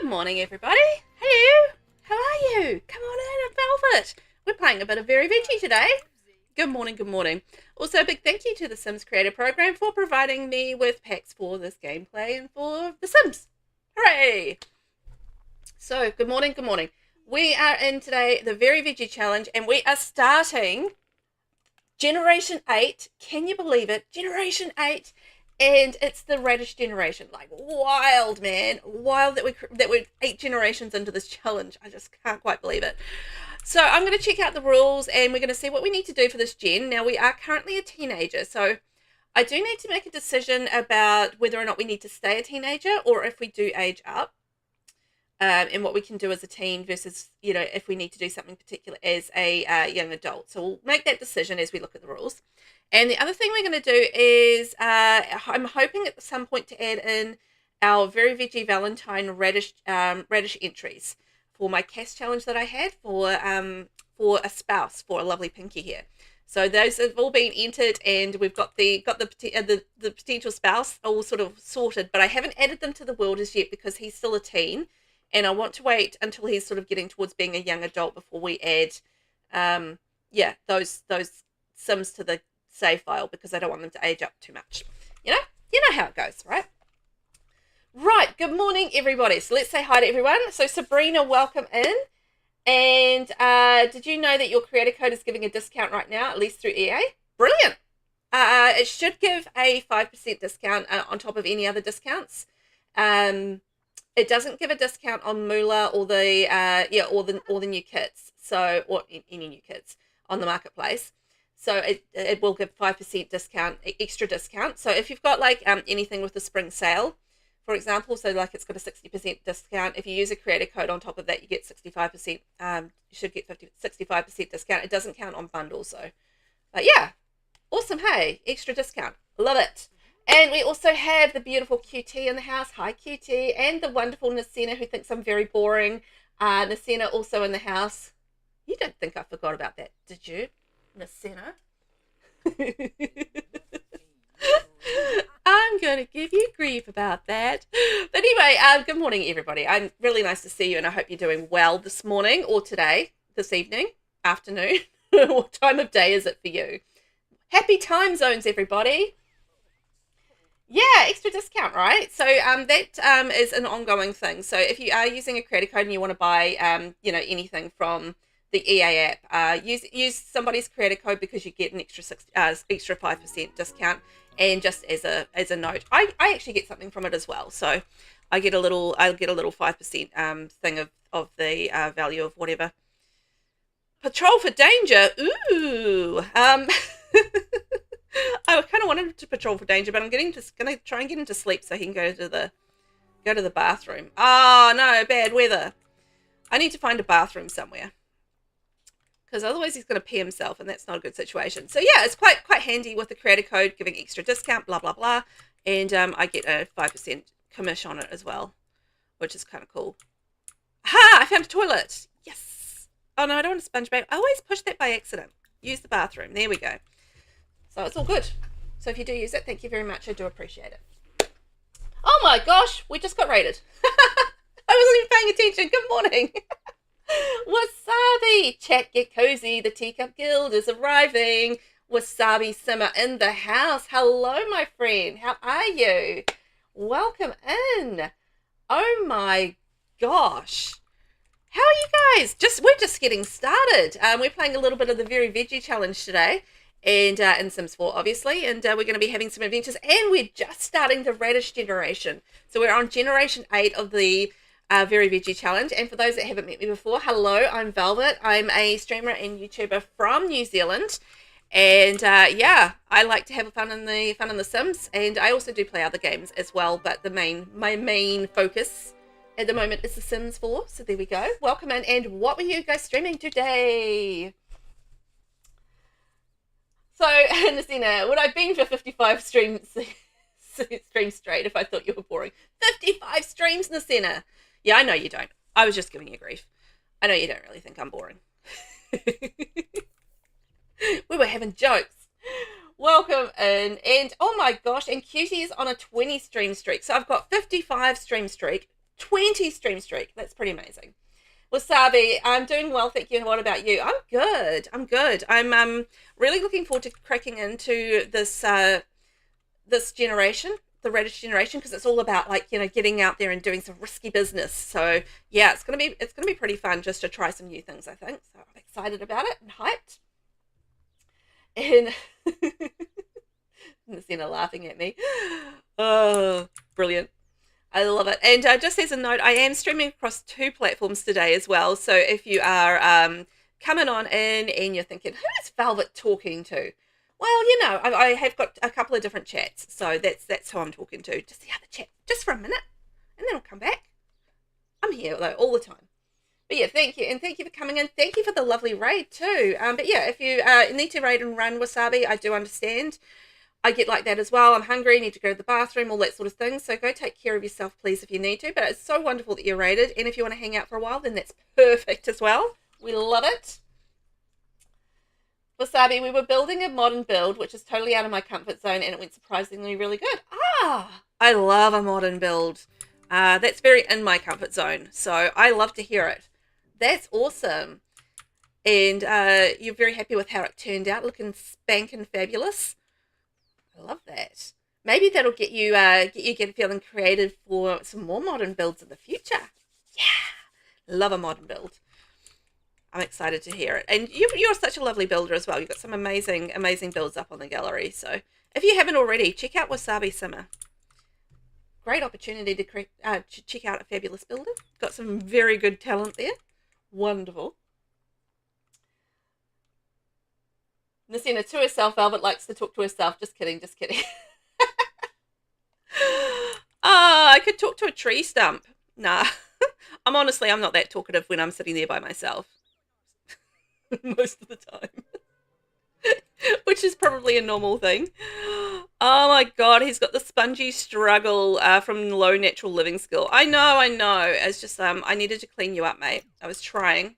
Good morning, everybody. Hello. How are you? Come on in, Velvet. We're playing a bit of Very Veggie today. Good morning, good morning. Also, a big thank you to the Sims Creator Program for providing me with packs for this gameplay and for The Sims. Hooray! So, good morning, good morning. We are in today the Very Veggie Challenge, and we are starting Generation 8. Can you believe it? Generation 8. And it's the Radish generation. Like, wild, man. Wild that we're 8 generations into this challenge. I just can't quite believe it. So I'm going to check out the rules and we're going to see what we need to do for this gen. Now, we are currently a teenager, so I do need to make a decision about whether or not we need to stay a teenager or if we do age up. And what we can do as a teen versus, you know, if we need to do something particular as a young adult. So we'll make that decision as we look at the rules. And the other thing we're going to do is I'm hoping at some point to add in our Very Veggie Valentine radish entries for my cast challenge that I had for a spouse for a lovely Pinky here. So those have all been entered, and we've got the potential spouse all sort of sorted. But I haven't added them to the world as yet because he's still a teen, and I want to wait until he's sort of getting towards being a young adult before we add, those Sims to the save file, because I don't want them to age up too much. You know how it goes, right? Right, good morning, everybody. So let's say hi to everyone. So Sabrina, welcome in. And did you know that your creator code is giving a discount right now, at least through EA? Brilliant. It should give a 5% discount on top of any other discounts. It doesn't give a discount on Moolah or the new kits. So, or any new kits on the marketplace. So it will give 5% discount, extra discount. So if you've got like anything with the spring sale, for example, so like it's got a 60% discount. If you use a creator code on top of that, you get 65%. You should get 65% discount. It doesn't count on bundles though. But yeah, awesome. Hey, extra discount. Love it. And we also have the beautiful QT in the house. Hi, QT. And the wonderful Nasina, who thinks I'm very boring. Nasina also in the house. You don't think I forgot about that, did you? Nasina. I'm going to give you grief about that. But anyway, good morning, everybody. I'm really nice to see you, and I hope you're doing well this morning or today, this evening, afternoon. What time of day is it for you? Happy time zones, everybody. Yeah, extra discount, right? So that is an ongoing thing. So if you are using a creator code and you want to buy, anything from the EA app, use somebody's creator code because you get an extra 5% discount. And just as a note, I actually get something from it as well. So I get a little 5% thing of the value of whatever. Patrol for danger. Ooh. I kind of wanted to patrol for danger, but I'm gonna try and get him to sleep so he can go to the bathroom. Oh no, bad weather. I need to find a bathroom somewhere, because otherwise he's going to pee himself, and that's not a good situation. So yeah, it's quite handy with the creator code giving extra discount, blah blah blah, and I get a 5% commission on it as well, which is kind of cool. Ha! I found a toilet. Yes. Oh no, I don't want a sponge bath. I always push that by accident. Use the bathroom. There we go. So it's all good. So if you do use it, thank you very much. I do appreciate it. Oh my gosh, we just got raided. I wasn't even paying attention. Good morning. Wasabi, chat, get cozy. The Teacup Guild is arriving. Wasabi Simmer in the house. Hello, my friend. How are you? Welcome in. Oh my gosh. How are you guys? We're just getting started. We're playing a little bit of the Very Veggie Challenge today, and in Sims 4, obviously, and we're going to be having some adventures, and we're just starting the Radish generation. So we're on Generation 8 of the Very Veggie Challenge. And for those that haven't met me before, hello, I'm Velvet. I'm a streamer and YouTuber from New Zealand, and I like to have fun in the Sims, and I also do play other games as well, but my main focus at the moment is the Sims 4. So there we go. Welcome in. And what were you guys streaming today? So, Nasina, would I been for 55 streams straight if I thought you were boring? 55 streams, Nasina. Yeah, I know you don't. I was just giving you grief. I know you don't really think I'm boring. We were having jokes. Welcome in. And oh my gosh, and Cutie is on a 20 stream streak. So I've got 55 stream streak, 20 stream streak. That's pretty amazing. Wasabi, I'm doing well, thank you. What about you? I'm good. I'm good. I'm really looking forward to cracking into this this generation, the Radish generation, because it's all about, like, you know, getting out there and doing some risky business. So yeah, it's gonna be pretty fun just to try some new things, I think. So I'm excited about it and hyped. And Nina laughing at me. Oh, brilliant. I love it. And just as a note, I am streaming across 2 platforms today as well. So if you are coming on in and you're thinking, who is Velvet talking to? Well, you know, I have got a couple of different chats. So that's who I'm talking to. Just the other chat, just for a minute, and then I'll come back. I'm here, though, all the time. But yeah, thank you. And thank you for coming in. Thank you for the lovely raid, too. But yeah, if you need to raid and run, Wasabi, I do understand. I get like that as well. I'm hungry, need to go to the bathroom, all that sort of thing. So go take care of yourself, please, if you need to. But it's so wonderful that you're rated. And if you want to hang out for a while, then that's perfect as well. We love it. Wasabi, we were building a modern build, which is totally out of my comfort zone, and it went surprisingly really good. Ah, I love a modern build. That's very in my comfort zone. So I love to hear it. That's awesome. And you're very happy with how it turned out, looking spanking fabulous. I love that. Maybe that'll get you feeling creative for some more modern builds in the future. Yeah, love a modern build. I'm excited to hear it. And you're such a lovely builder as well. You've got some amazing builds up on the gallery. So if you haven't already, check out Wasabi Simmer. Great opportunity to check out a fabulous builder. Got some very good talent there. Wonderful. Nasina, to herself, Velvet likes to talk to herself. Just kidding, just kidding. I could talk to a tree stump. Nah, I'm not that talkative when I'm sitting there by myself. Most of the time. Which is probably a normal thing. Oh my god, he's got the spongy struggle from low natural living skill. I know. It's just, I needed to clean you up, mate. I was trying.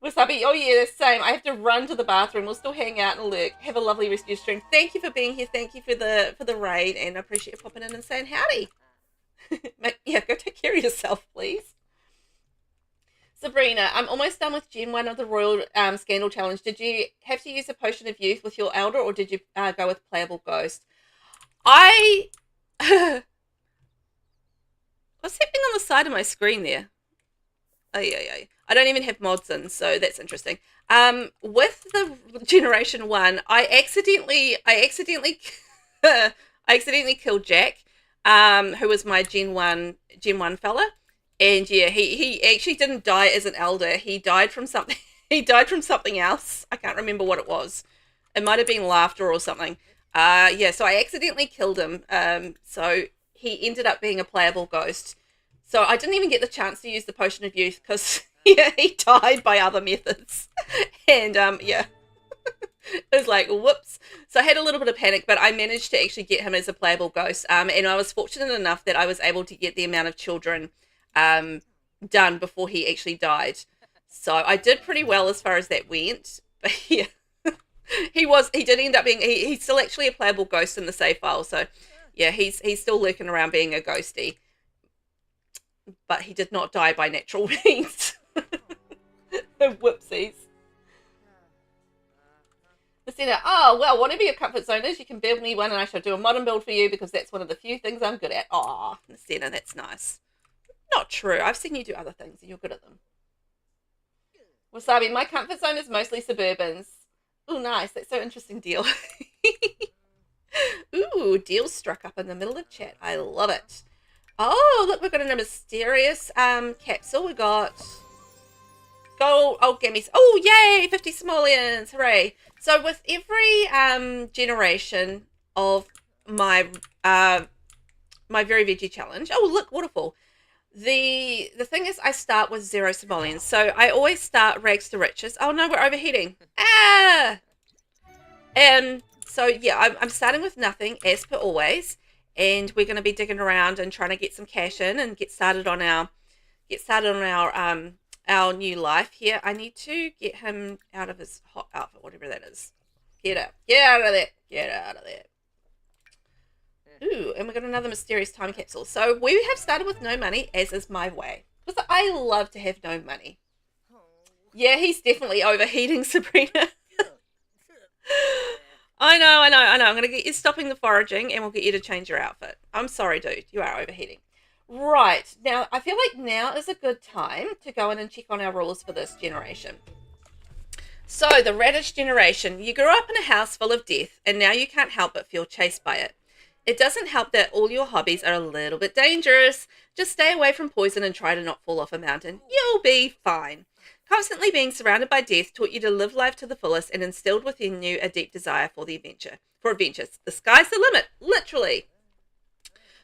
Wasabi, oh yeah, same. I have to run to the bathroom. We'll still hang out and lurk. Have a lovely rest of your stream. Thank you for being here. Thank you for the raid, and I appreciate you popping in and saying howdy. Yeah, go take care of yourself, please. Sabrina, I'm almost done with Gen 1 of the Royal Scandal Challenge. Did you have to use a potion of youth with your elder, or did you go with playable ghost? What's happening on the side of my screen there? I don't even have mods in, so that's interesting. With the Generation 1, I accidentally killed Jack, who was my Gen 1 fella. And yeah, he actually didn't die as an elder. He died from something. He died from something else. I can't remember what it was. It might have been laughter or something. Yeah, so I accidentally killed him. So he ended up being a playable ghost. So I didn't even get the chance to use the potion of youth because yeah, he died by other methods. And yeah, it was like whoops. So I had a little bit of panic, but I managed to actually get him as a playable ghost. And I was fortunate enough that I was able to get the amount of children done before he actually died. So I did pretty well as far as that went. But yeah, he did end up being, he's still actually a playable ghost in the save file. So yeah, he's still lurking around being a ghosty. But he did not die by natural means. Whoopsies. Lucina, oh, well, whatever your comfort zone is, you can build me one and I shall do a modern build for you because that's one of the few things I'm good at. Oh, Lucina, that's nice. Not true. I've seen you do other things and you're good at them. Wasabi, my comfort zone is mostly suburbans. Oh, nice. That's so interesting, Deal. Ooh, Deal struck up in the middle of chat. I love it. Oh, look, we've got a mysterious capsule. We got gold, oh, gammies. Oh, yay, 50 simoleons. Hooray. So with every generation of my my Very Veggie challenge, oh, look, waterfall. The thing is, I start with 0 simoleons. So I always start rags to riches. Oh, no, we're overheating. Ah! And so, yeah, I'm starting with nothing, as per always. And we're going to be digging around and trying to get some cash in and get started on our new life here. I need to get him out of his hot outfit, whatever that is. Get out of there. Ooh, and we got another mysterious time capsule. So we have started with no money, as is my way. Because I love to have no money. Yeah, he's definitely overheating, Sabrina. I know. I'm going to get you stopping the foraging and we'll get you to change your outfit. I'm sorry, dude. You are overheating. Right. Now, I feel like now is a good time to go in and check on our rules for this generation. So, the Radish generation. You grew up in a house full of death and now you can't help but feel chased by it. It doesn't help that all your hobbies are a little bit dangerous. Just stay away from poison and try to not fall off a mountain. You'll be fine. Constantly being surrounded by death taught you to live life to the fullest and instilled within you a deep desire for adventures. The sky's the limit, literally.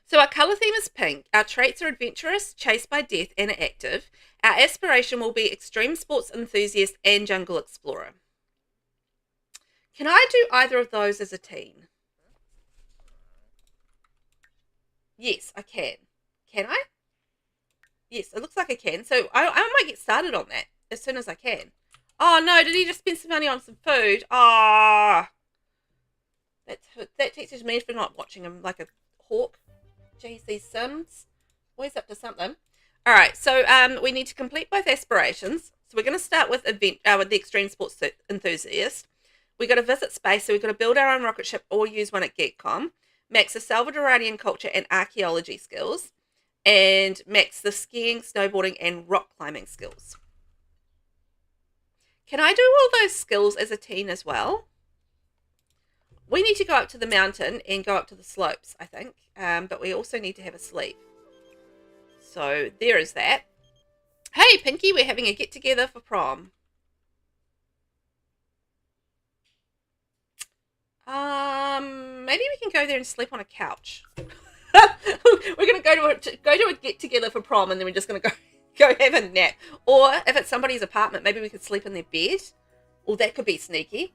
So our colour theme is pink. Our traits are adventurous, chased by death, and active. Our aspiration will be extreme sports enthusiast and jungle explorer. Can I do either of those as a teen? Yes, I can. Can I? Yes, it looks like I can. So I might get started on that as soon as I can. Oh, no, did he just spend some money on some food? Ah. That teaches me for not watching him like a hawk. Jeez, these Sims. Always up to something. All right, so we need to complete both aspirations. So we're going to start with with the extreme sports enthusiast. We got to visit space, so we've got to build our own rocket ship or use one at GeekCon. Max the Salvadoranian culture and archaeology skills. And max the skiing, snowboarding, and rock climbing skills. Can I do all those skills as a teen as well? We need to go up to the mountain and go up to the slopes, I think. But we also need to have a sleep. So there is that. Hey, Pinky, we're having a get-together for prom. Maybe we can go there and sleep on a couch. We're gonna go to a get together for prom, and then we're just gonna go have a nap. Or if it's somebody's apartment, maybe we could sleep in their bed. Or that could be sneaky.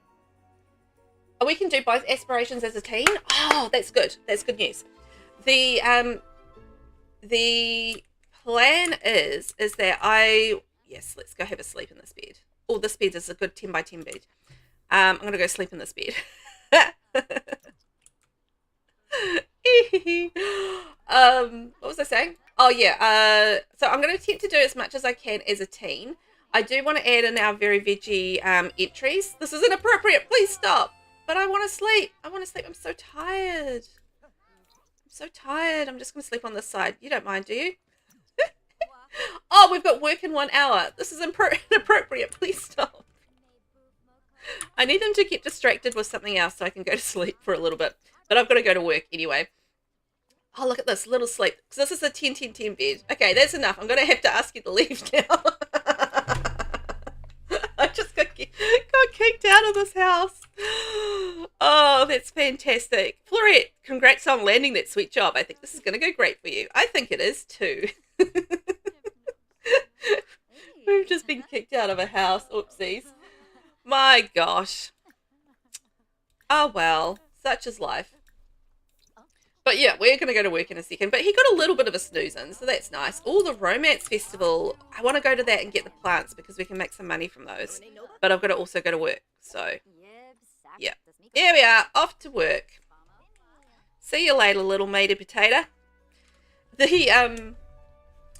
Oh, we can do both aspirations as a teen. Oh, that's good. That's good news. The plan is that yes, let's go have a sleep in this bed. Oh, this bed is a good 10 by 10 bed. I'm gonna go sleep in this bed. What was I saying? Oh yeah, so I'm going to attempt to do as much as I can as a teen. I do want to add in our Very Veggie entries. This is inappropriate, please stop. But I want to sleep. I'm so tired. I'm just going to sleep on this side. You don't mind, do you? Oh, we've got work in 1 hour. This is inappropriate, please stop. I need them to get distracted with something else so I can go to sleep for a little bit. But I've got to go to work anyway. Oh, look at this, little sleep. Because this is a 10-10-10 bed. Okay, that's enough. I'm going to have to ask you to leave now. I just got kicked out of this house. Oh, that's fantastic. Florette, congrats on landing that sweet job. I think this is going to go great for you. I think it is too. We've just been kicked out of a house. Oopsies. My gosh. Oh, well. Such is life. But yeah, we're going to go to work in a second. But he got a little bit of a snooze in, so that's nice. Oh, the Romance Festival. I want to go to that and get the plants because we can make some money from those. But I've got to also go to work. So, yeah. Here we are, off to work. See you later, little matey potato.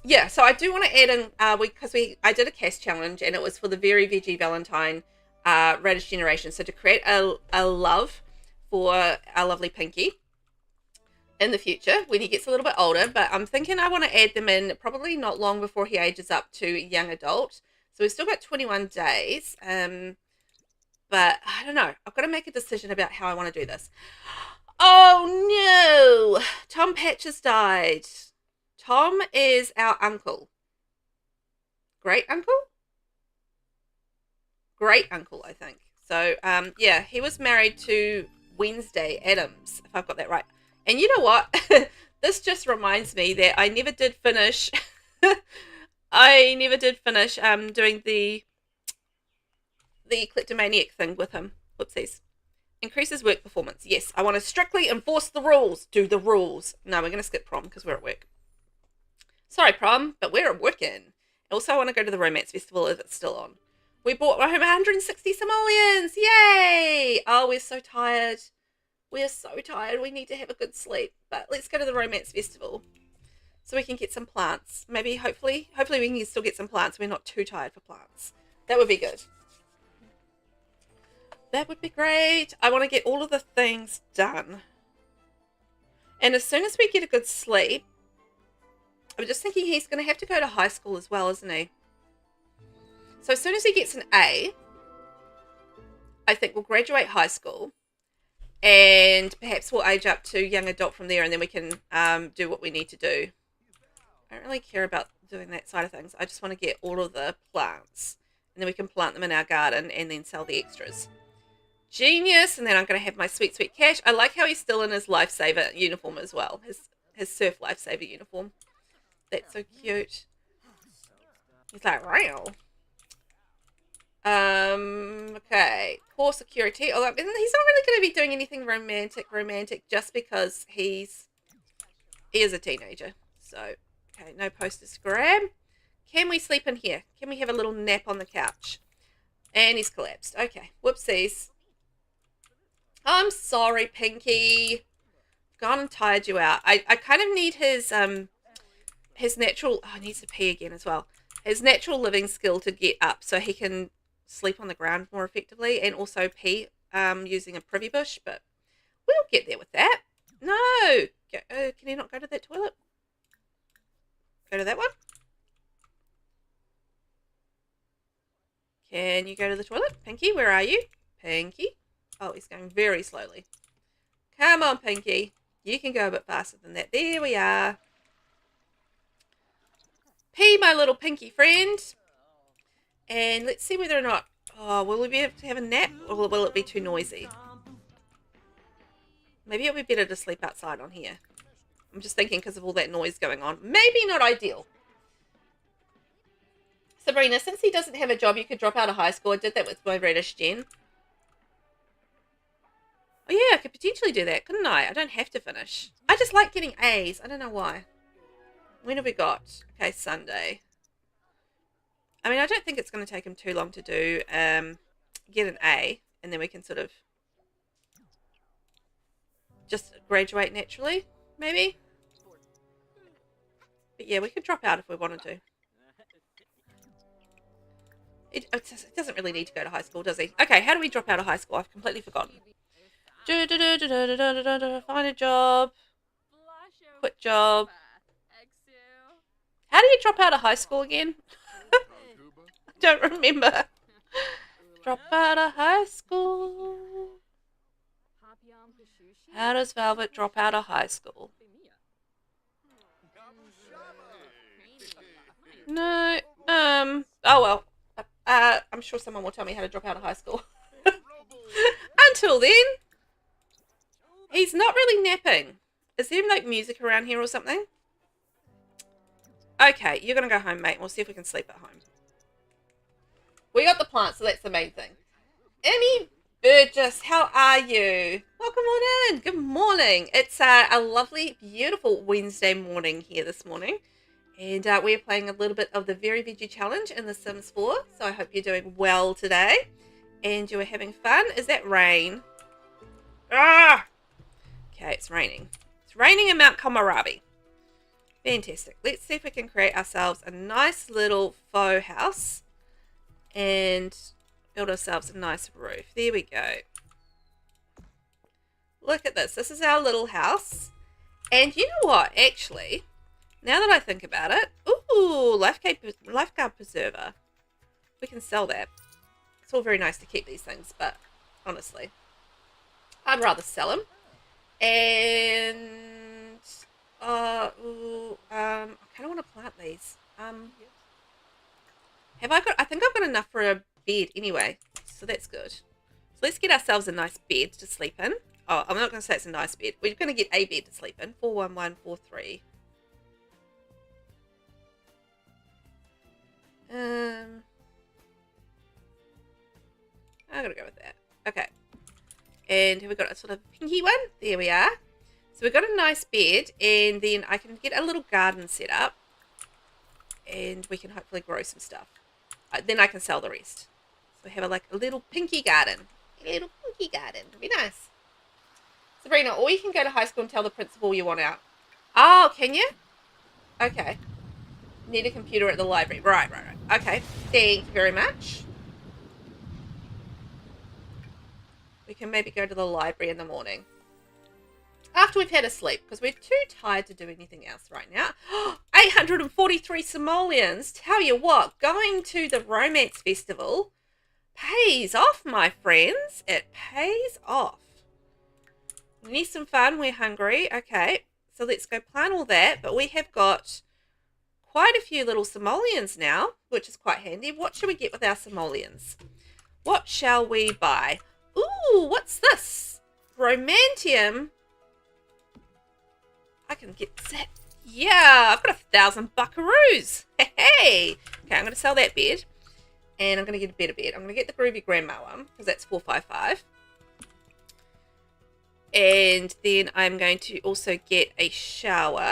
Yeah, so I do want to add in, I did a cast challenge and it was for the Very Veggie Valentine Radish generation. So to create a love for our lovely Pinky in the future when he gets a little bit older, but I'm thinking I want to add them in probably not long before he ages up to young adult. So we've still got 21 days, but I don't know. I've got to make a decision about how I want to do this. Oh no! Tom Patch has died. Tom is our uncle. Great uncle? Great uncle, I think. So, yeah, he was married to Wednesday Adams, if I've got that right. And you know what? This just reminds me that I never did finish. Doing the kleptomaniac thing with him. Whoopsies. Increases work performance. Yes, I want to strictly enforce the rules. Do the rules. No, we're going to skip prom because we're at work. Sorry, prom, but we're working. Also, I want to go to the Romance Festival if it's still on. We bought home 160 simoleons. Yay! Oh, we're so tired. We're so tired. We need to have a good sleep. But let's go to the romance festival so we can get some plants. Maybe, hopefully we can still get some plants. We're not too tired for plants. That would be good. That would be great. I want to get all of the things done. And as soon as we get a good sleep, I'm just thinking he's going to have to go to high school as well, isn't he? So as soon as he gets an A, I think we'll graduate high school. And perhaps we'll age up to young adult from there, and then we can do what we need to do. I don't really care about doing that side of things. I just want to get all of the plants, and then we can plant them in our garden and then sell the extras. Genius. And then I'm going to have my sweet, sweet cash. I like how he's still in his lifesaver uniform as well. His surf lifesaver uniform. That's so cute. He's like, wow. Okay. Poor security. Although he's not really going to be doing anything romantic just because he is a teenager. So, okay, no posters to grab. Can we sleep in here? Can we have a little nap on the couch? And he's collapsed. Okay, whoopsies. I'm sorry, Pinky. Gone and tired you out. I kind of need his natural... Oh, he needs to pee again as well. His natural living skill to get up so he can sleep on the ground more effectively and also pee using a privy bush, but we'll get there with that. No! Can he not go to that toilet? Go to that one? Can you go to the toilet? Pinky, where are you? Pinky? Oh, he's going very slowly. Come on, Pinky. You can go a bit faster than that. There we are. Pee, my little Pinky friend. And let's see whether or not... Oh, will we be able to have a nap? Or will it be too noisy? Maybe it'll be better to sleep outside on here. I'm just thinking because of all that noise going on. Maybe not ideal. Sabrina, since he doesn't have a job, you could drop out of high school. I did that with my Radish gen. Oh yeah, I could potentially do that, couldn't I? I don't have to finish. I just like getting A's. I don't know why. When have we got? Okay, Sunday. I mean, I don't think it's going to take him too long to do get an A, and then we can sort of just graduate naturally, maybe. But yeah, we could drop out if we wanted to. It doesn't really need to go to high school, does he? Okay, how do we drop out of high school? I've completely forgotten. Find a job. Quit job. How do you drop out of high school again? I don't remember. Drop out of high school. How does Velvet drop out of high school? No. Oh well. I'm sure someone will tell me how to drop out of high school. Until then, he's not really napping. Is there like music around here or something? Okay, you're going to go home, mate. We'll see if we can sleep at home. We got the plants, so that's the main thing. Emmy Burgess, how are you? Welcome on in. Good morning. It's a lovely, beautiful Wednesday morning here this morning. And we're playing a little bit of the Very Veggie Challenge in The Sims 4. So I hope you're doing well today. And you're having fun. Is that rain? Ah! Okay, it's raining. It's raining in Mount Komorabi. Fantastic. Let's see if we can create ourselves a nice little faux house. And build ourselves a nice roof. There we go. Look at this. This is our little house. And you know what? Actually... Now that I think about it, ooh, lifeguard preserver. We can sell that. It's all very nice to keep these things, but honestly, I'd rather sell them. And I kind of want to plant these. Have I got? I think I've got enough for a bed anyway, so that's good. So let's get ourselves a nice bed to sleep in. Oh, I'm not going to say it's a nice bed. We're going to get a bed to sleep in. 41143. I'm gonna go with that. Okay. And have we got a sort of pinky one? There we are. So we've got a nice bed, and then I can get a little garden set up, and we can hopefully grow some stuff. Then I can sell the rest. So we have like a little pinky garden. A little pinky garden. It'll be nice. Sabrina, or you can go to high school and tell the principal you want out. Oh, can you? Okay. Need a computer at the library. Right. Okay. Thank you very much. We can maybe go to the library in the morning. After we've had a sleep, because we're too tired to do anything else right now. 843 simoleons. Tell you what, going to the romance festival pays off, my friends. It pays off. We need some fun. We're hungry. Okay, so let's go plan all that. But we have got quite a few little simoleons now, which is quite handy. What should we get with our simoleons? What shall we buy? Ooh, what's this? Romantium. I can get that. Yeah, I've got 1,000 buckaroos. Hey. Okay, I'm going to sell that bed. And I'm going to get a better bed. I'm going to get the Groovy Grandma one, because that's 455. And then I'm going to also get a shower.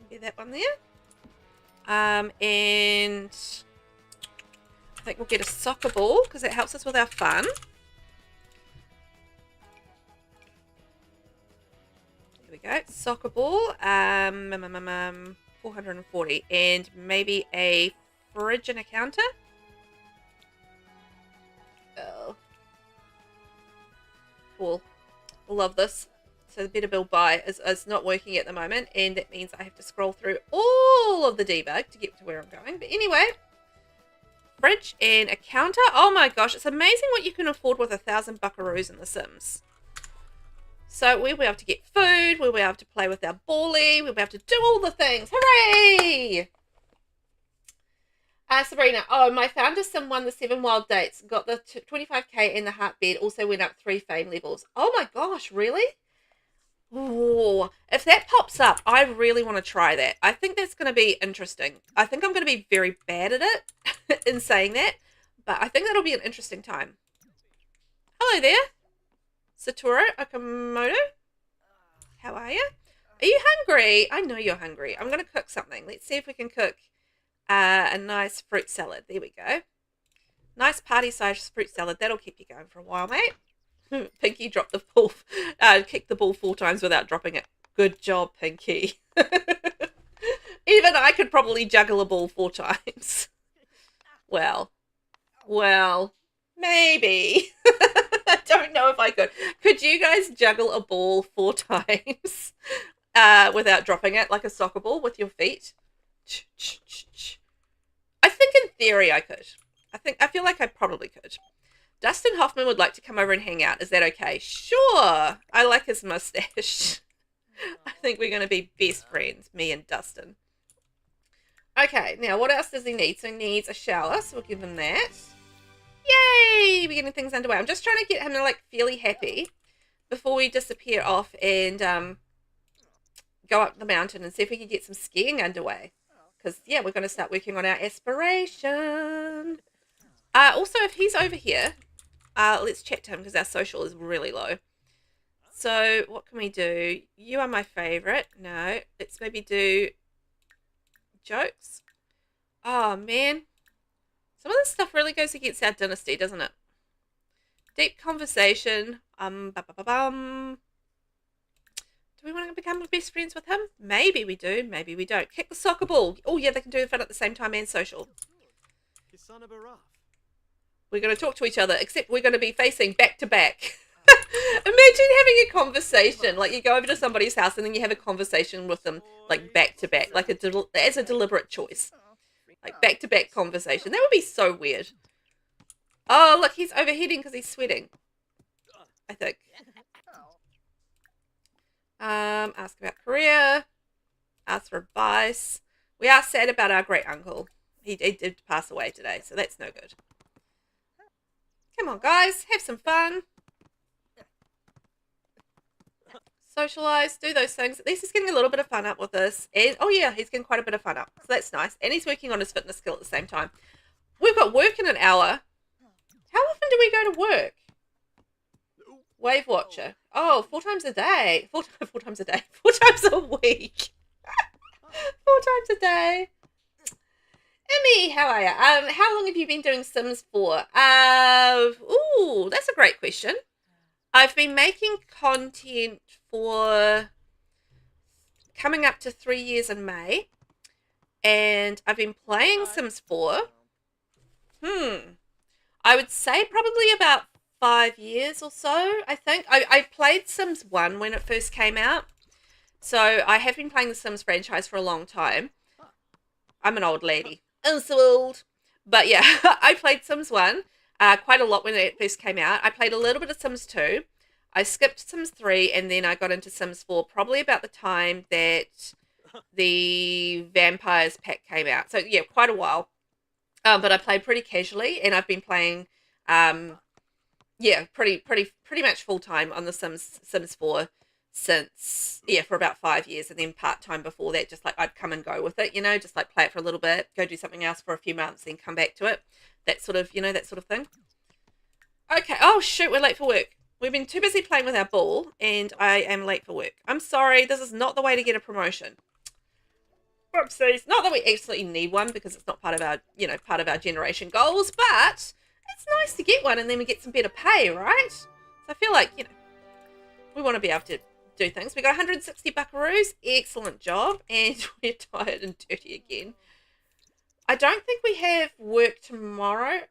Get that one there. And I think we'll get a soccer ball, because it helps us with our fun. Here we go. Soccer ball. 440. And maybe a fridge and a counter. Oh. Cool. Love this. So the better build buy is not working at the moment, and that means I have to scroll through all of the debug to get to where I'm going. But anyway, fridge and a counter. Oh my gosh, it's amazing what you can afford with 1,000 buckaroos in The Sims. So we'll be able to get food, we'll be able to play with our ballie, we'll be able to do all the things. Hooray! Sabrina, oh, my founder sim won the 7 wild dates, got the 25k and the heartbeat, also went up 3 fame levels. Oh my gosh, really? Ooh, if that pops up, I really want to try that. I think that's going to be interesting. I think I'm going to be very bad at it in saying that, but I think that'll be an interesting time. Hello there, Satoru Okamoto. How are you? Are you hungry? I know you're hungry. I'm going to cook something. Let's see if we can cook a nice fruit salad. There we go. Nice party-sized fruit salad. That'll keep you going for a while, mate. Pinky dropped the ball, kicked the ball 4 times without dropping it. Good job, Pinky. Even I could probably juggle a ball 4 times. Well, maybe. I don't know if I could. Could you guys juggle a ball 4 times without dropping it like a soccer ball with your feet? I think in theory I could. I feel like I probably could. Dustin Hoffman would like to come over and hang out. Is that okay? Sure. I like his mustache. I think we're going to be best friends, me and Dustin. Okay, now what else does he need? So he needs a shower, so we'll give him that. Yay! We're getting things underway. I'm just trying to get him to like fairly happy before we disappear off and go up the mountain and see if we can get some skiing underway. Because, yeah, we're going to start working on our aspiration. Also, if he's over here, let's chat to him because our social is really low. So, what can we do? You are my favourite. No, let's maybe do jokes. Oh, man. Some of this stuff really goes against our dynasty, doesn't it? Deep conversation. Do we want to become best friends with him? Maybe we do, maybe we don't. Kick the soccer ball. Oh, yeah, they can do the fun at the same time and social. We're going to talk to each other, except we're going to be facing back to back. Imagine having a conversation, like you go over to somebody's house and then you have a conversation with them, like back to back, like as a deliberate choice. Like back to back conversation. That would be so weird. Oh, look, he's overheating because he's sweating. I think. Ask about career. Ask for advice. We are sad about our great uncle. He did pass away today, so that's no good. Come on, guys. Have some fun. Socialise. Do those things. At least he's getting a little bit of fun up with this. And, oh, yeah, he's getting quite a bit of fun up. So that's nice. And he's working on his fitness skill at the same time. We've got work in an hour. How often do we go to work? Wave watcher. Oh, 4 times a day. 4 times a day. 4 times a week. 4 times a day. Emmy, how are you? How long have you been doing Sims for? Ooh, that's a great question. I've been making content for coming up to 3 years in May, and I've been playing Sims 4. I would say probably about 5 years or so, I think. I played Sims 1 when it first came out, so I have been playing the Sims franchise for a long time. I'm an old lady. I'm so old. But yeah, I played Sims 1 quite a lot when it first came out. I played a little bit of Sims 2. I skipped Sims 3, and then I got into Sims 4 probably about the time that the Vampires pack came out. So yeah, quite a while. But I played pretty casually, and I've been playing, yeah, pretty much full time on the Sims 4 since, yeah, for about 5 years, and then part time before that, just like I'd come and go with it, just like play it for a little bit, go do something else for a few months, then come back to it. That sort of, that sort of thing. Okay. Oh shoot, we're late for work. We've been too busy playing with our ball, and I am late for work. I'm sorry. This is not the way to get a promotion. Whoopsies. Not that we absolutely need one, because it's not part of our, part of our generation goals, but it's nice to get one, and then we get some better pay, right? So I feel like, we want to be able to do things. We got 160 buckaroos. Excellent job. And we're tired and dirty again. I don't think we have work tomorrow.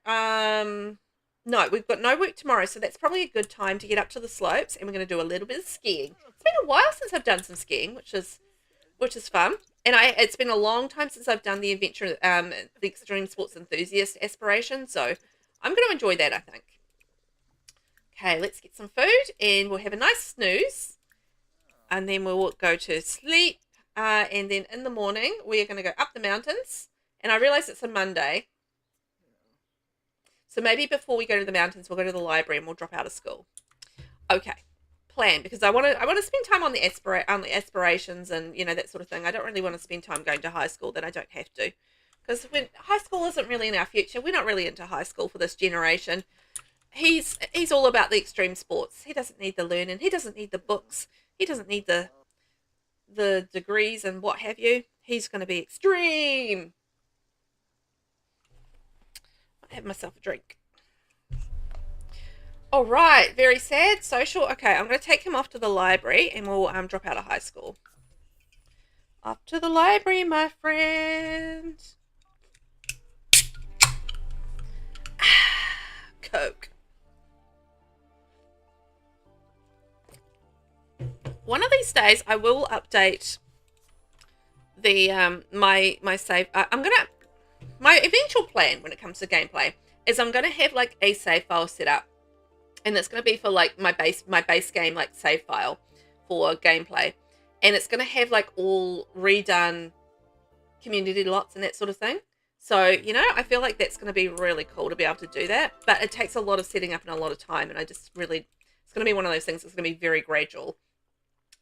No, we've got no work tomorrow, so that's probably a good time to get up to the slopes, and we're going to do a little bit of skiing. It's been a while since I've done some skiing, which is fun. And it's been a long time since I've done the adventure, the extreme sports enthusiast aspiration, so I'm going to enjoy that, I think. Okay, let's get some food, and we'll have a nice snooze, and then we'll go to sleep, and then in the morning, we're going to go up the mountains, and I realize it's a Monday, so maybe before we go to the mountains, we'll go to the library, and we'll drop out of school. Okay, plan, because I want to spend time on the aspirations and, that sort of thing. I don't really want to spend time going to high school that I don't have to, because when high school isn't really in our future, we're not really into high school for this generation. He's all about the extreme sports. He doesn't need the learning. He doesn't need the books. He doesn't need the degrees and what have you. He's going to be extreme. I'll have myself a drink. All right. Very sad. Social. Okay, I'm going to take him off to the library, and we'll drop out of high school. Off to the library, my friend. Coke. One of these days, I will update the my save. My eventual plan when it comes to gameplay is I'm gonna have like a save file set up, and it's gonna be for like my base game like save file for gameplay, and it's gonna have like all redone community lots and that sort of thing. So I feel like that's gonna be really cool to be able to do that, but it takes a lot of setting up and a lot of time, and it's gonna be one of those things that's gonna be very gradual,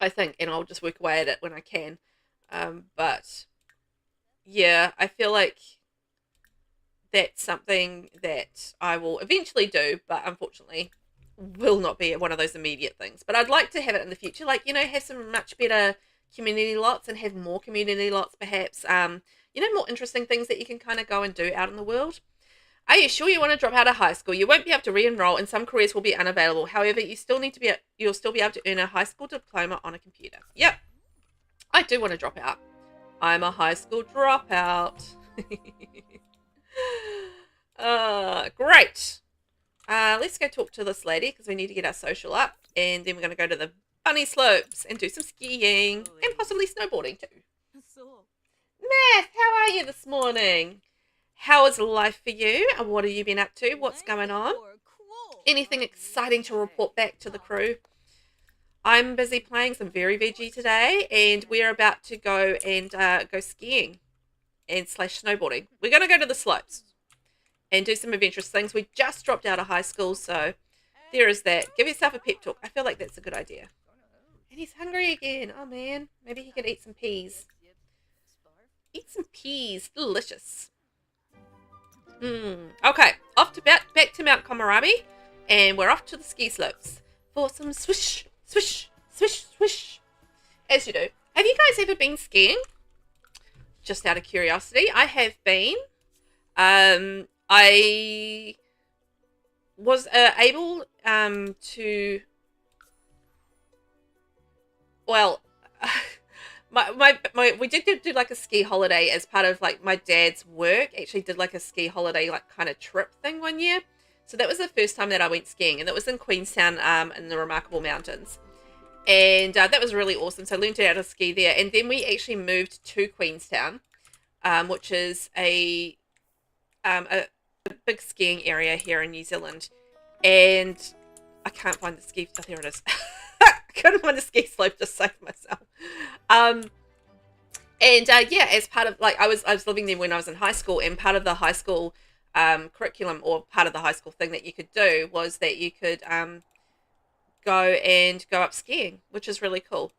I think, and I'll just work away at it when I can. But yeah, I feel like that's something that I will eventually do, but unfortunately will not be one of those immediate things. But I'd like to have it in the future, like, have some much better community lots and have more community lots, perhaps, more interesting things that you can kind of go and do out in the world. Are you sure you want to drop out of high school? You won't be able to re-enroll, and some careers will be unavailable. However, you'll still be able to earn a high school diploma on a computer. Yep. I do want to drop out. I'm a high school dropout. Great. Let's go talk to this lady, because we need to get our social up, and then we're going to go to the bunny slopes and do some skiing and possibly snowboarding too. Math, how are you this morning? How is life for you? And what have you been up to? What's going on? Anything exciting to report back to the crew? I'm busy playing some Very Veggie today, and we're about to go and go skiing and / snowboarding. We're going to go to the slopes and do some adventurous things. We just dropped out of high school, so there is that. Give yourself a pep talk. I feel like that's a good idea. And he's hungry again. Oh, man. Maybe he can eat some peas. Eat some peas. Delicious. Okay, back to Mount Komorabi, and we're off to the ski slopes for some swish, swish, swish, swish, as you do. Have you guys ever been skiing? Just out of curiosity, I have been. I was able to, well, we did do like a ski holiday as part of like my dad's work. Actually did like a ski holiday like kind of trip thing one year. So that was the first time that I went skiing, and that was in Queenstown in the Remarkable Mountains. And that was really awesome. So I learned how to ski there. And then we actually moved to Queenstown, which is a big skiing area here in New Zealand. And I can't find the ski. Oh, there it is. I couldn't find the ski slope to save myself. Yeah, as part of like I was living there when I was in high school, and part of the high school curriculum, or part of the high school thing that you could do, was that you could go up skiing, which is really cool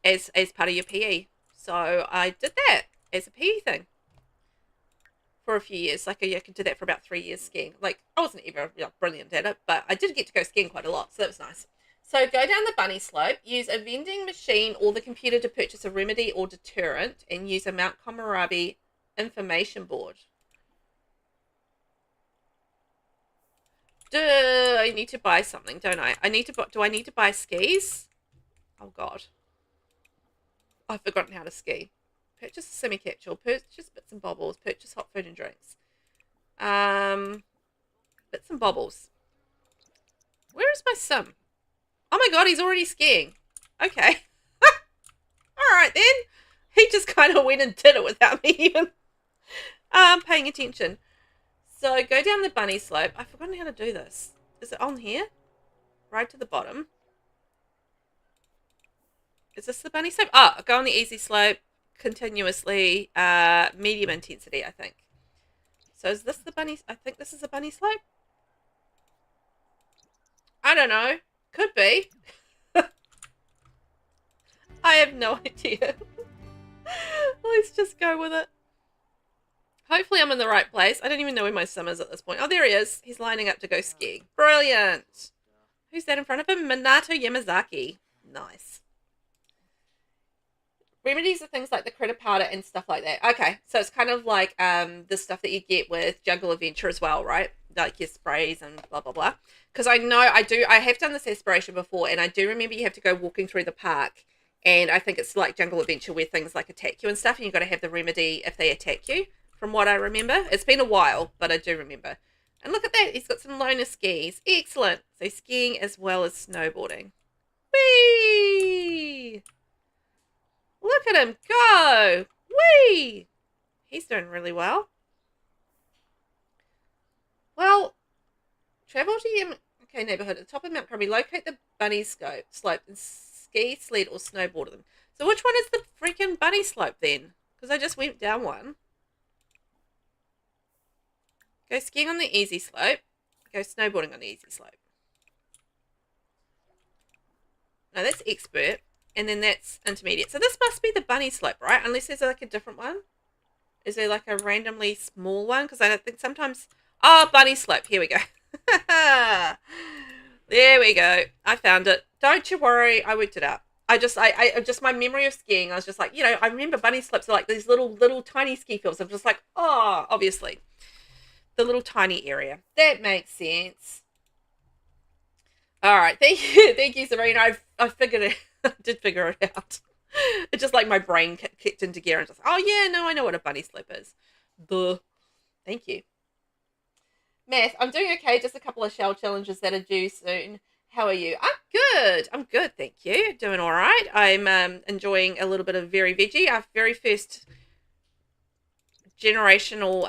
as part of your PE. So I did that as a PE thing for a few years. Like I could do that for about 3 years skiing. Like I wasn't ever brilliant at it, but I did get to go skiing quite a lot, so that was nice. So go down the bunny slope, use a vending machine or the computer to purchase a remedy or deterrent, and use a Mount Komorebi information board. I need to buy something, don't I? Do I need to buy skis? Oh God. I've forgotten how to ski. Purchase a semi-capsule, purchase bits and bobbles, purchase hot food and drinks. Bits and bobbles. Where is my sim? Oh my God, he's already skiing. Okay. Alright then. He just kind of went and did it without me even paying attention. So go down the bunny slope. I've forgotten how to do this. Is it on here? Right to the bottom. Is this the bunny slope? Oh, go on the easy slope continuously. Medium intensity, I think. So is this the bunny? I think this is a bunny slope. I don't know. Could be. I have no idea. Let's just go with it. Hopefully I'm in the right place. I don't even know where my sim is at this point. Oh, there he is. He's lining up to go skiing. Brilliant. Who's that in front of him? Minato Yamazaki. Nice. Remedies are things like the critter powder and stuff like that. Okay, so it's kind of like the stuff that you get with Jungle Adventure as well, right? Like your sprays and blah, blah, blah. Because I know I have done this aspiration before, and I do remember you have to go walking through the park, and I think it's like Jungle Adventure where things like attack you and stuff, and you've got to have the remedy if they attack you, from what I remember. It's been a while, but I do remember. And look at that, he's got some loner skis. Excellent. So skiing as well as snowboarding. Whee! Look at him go! Whee! He's doing really well. Well, travel to your neighborhood at the top of Mount Kirby. Locate the bunny slope and ski, sled, or snowboard them. So which one is the freaking bunny slope then? Because I just went down one. Go skiing on the easy slope. Go snowboarding on the easy slope. No, that's expert. And then that's intermediate. So this must be the bunny slope, right? Unless there's like a different one. Is there like a randomly small one? Because I don't think sometimes... Oh, bunny slope. Here we go. There we go. I found it. Don't you worry. I worked it out. I just my memory of skiing, I was just like, you know, I remember bunny slopes are like these little tiny ski fields. I'm just like, oh, obviously. The little tiny area. That makes sense. All right. Thank you, Serena. I figured it. I did figure it out. It's just like my brain kicked into gear and just, oh yeah, no, I know what a bunny slope is. Duh. Thank you. Math, I'm doing okay. Just a couple of shell challenges that are due soon. How are you? I'm good, thank you. Doing all right. I'm enjoying a little bit of Very Veggie, our very first generational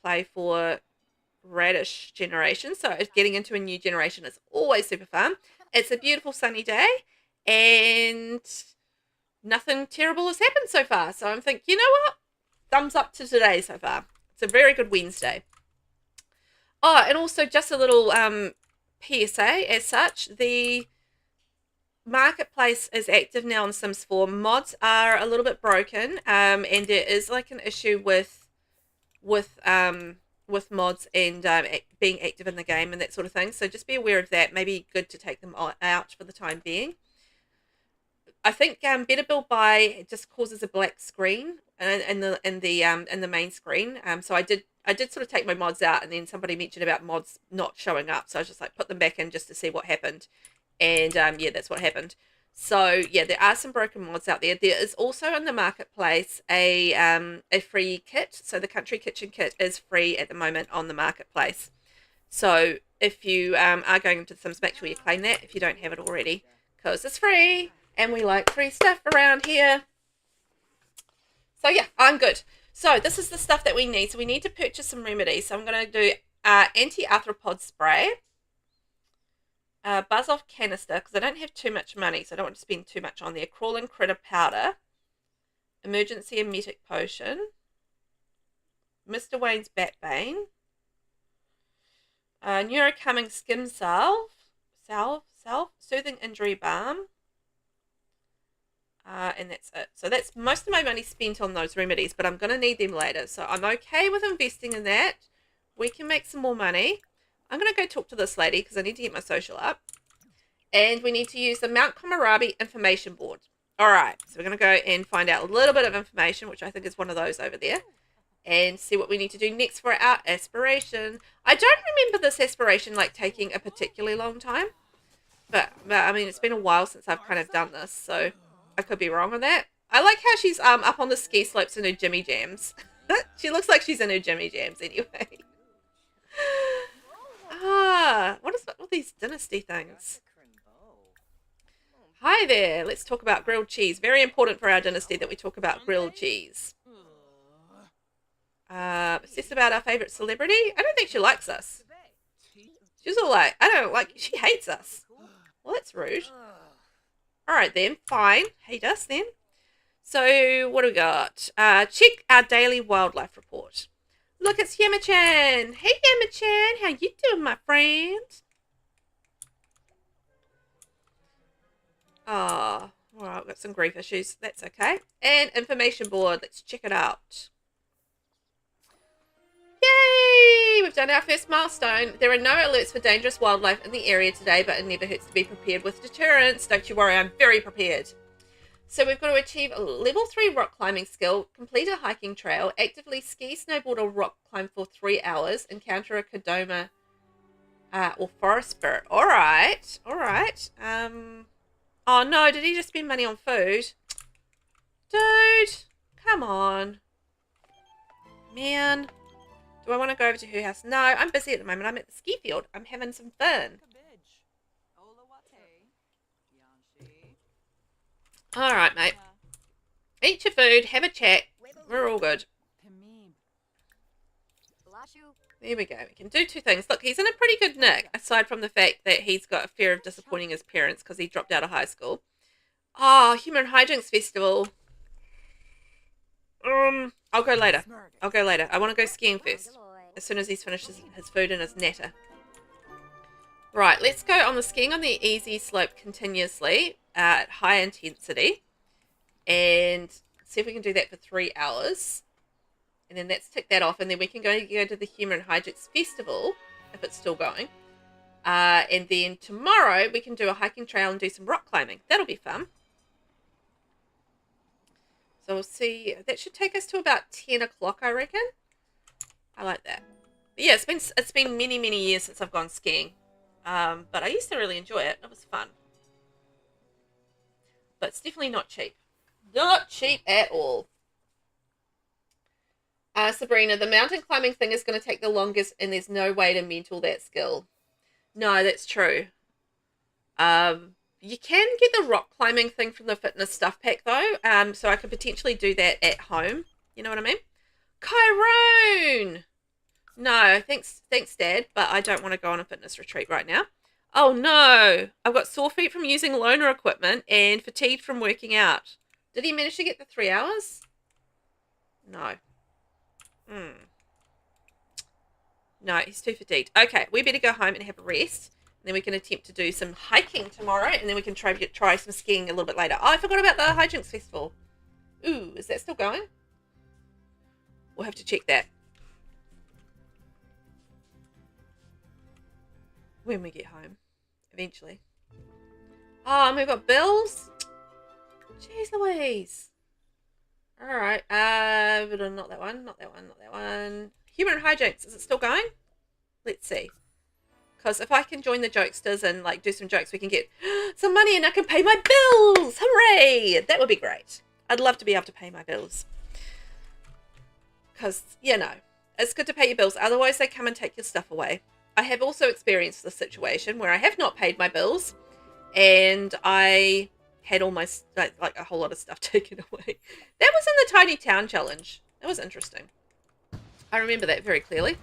play for Radish generation. So getting into a new generation is always super fun. It's a beautiful sunny day, and nothing terrible has happened so far. So I'm thinking, you know what? Thumbs up to today so far. It's a very good Wednesday. Oh, and also just a little PSA as such. The marketplace is active now on Sims 4. Mods are a little bit broken, and there is like an issue with mods and being active in the game and that sort of thing. So just be aware of that. Maybe good to take them out for the time being. I think Better Build By just causes a black screen in the main screen. So I did sort of take my mods out, and then somebody mentioned about mods not showing up, so I was just like put them back in just to see what happened, and yeah, that's what happened. So yeah, there are some broken mods out there. There is also in the marketplace a free kit. So the Country Kitchen kit is free at the moment on the marketplace. So if you are going into The Sims, make sure you claim that if you don't have it already, because it's free, and we like free stuff around here. So yeah, I'm good. So this is the stuff that we need. So we need to purchase some remedies. So I'm going to do anti-arthropod spray, buzz off canister, because I don't have too much money, so I don't want to spend too much on there. Crawling critter powder, emergency emetic potion, Mr. Wayne's bat bane, neurocalming skin salve, soothing injury balm, and that's it. So that's most of my money spent on those remedies, but I'm going to need them later. So I'm okay with investing in that. We can make some more money. I'm going to go talk to this lady because I need to get my social up. And we need to use the Mount Komorabi information board. All right, so we're going to go and find out a little bit of information, which I think is one of those over there, and see what we need to do next for our aspiration. I don't remember this aspiration like taking a particularly long time, but I mean, it's been a while since I've kind of done this, so I could be wrong on that. I like how she's up on the ski slopes in her Jimmy Jams. She looks like she's in her Jimmy Jams anyway. What is all these dynasty things? Hi there. Let's talk about grilled cheese. Very important for our dynasty that we talk about grilled cheese. Obsessed about our favorite celebrity? I don't think she likes us. She's all like, I don't like, she hates us. Well, that's rude. Alright then, fine. Hate us then. So, what do we got? Check our daily wildlife report. Look, it's Yama-chan. Hey, Yama-chan. How you doing, my friend? Oh, alright, I've got some grief issues. That's okay. And information board. Let's check it out. Yay! We've done our first milestone. There are no alerts for dangerous wildlife in the area today, but it never hurts to be prepared with deterrence. Don't you worry, I'm very prepared. So we've got to achieve a level 3 rock climbing skill, complete a hiking trail, actively ski, snowboard, or rock climb for 3 hours, encounter a Kodama or forest spirit. Alright, alright. Oh no, did he just spend money on food? Dude, come on. Man. Do I want to go over to her house? No, I'm busy at the moment. I'm at the ski field. I'm having some fun. Alright, mate. Eat your food, have a chat. We're all good. There we go. We can do 2 things. Look, he's in a pretty good nick, aside from the fact that he's got a fear of disappointing his parents because he dropped out of high school. Oh, Human Hijinks Festival. I'll go later. I'll go later. I want to go skiing first. As soon as he's finished his food and his natter. Right, let's go on the skiing on the easy slope continuously at high intensity. And see if we can do that for 3 hours. And then let's tick that off. And then we can go to the Human Hijinks Festival, if it's still going. And then tomorrow we can do a hiking trail and do some rock climbing. That'll be fun. So we'll see. That should take us to about 10 o'clock, I reckon. I like that. But yeah, it's been many, many years since I've gone skiing. But I used to really enjoy it. It was fun. But it's definitely not cheap. Not cheap at all. Sabrina, the mountain climbing thing is going to take the longest and there's no way to mental that skill. No, that's true. You can get the rock climbing thing from the fitness stuff pack though. So I could potentially do that at home. You know what I mean? Chiron! No, thanks Dad, but I don't want to go on a fitness retreat right now. Oh no! I've got sore feet from using loaner equipment and fatigued from working out. Did he manage to get the 3 hours? No. No, he's too fatigued. Okay, we better go home and have a rest. And then we can attempt to do some hiking tomorrow. And then we can try some skiing a little bit later. Oh, I forgot about the Hijinks Festival. Ooh, is that still going? We'll have to check that. When we get home. Eventually. Oh, and we've got bills. Jeez Louise. Alright, not that one, not that one, not that one. Human hijinks, is it still going? Let's see. Because if I can join the jokesters and like do some jokes, we can get some money and I can pay my bills! Hooray! That would be great. I'd love to be able to pay my bills. Because, you know, it's good to pay your bills. Otherwise, they come and take your stuff away. I have also experienced this situation where I have not paid my bills and I had all my, like a whole lot of stuff taken away. That was in the Tiny Town Challenge. That was interesting. I remember that very clearly.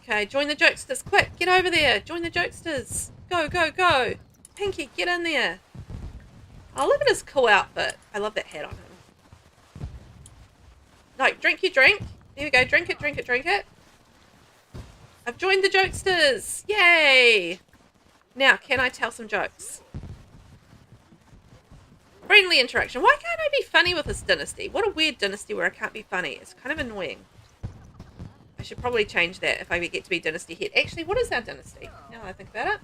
Okay, join the jokesters. Quick, get over there. Join the jokesters. Go, go, go. Pinky, get in there. Oh, look at his cool outfit. I love that hat on him. Like, drink your drink. There we go. Drink it, drink it, drink it. I've joined the jokesters. Yay. Now, can I tell some jokes? Friendly interaction. Why can't I be funny with this dynasty? What a weird dynasty where I can't be funny. It's kind of annoying. I should probably change that if I get to be dynasty head. Actually, what is our dynasty? Now that I think about it.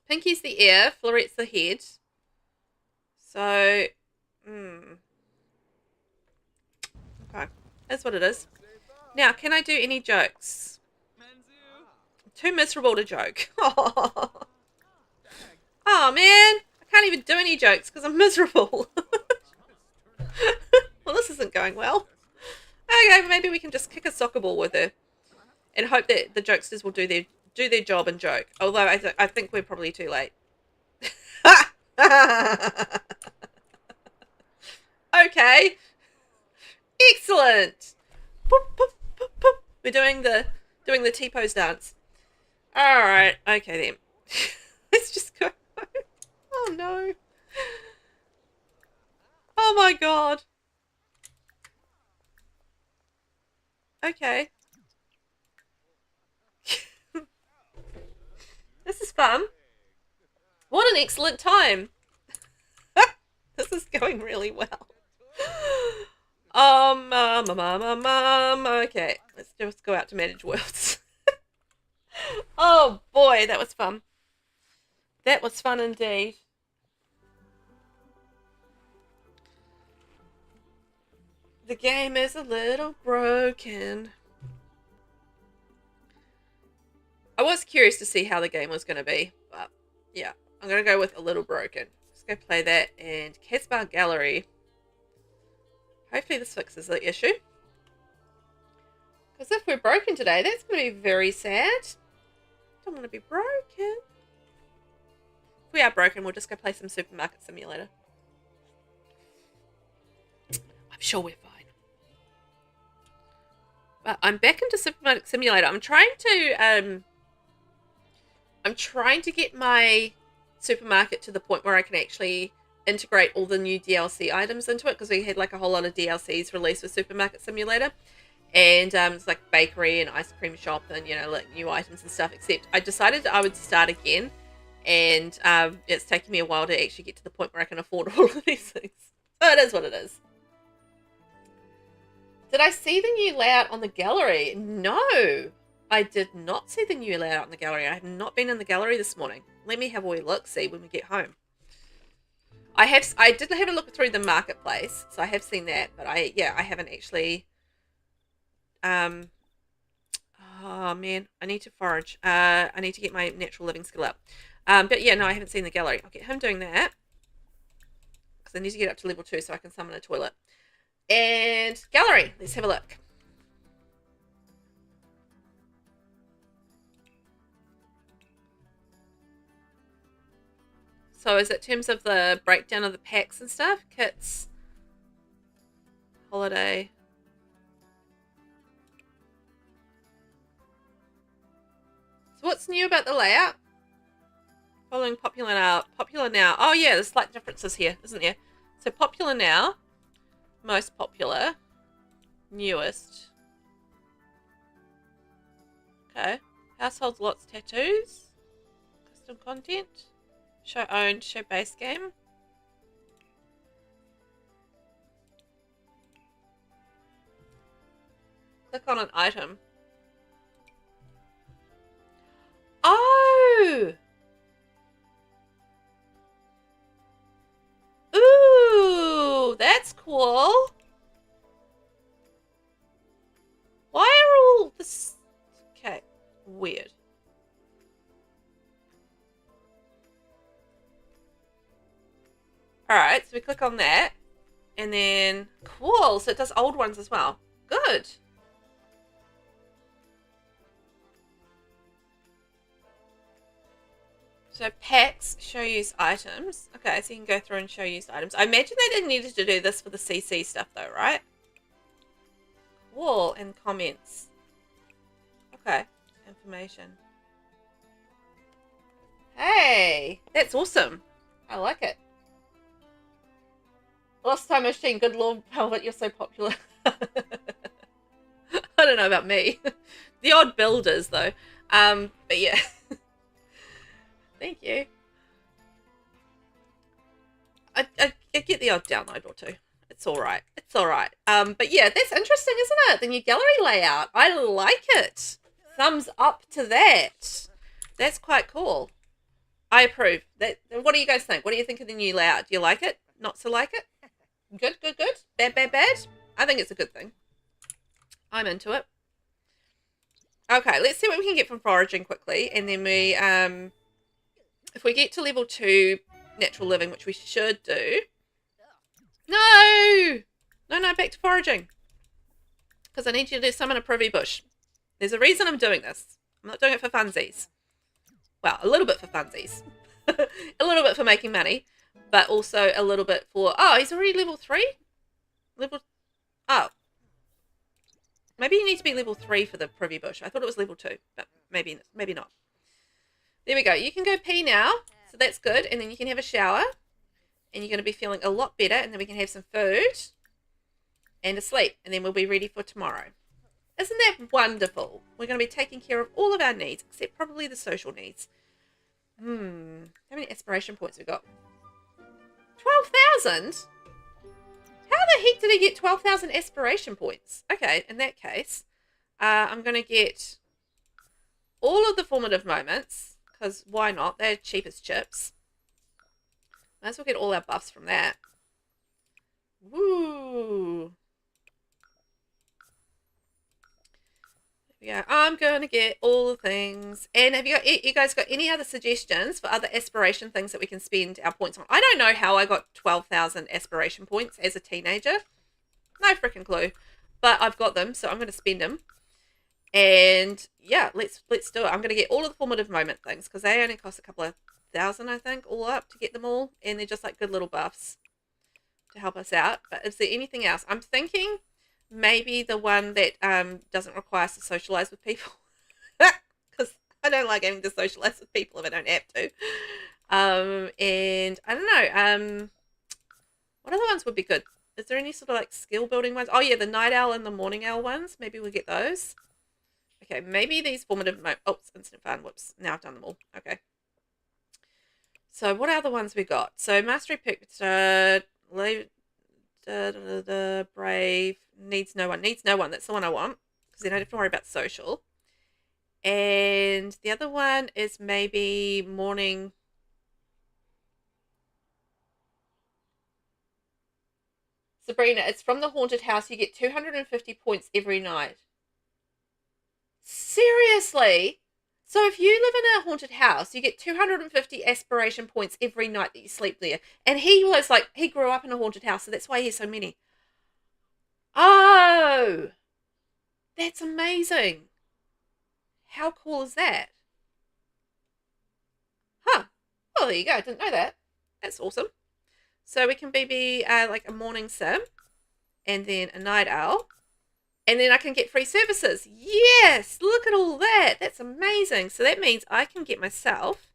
Pinky's the ear. Florette's the head. So, okay. That's what it is. Now, can I do any jokes? Too miserable to joke. Oh, man. I can't even do any jokes because I'm miserable. Well, this isn't going well. Okay, maybe we can just kick a soccer ball with her and hope that the jokesters will do their job and joke. Although I think we're probably too late. Okay. Excellent. Boop, boop, boop, boop. We're doing the T-pose dance. All right. Okay then. Let's just go. Oh no. Oh my god. Okay. This is fun. What an excellent time. This is going really well. Okay. Let's just go out to Manage Worlds. Oh boy, that was fun. That was fun indeed. The game is a little broken. I was curious to see how the game was going to be, but yeah, I'm going to go with a little broken. Let's go play that and Casbar Gallery. Hopefully this fixes the issue. Because if we're broken today, that's going to be very sad. Don't want to be broken. If we are broken, we'll just go play some Supermarket Simulator. I'm sure we're fine. But I'm back into Supermarket Simulator. I'm trying to get my supermarket to the point where I can actually integrate all the new DLC items into it, because we had like a whole lot of DLCs released with Supermarket Simulator. And it's like bakery and ice cream shop and, you know, like new items and stuff, except I decided I would start again. And it's taken me a while to actually get to the point where I can afford all of these things. So it is what it is. Did I see the new layout on the gallery? No, I did not see the new layout on the gallery. I have not been in the gallery this morning. Let me have a wee look, see when we get home. I did have a look through the marketplace, so I have seen that, but I haven't actually. Oh man, I need to forage. I need to get my natural living skill up. But yeah, no, I haven't seen the gallery. I'll get him doing that because I need to get up to level 2 so I can summon a toilet. And gallery, let's have a look. So is it in terms of the breakdown of the packs and stuff? Kits, holiday. So what's new about the layout? Following popular now. Popular now. Oh yeah, there's slight differences here, isn't there? So popular now. Most popular. Newest. Okay. Households, lots, tattoos. Custom content. Show owned, show base game. Click on an item. Oh! Ooh! right, so we click on that. And then, cool, so it does old ones as well. Good. So packs, show used items. Okay, so you can go through and show used items. I imagine they didn't need to do this for the CC stuff though, right? Cool, and comments. Okay, information. Hey, that's awesome. I like it. Lost Time Machine, good Lord Velvet, you're so popular. I don't know about me. The odd builders though. But yeah. Thank you. I get the odd download or two. It's all right. It's all right. But yeah, that's interesting, isn't it? The new gallery layout. I like it. Thumbs up to that. That's quite cool. I approve. What do you guys think? What do you think of the new layout? Do you like it? Not so like it? Good, good, good. Bad, bad, bad. I think it's a good thing. I'm into it. Okay, let's see what we can get from foraging quickly, and then we if we get to level 2 natural living, which we should do. No! No, back to foraging. Because I need you to do summon a privy bush. There's a reason I'm doing this. I'm not doing it for funsies. Well, a little bit for funsies. A little bit for making money. But also a little bit for... Oh, he's already level 3? Oh. Maybe you need to be level 3 for the privy bush. I thought it was level 2. But maybe not. There we go. You can go pee now. So that's good. And then you can have a shower. And you're going to be feeling a lot better. And then we can have some food. And a sleep. And then we'll be ready for tomorrow. Isn't that wonderful? We're going to be taking care of all of our needs. Except probably the social needs. How many aspiration points we got? 12,000? How the heck did he get 12,000 aspiration points? Okay, in that case, I'm going to get all of the formative moments, because why not? They're cheap as chips. Might as well get all our buffs from that. Woo! Yeah, I'm going to get all the things. And have you guys got any other suggestions for other aspiration things that we can spend our points on? I don't know how I got 12,000 aspiration points as a teenager. No freaking clue. But I've got them, so I'm going to spend them. And yeah, let's do it. I'm going to get all of the formative moment things because they only cost a couple of thousand, I think, all up to get them all. And they're just like good little buffs to help us out. But is there anything else? I'm thinking... maybe the one that doesn't require us to socialize with people. Because I don't like having to socialize with people if I don't have to. And I don't know. What other ones would be good? Is there any sort of like skill building ones? Oh yeah, the night owl and the morning owl ones. Maybe we'll get those. Okay, maybe these formative... oh, instant fun. Whoops. Now I've done them all. Okay. So what other ones we got? So mastery picture... brave, needs no one. That's the one I want because then I don't have to worry about social. And the other one is maybe morning. Sabrina, it's from the haunted house. You get 250 points every night. Seriously? So if you live in a haunted house, you get 250 aspiration points every night that you sleep there. And he was like, he grew up in a haunted house, so that's why he has so many. Oh, that's amazing. How cool is that? Huh. Well, there you go. I didn't know that. That's awesome. So we can be like a morning sim and then a night owl. And then I can get free services. Yes, look at all that. That's amazing. So that means I can get myself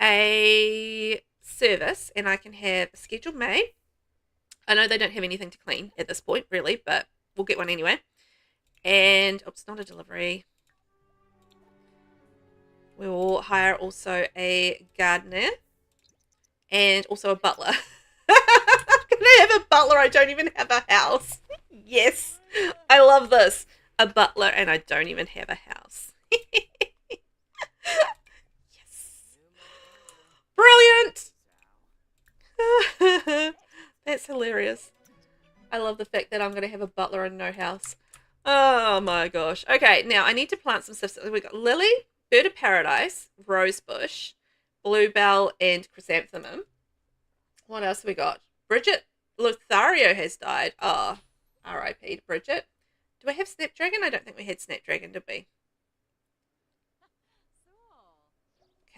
a service and I can have a scheduled maid. I know they don't have anything to clean at this point, really, but we'll get one anyway. And, oops, not a delivery. We will hire also a gardener and also a butler. I'm going to have a butler. I don't even have a house. Yes, I love this. A butler and I don't even have a house. Yes. Brilliant. That's hilarious. I love the fact that I'm going to have a butler and no house. Oh my gosh. Okay, now I need to plant some stuff. So we've got lily, bird of paradise, rosebush, bluebell, and chrysanthemum. What else have we got? Bridget Lothario has died. Oh, R.I.P. to Bridget. Do we have Snapdragon? I don't think we had Snapdragon, did we?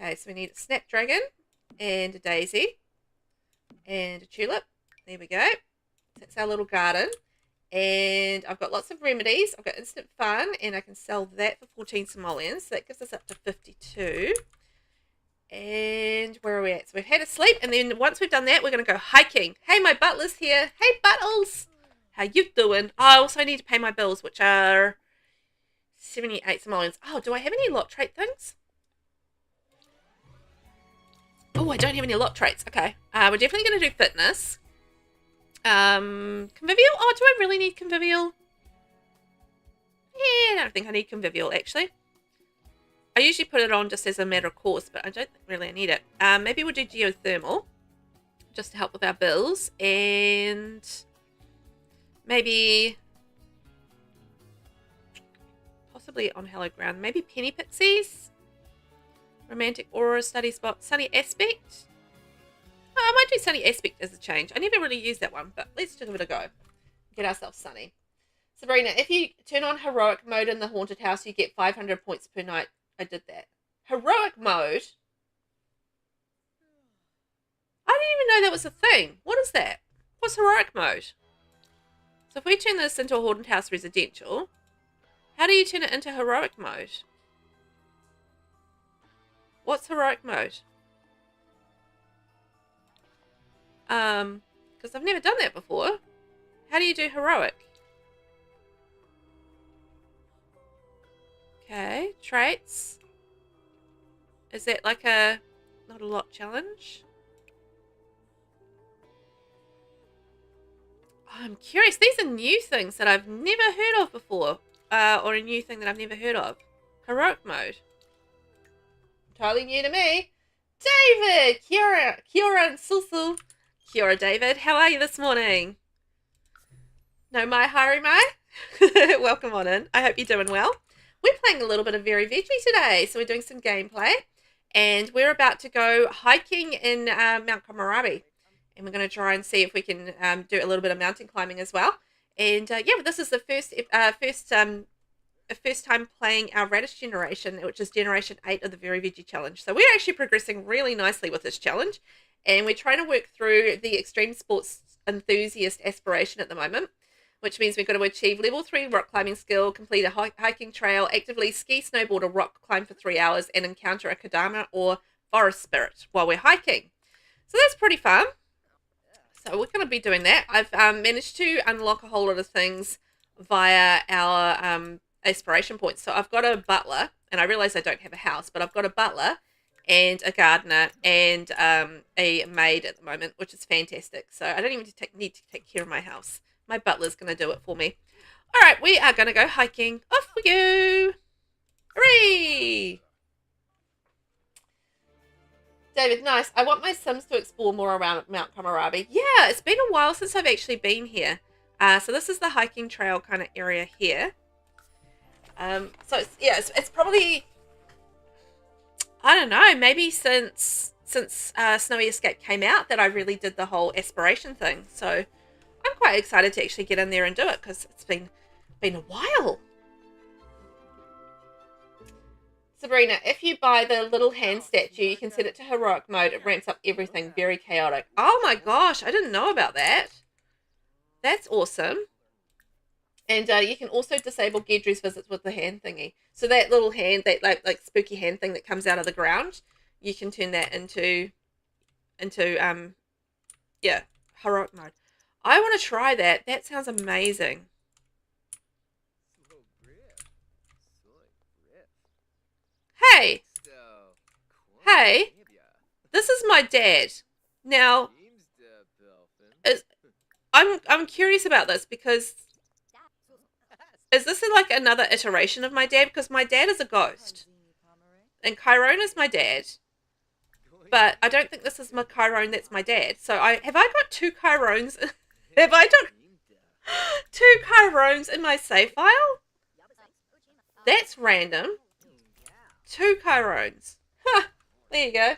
Okay, so we need a Snapdragon and a daisy and a tulip. There we go. That's our little garden. And I've got lots of remedies. I've got instant fun, and I can sell that for 14 simoleons. So that gives us up to 52. And where are we at? So we've had a sleep, and then once we've done that, we're going to go hiking. Hey, my butler's here. Hey, Buttles. How you doing? Oh, I also need to pay my bills, which are 78 simoleons. Oh, do I have any lot trait things? Oh, I don't have any lot traits. Okay. We're definitely going to do fitness. Convivial? Oh, do I really need convivial? Yeah, I don't think I need convivial, actually. I usually put it on just as a matter of course, but I don't think really I need it. Maybe we'll do geothermal, just to help with our bills. And maybe possibly on hallowed ground. Maybe penny pixies? Romantic aura, study spot, sunny aspect. Oh, I might do sunny aspect as a change. I never really used that one, but let's give it a go. Get ourselves sunny. Sabrina, if you turn on heroic mode in the haunted house, you get 500 points per night. I did that. Heroic mode? I didn't even know that was a thing. What is that? What's heroic mode? So if we turn this into a haunted house residential, how do you turn it into heroic mode? What's heroic mode? Because I've never done that before. How do you do heroic? Okay, traits. Is that like a not a lot challenge? Oh, I'm curious. These are new things that I've never heard of before. Or a new thing that I've never heard of. Heroic mode. Totally new to me. David! Kiora and Susu. Kia ora, David. How are you this morning? No mai haere mai? Welcome on in. I hope you're doing well. We're playing a little bit of Very Veggie today, so we're doing some gameplay. And we're about to go hiking in Mount Komorabi. And we're going to try and see if we can do a little bit of mountain climbing as well. And yeah, this is the first time playing our Radish generation, which is generation 8 of the Very Veggie challenge. So we're actually progressing really nicely with this challenge. And we're trying to work through the extreme sports enthusiast aspiration at the moment, which means we've got to achieve level 3 rock climbing skill, complete a hiking trail, actively ski, snowboard, or rock climb for 3 hours, and encounter a Kadama or forest spirit while we're hiking. So that's pretty fun. So we're going to be doing that. I've managed to unlock a whole lot of things via our aspiration points. So I've got a butler, and I realize I don't have a house, but I've got a butler and a gardener and a maid at the moment, which is fantastic. So I don't even need to take care of my house. My butler's going to do it for me. All right, we are going to go hiking. Off we go. Hooray! David, nice. I want my Sims to explore more around Mount Komorabi. Yeah, it's been a while since I've actually been here. So this is the hiking trail kind of area here. So it's probably, I don't know, maybe since Snowy Escape came out that I really did the whole aspiration thing. So I'm quite excited to actually get in there and do it because it's been a while. Sabrina, if you buy the little hand statue, you can set it to heroic mode. It ramps up everything. Very chaotic. Oh my gosh, I didn't know about that. That's awesome. And you can also disable Gedry's visits with the hand thingy. So that little hand, that like spooky hand thing that comes out of the ground, you can turn that into yeah, heroic mode. I want to try that. That sounds amazing. Hey, hey, this is my dad. Now, I'm curious about this because is this like another iteration of my dad? Because my dad is a ghost, and Chiron is my dad, but I don't think this is my Chiron. That's my dad. So have I got two Chirons? Have I got two Chirons in my save file? That's random. 2 Chirons. Huh. There you go.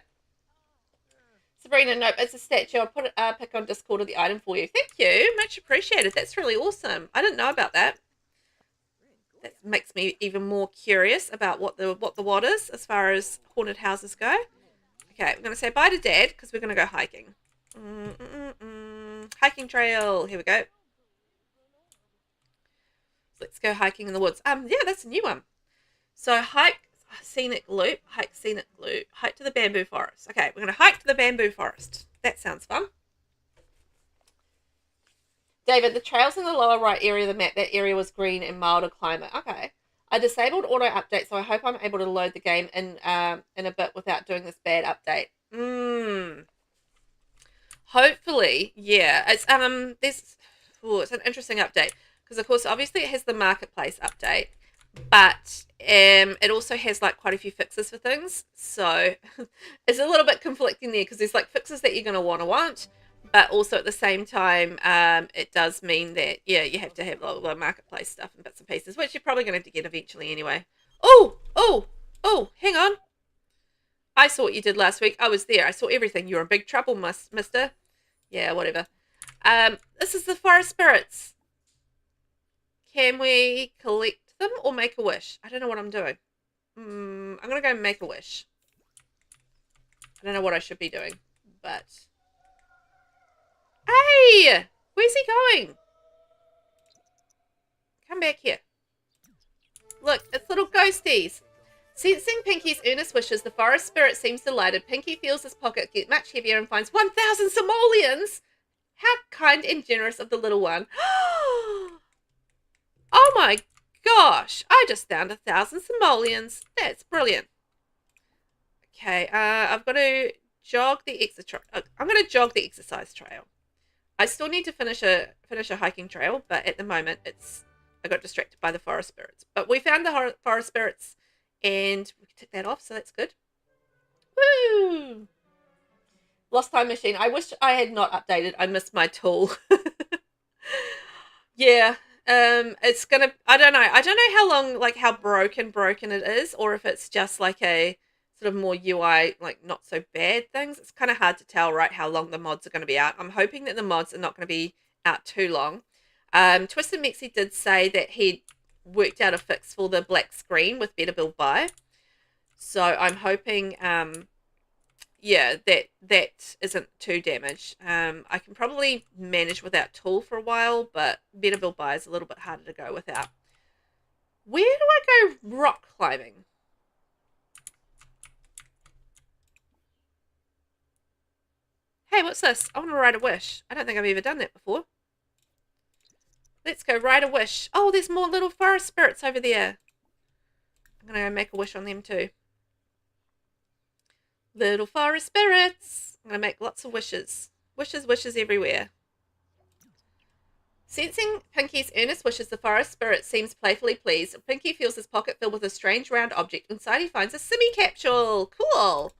Sabrina, nope, it's a statue. I'll put a pic on Discord of the item for you. Thank you. Much appreciated. That's really awesome. I didn't know about that. That makes me even more curious about what the what is as far as haunted houses go. Okay, we're going to say bye to Dad because we're going to go hiking. Hiking trail. Here we go. Let's go hiking in the woods. Yeah, that's a new one. So hike scenic loop, hike scenic loop, hike to the bamboo forest. Okay, we're going to hike to the bamboo forest. That sounds fun. David, the trails in the lower right area of the map, that area was green and milder climate. Okay. I disabled auto update, so I hope I'm able to load the game in a bit without doing this bad update. Hopefully, yeah. It's it's an interesting update because of course obviously it has the marketplace update, but it also has like quite a few fixes for things. So it's a little bit conflicting there because there's like fixes that you're gonna want. But also at the same time, it does mean that, yeah, you have to have all the marketplace stuff and bits and pieces, which you're probably going to have to get eventually anyway. Oh, hang on. I saw what you did last week. I was there. I saw everything. You're in big trouble, mister. Yeah, whatever. This is the forest spirits. Can we collect them or make a wish? I don't know what I'm doing. I'm going to go make a wish. I don't know what I should be doing, but... Hey! Where's he going? Come back here. Look, it's little ghosties. Sensing Pinky's earnest wishes, the forest spirit seems delighted. Pinky feels his pocket get much heavier and finds 1,000 simoleons. How kind and generous of the little one. Oh my gosh. I just found 1,000 simoleons. That's brilliant. Okay, I've got to jog the exercise. I'm going to jog the exercise trail. I still need to finish a hiking trail, but at the moment I got distracted by the forest spirits. But we found the forest spirits and we can tick that off, so that's good. Woo! Lost time machine. I wish I had not updated. I missed my tool. Yeah. It's gonna I don't know how long, like how broken it is, or if it's just like a sort of more UI, like not so bad things. It's kind of hard to tell, right, how long the mods are going to be out. I'm hoping that the mods are not going to be out too long. Twisted Mexi did say that he'd worked out a fix for the black screen with VelvettB. So I'm hoping, yeah, that isn't too damaged. I can probably manage without tool for a while, but VelvettB is a little bit harder to go without. Where do I go rock climbing? Hey, what's this? I want to write a wish. I don't think I've ever done that before. Let's go write a wish. Oh, there's more little forest spirits over there. I'm going to go make a wish on them too. Little forest spirits. I'm going to make lots of wishes. Wishes everywhere. Sensing Pinky's earnest wishes, the forest spirit seems playfully pleased. Pinky feels his pocket filled with a strange round object. Inside he finds a Simmy capsule. Cool.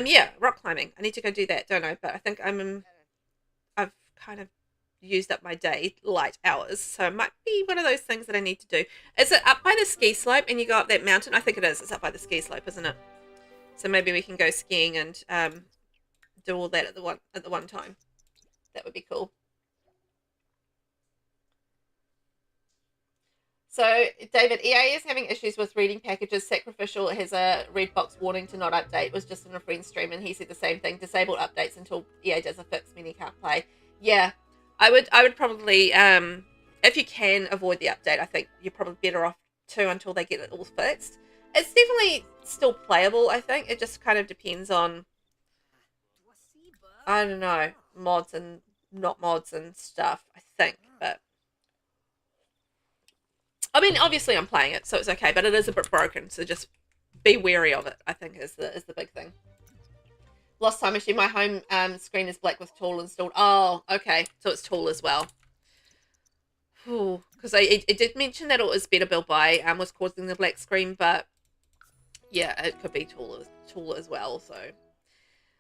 Yeah, rock climbing. I need to go do that, don't I? But I think I've kind of used up my daylight hours, so it might be one of those things that I need to do. Is it up by the ski slope and you go up that mountain? I think it is. It's up by the ski slope, isn't it? So maybe we can go skiing and do all that at the one time. That would be cool. So, David, EA is having issues with reading packages. Sacrificial has a red box warning to not update. Was just in a friend's stream and he said the same thing. Disabled updates until EA does a fix, meaning can't play. Yeah, I would probably, if you can avoid the update, I think you're probably better off too until they get it all fixed. It's definitely still playable, I think. It just kind of depends on, I don't know, mods and not mods and stuff, I think, but... I mean, obviously I'm playing it, so it's okay, but it is a bit broken, so just be wary of it, I think, is the big thing. Lost time machine. My home screen is black with tool installed. Oh, okay, so it's tool as well. Because it did mention that it was VelvettB was causing the black screen, but yeah, it could be tool as well, so...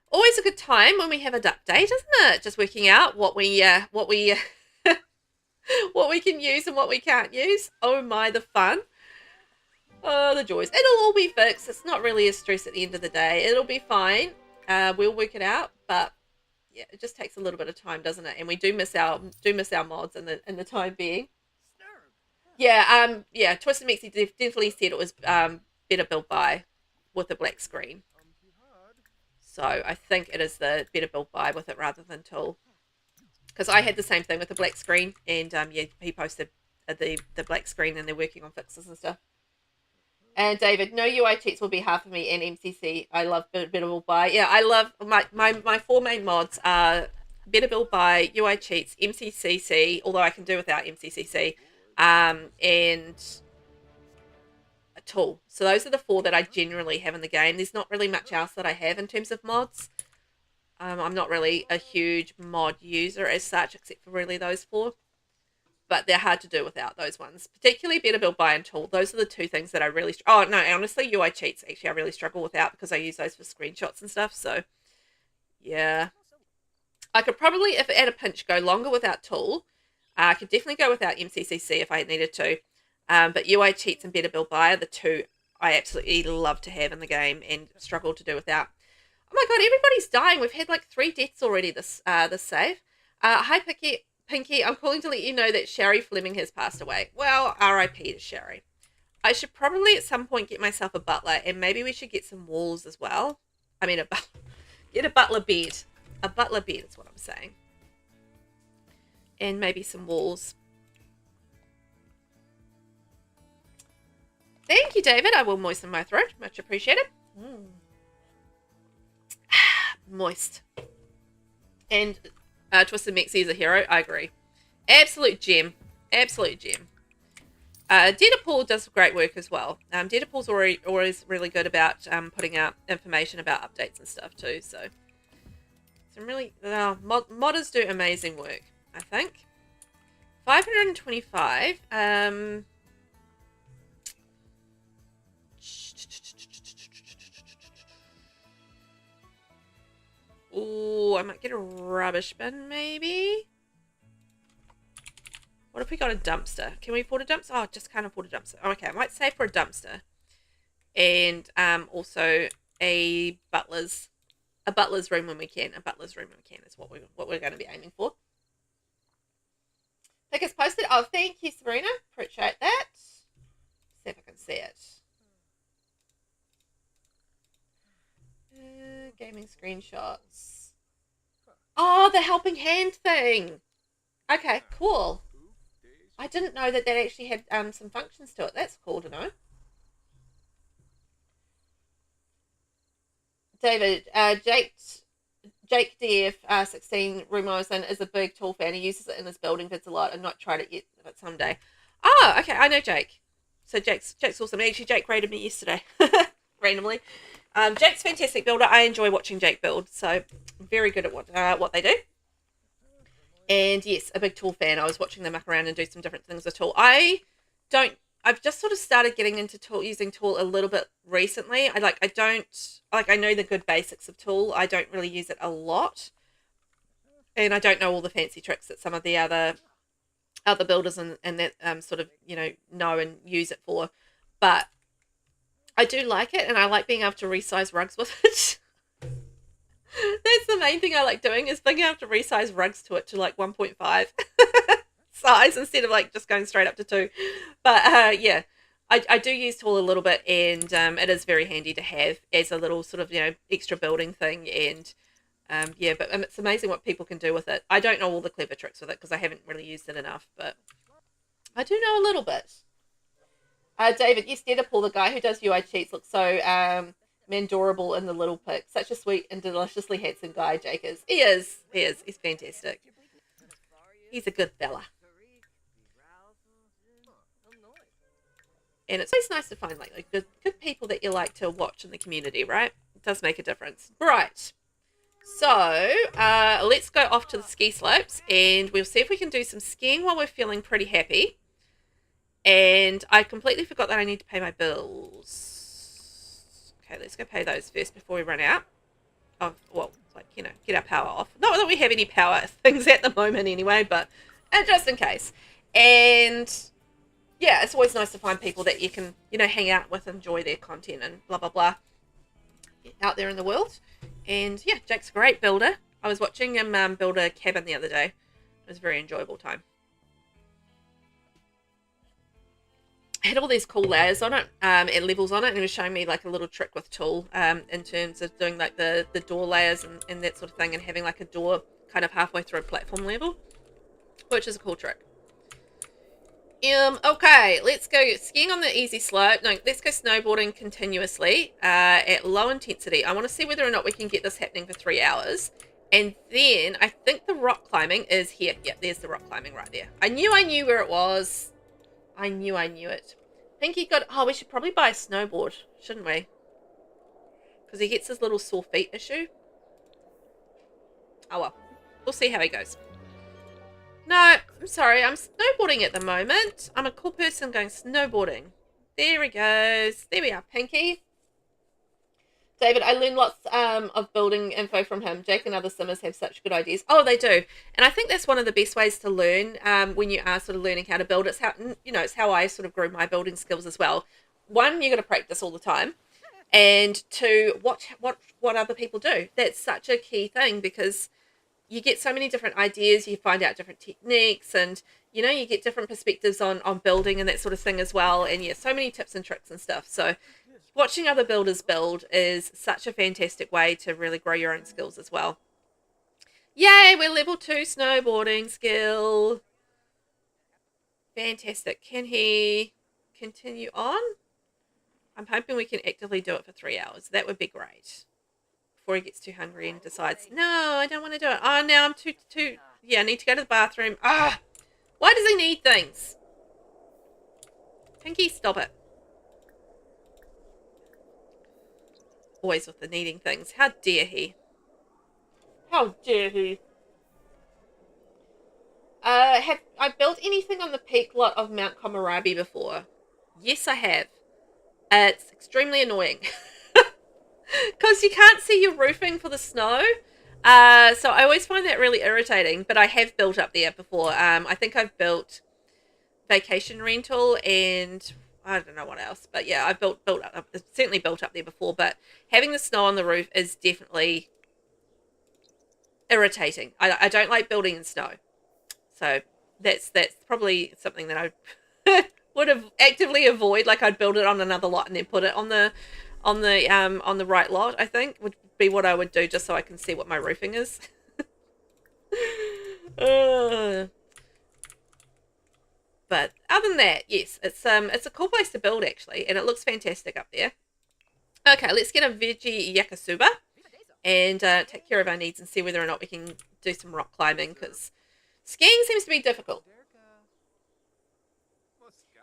Always a good time when we have an update, isn't it? Just working out what we what we can use and what we can't use. Oh my, the fun. Oh, the joys. It'll all be fixed. It's not really a stress at the end of the day. It'll be fine. We'll work it out, but yeah, it just takes a little bit of time, doesn't it? And we do miss our mods in the time being. Yeah, Twisted Mixie definitely said it was better built by with a black screen. So I think it is the better built by with it rather than tool. Because I had the same thing with the black screen, and yeah, he posted the black screen, and they're working on fixes and stuff. And David, no UI cheats will be hard for me and MCC. I love better built by. Yeah, I love my four main mods are better built by, UI cheats, MCCC, although I can do without MCCC, and a tool. So those are the four that I generally have in the game. There's not really much else that I have in terms of mods. I'm not really a huge mod user as such, except for really those four. But they're hard to do without those ones. Particularly better build by and tool. Those are the two things that I really... Oh, no, honestly, UI cheats, actually, I really struggle without because I use those for screenshots and stuff. So, yeah. I could probably, if at a pinch, go longer without tool. I could definitely go without MCCC if I needed to. But UI cheats and better build by are the two I absolutely love to have in the game and struggle to do without. Oh my god, everybody's dying. We've had like 3 deaths already this save. Hi, Pinky. I'm calling to let you know that Sherry Fleming has passed away. Well, R.I.P. to Sherry. I should probably at some point get myself a butler, and maybe we should get some walls as well. I mean, get a butler bed. A butler bed is what I'm saying. And maybe some walls. Thank you, David. I will moisten my throat. Much appreciated. Moist. And Twisted Mexi is a hero. I agree. Absolute gem. Absolute gem. Deadpool does great work as well. Deadpool's always really good about putting out information about updates and stuff too. So some really modders do amazing work, I think. 525. Oh, I might get a rubbish bin, maybe. What if we got a dumpster? Can we afford a dumpster? Oh, just can't afford a dumpster. Oh, okay, I might save for a dumpster. And also a butler's room when we can. A butler's room when we can is what we're going to be aiming for. I think it's posted. Oh, thank you, Serena. Appreciate that. See if I can see it. Gaming screenshots. Oh, the helping hand thing. Okay, cool. I didn't know that actually had some functions to it. That's cool to know. David, Jake DF 16 room I was in is a big tool fan. He uses it in his building vids a lot. I've not tried it yet, but someday. Oh, okay, I know Jake. So Jake's awesome. Actually, Jake rated me yesterday, randomly. Jake's a fantastic builder. I enjoy watching Jake build, so very good at what they do. And yes, a big tool fan. I was watching them muck around and do some different things with tool. I've just sort of started getting into using tool a little bit recently. I know the good basics of tool. I don't really use it a lot, and I don't know all the fancy tricks that some of the other builders and that sort of know and use it for, but I do like it, and I like being able to resize rugs with it. That's the main thing I like doing, is being able to resize rugs to it to like 1.5 size instead of like just going straight up to 2. But yeah, I do use tool a little bit, and it is very handy to have as a little sort of extra building thing. And yeah, but it's amazing what people can do with it. I don't know all the clever tricks with it because I haven't really used it enough, but I do know a little bit. David, yes, Deadpool, the guy who does UI cheats, looks so mandorable in the little pic. Such a sweet and deliciously handsome guy, Jake is. He is. He's fantastic. He's a good fella. And it's always nice to find like good people that you like to watch in the community, right? It does make a difference. Right. So let's go off to the ski slopes, and we'll see if we can do some skiing while we're feeling pretty happy. And I completely forgot that I need to pay my bills. Okay, let's go pay those first before we run out. Oh, well, get our power off. Not that we have any power things at the moment anyway, but just in case. And yeah, it's always nice to find people that you can, hang out with, enjoy their content and blah, blah, blah out there in the world. And yeah, Jake's a great builder. I was watching him build a cabin the other day. It was a very enjoyable time. I had all these cool layers on it and levels on it, and he was showing me like a little trick with tool in terms of doing like the door layers and that sort of thing, and having like a door kind of halfway through a platform level, which is a cool trick. Okay, let's go skiing on the easy slope. No, let's go snowboarding continuously at low intensity. I want to see whether or not we can get this happening for 3 hours. And then I think the rock climbing is here. Yep, there's the rock climbing right there. I knew where it was. I knew it. Pinky got... Oh, we should probably buy a snowboard, shouldn't we? Because he gets his little sore feet issue. Oh well. We'll see how he goes. No, I'm sorry. I'm snowboarding at the moment. I'm a cool person going snowboarding. There he goes. There we are, Pinky. David, I learned lots of building info from him. Jake and other simmers have such good ideas. Oh, they do. And I think that's one of the best ways to learn when you are sort of learning how to build. It's how, it's how I sort of grew my building skills as well. One, you got to practice all the time. And two, watch what other people do. That's such a key thing, because you get so many different ideas, you find out different techniques, and you get different perspectives on building and that sort of thing as well. And yeah, so many tips and tricks and stuff. So watching other builders build is such a fantastic way to really grow your own skills as well. Yay, we're level 2 snowboarding skill. Fantastic. Can he continue on? I'm hoping we can actively do it for 3 hours. That would be great. Before he gets too hungry and decides, no, I don't want to do it. Oh, now I'm too, yeah, I need to go to the bathroom. Ah, why does he need things? Pinky, stop it. Always with the needing things. How dare he? How dare he? Have I built anything on the peak lot of Mount Komorebi before? Yes, I have. It's extremely annoying. Because you can't see your roofing for the snow. So I always find that really irritating. But I have built up there before. I think I've built vacation rental and I don't know what else. But yeah, I've certainly built up there before. But having the snow on the roof is definitely irritating. I don't like building in snow. So that's probably something that I would have actively avoid. Like I'd build it on another lot and then put it on the right lot, I think, would be what I would do, just so I can see what my roofing is. But other than that, yes, it's a cool place to build actually, and it looks fantastic up there. Okay, let's get a veggie yakisoba and take care of our needs and see whether or not we can do some rock climbing, because skiing seems to be difficult.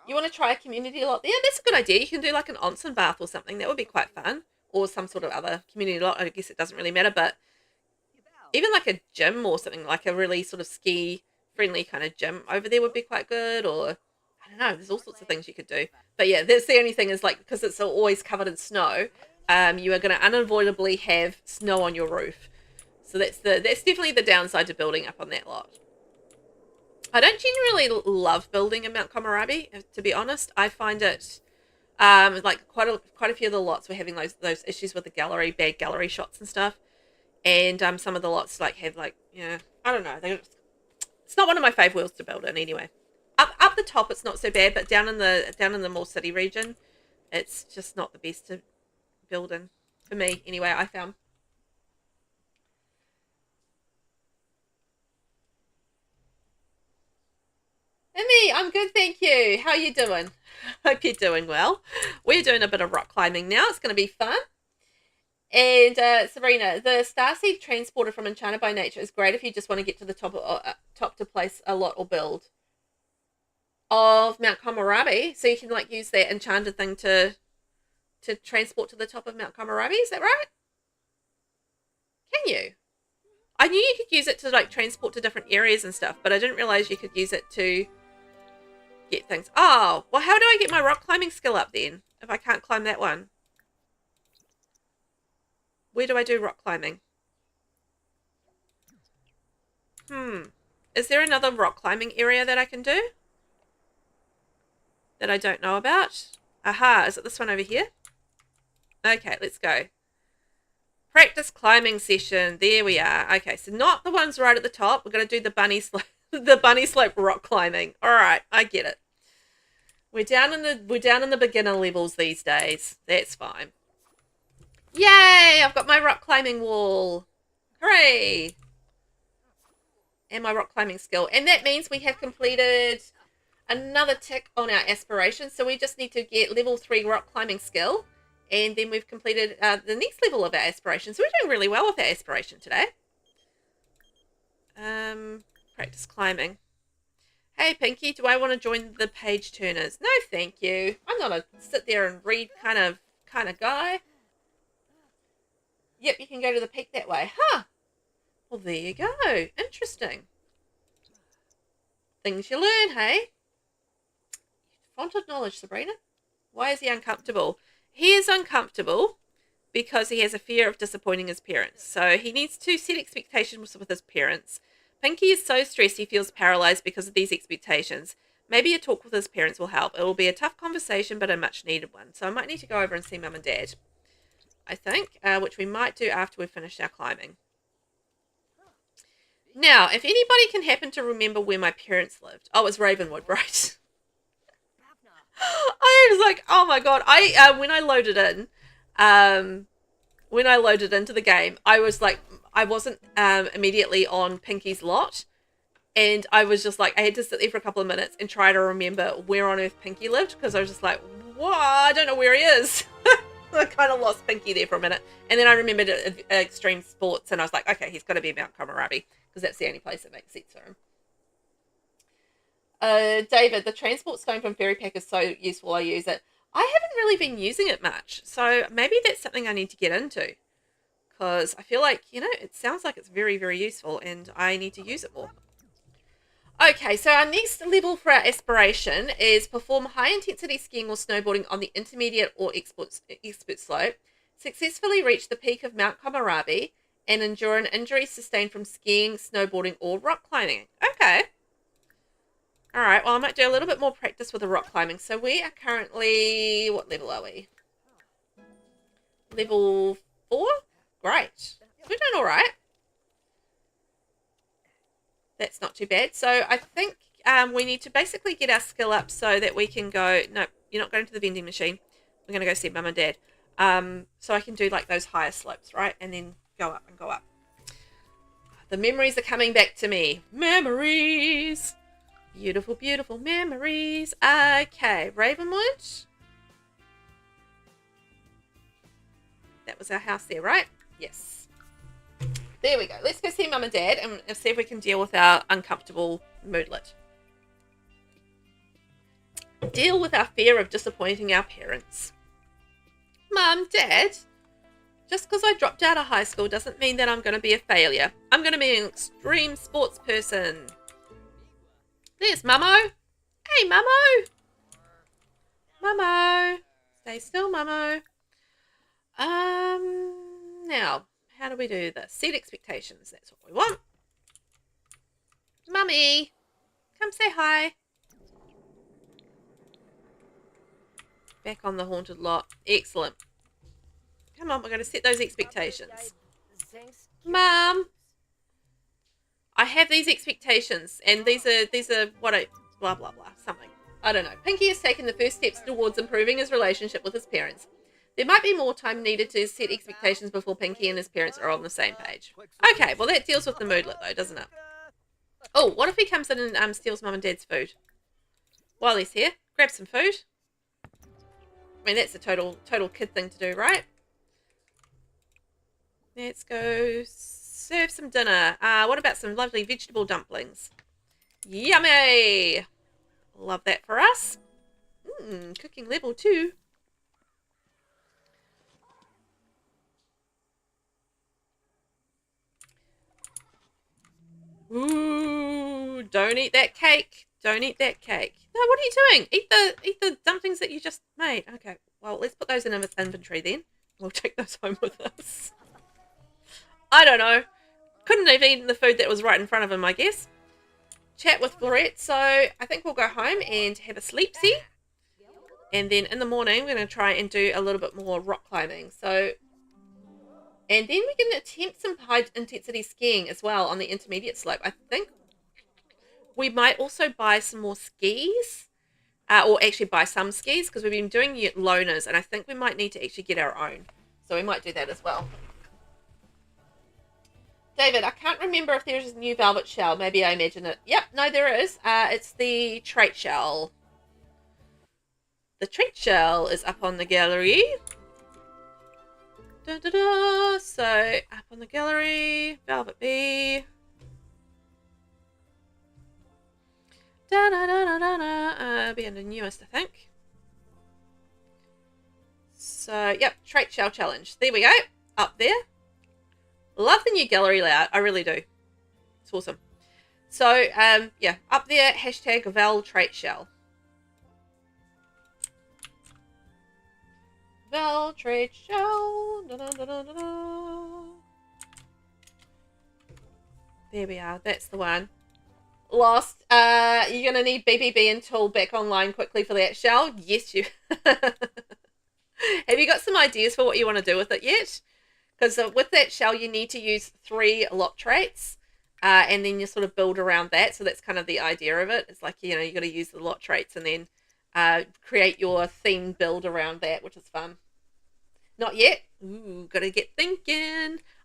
You want to try a community lot there? That's a good idea. You can do like an onsen bath or something. That would be quite fun. Or some sort of other community lot. I guess it doesn't really matter. But even like a gym or something, like a really sort of ski-friendly kind of gym over there would be quite good. Or, I don't know, there's all sorts of things you could do. But yeah, that's the only thing is like, because it's always covered in snow, you are going to unavoidably have snow on your roof. So that's definitely the downside to building up on that lot. I don't generally love building in Mount Komorebi, to be honest. I find it like quite a few of the lots were having those issues with the gallery, bad gallery shots and stuff. And some of the lots like have like, I don't know. It's not one of my favourite worlds to build in anyway. Up the top it's not so bad, but down in the more city region, it's just not the best to build in for me anyway, I found. Emmy, I'm good, thank you. How are you doing? Hope you're doing well. We're doing a bit of rock climbing now. It's going to be fun. And Serena, the Starseed transporter from Enchanted by Nature is great if you just want to get to the top to place a lot or build of Mount Komorebi. So you can like use that enchanted thing to transport to the top of Mount Komorebi. Is that right? Can you? I knew you could use it to like transport to different areas and stuff, but I didn't realize you could use it to get things. Oh, well, how do I get my rock climbing skill up then if I can't climb that one? Where do I do rock climbing? Is there another rock climbing area that I can do that I don't know about? Aha, is it this one over here? Okay, let's go. Practice climbing session. There we are. Okay, so not the ones right at the top. We're going to do the bunny slope, the bunny slope rock climbing. All right, I get it. We're down in the beginner levels these days. That's fine. Yay! I've got my rock climbing wall. Hooray! And my rock climbing skill. And that means we have completed another tick on our aspiration. So we just need to get level 3 rock climbing skill. And then we've completed the next level of our aspiration. So we're doing really well with our aspiration today. Practice climbing. Hey, Pinky, do I want to join the page turners? No, thank you. I'm not a sit there and read kind of guy. Yep, you can go to the peak that way. Huh. Well, there you go. Interesting. Things you learn, hey? Font of knowledge, Sabrina. Why is he uncomfortable? He is uncomfortable because he has a fear of disappointing his parents. So he needs to set expectations with his parents. Pinky is so stressed he feels paralyzed because of these expectations. Maybe a talk with his parents will help. It will be a tough conversation, but a much needed one. So I might need to go over and see Mum and Dad, I think, which we might do after we've finished our climbing. Now, if anybody can happen to remember where my parents lived. Oh, it's Ravenwood, right? I was like, oh my god. When I loaded into the game, I was like, I wasn't immediately on Pinky's lot. And I was just like, I had to sit there for a couple of minutes and try to remember where on earth Pinky lived. Because I was just like, what? I don't know where he is. I kind of lost Pinky there for a minute. And then I remembered Extreme Sports. And I was like, okay, he's got to be Mount Komorabi. Because that's the only place that makes sense for him. David, the transport stone from Fairy Pack is so useful. I use it. I haven't really been using it much. So maybe that's something I need to get into. Because I feel like, you know, it sounds like it's very, very useful. And I need to use it more. Okay, so our next level for our aspiration is perform high-intensity skiing or snowboarding on the intermediate or expert slope, successfully reach the peak of Mount Komorabi, and endure an injury sustained from skiing, snowboarding, or rock climbing. Okay. All right, well, I might do a little bit more practice with the rock climbing. So we are currently, what level are we? Level 4? Great. We're doing all right. That's not too bad. So I think we need to basically get our skill up so that we can go, no, you're not going to the vending machine. We're going to go see Mum and Dad. So I can do like those higher slopes, right? And then go up and go up. The memories are coming back to me. Memories. Beautiful, beautiful memories. Okay, Ravenwood. That was our house there, right? Yes. There we go. Let's go see Mum and Dad and see if we can deal with our uncomfortable moodlet. Deal with our fear of disappointing our parents. Mum, Dad, just because I dropped out of high school doesn't mean that I'm going to be a failure. I'm going to be an extreme sports person. There's Mummo. Hey, Mummo. Mummo. Stay still, Mummo. Now, how do we do this? Set expectations. That's what we want. Mummy, come say hi. Back on the haunted lot. Excellent. Come on, we're going to set those expectations. Mum, I have these expectations, and these are what I blah blah blah something. I don't know. Pinky has taken the first steps towards improving his relationship with his parents. There might be more time needed to set expectations before Pinky and his parents are on the same page. Okay, well that deals with the moodlet though, doesn't it? Oh, what if he comes in and steals Mum and Dad's food? While he's here, grab some food. I mean, that's a total kid thing to do, right? Let's go serve some dinner. What about some lovely vegetable dumplings? Yummy! Love that for us. Cooking level 2. Ooh, don't eat that cake. Don't eat that cake. No, what are you doing? Eat the dumplings that you just made. Okay, well, let's put those in inventory then. We'll take those home with us. I don't know. Couldn't have eaten the food that was right in front of him, I guess. Chat with Florette. So I think we'll go home and have a sleep-see. And then in the morning, we're going to try and do a little bit more rock climbing. So And then we can attempt some high intensity skiing as well on the intermediate slope. I think we might also buy some more skis, or actually buy some skis, because we've been doing loaners, and I think we might need to actually get our own. So we might do that as well. David, I can't remember if there's a new velvet shell. Maybe I imagine it. Yep, no, there is. It's the trait shell. The trait shell is up on the gallery. Da, da, da. So, up on the gallery, VelvettB. Da, da, da, da, da, da. Be under newest, I think. So, yep, trait shell challenge. There we go. Up there. Love the new gallery layout. I really do. It's awesome. So, yeah, up there, hashtag Vel trait shell. Vel trait shell. Da, da, da, da, da. There we are. That's the one. Lost. You're going to need BBB until back online quickly for that shell. Yes, you. Have you got some ideas for what you want to do with it yet? Because with that shell, you need to use 3 lot traits, and then you sort of build around that. So that's kind of the idea of it. It's like, you know, you got to use the lot traits and then create your theme build around that, which is fun. Not yet. Ooh, got to get thinking.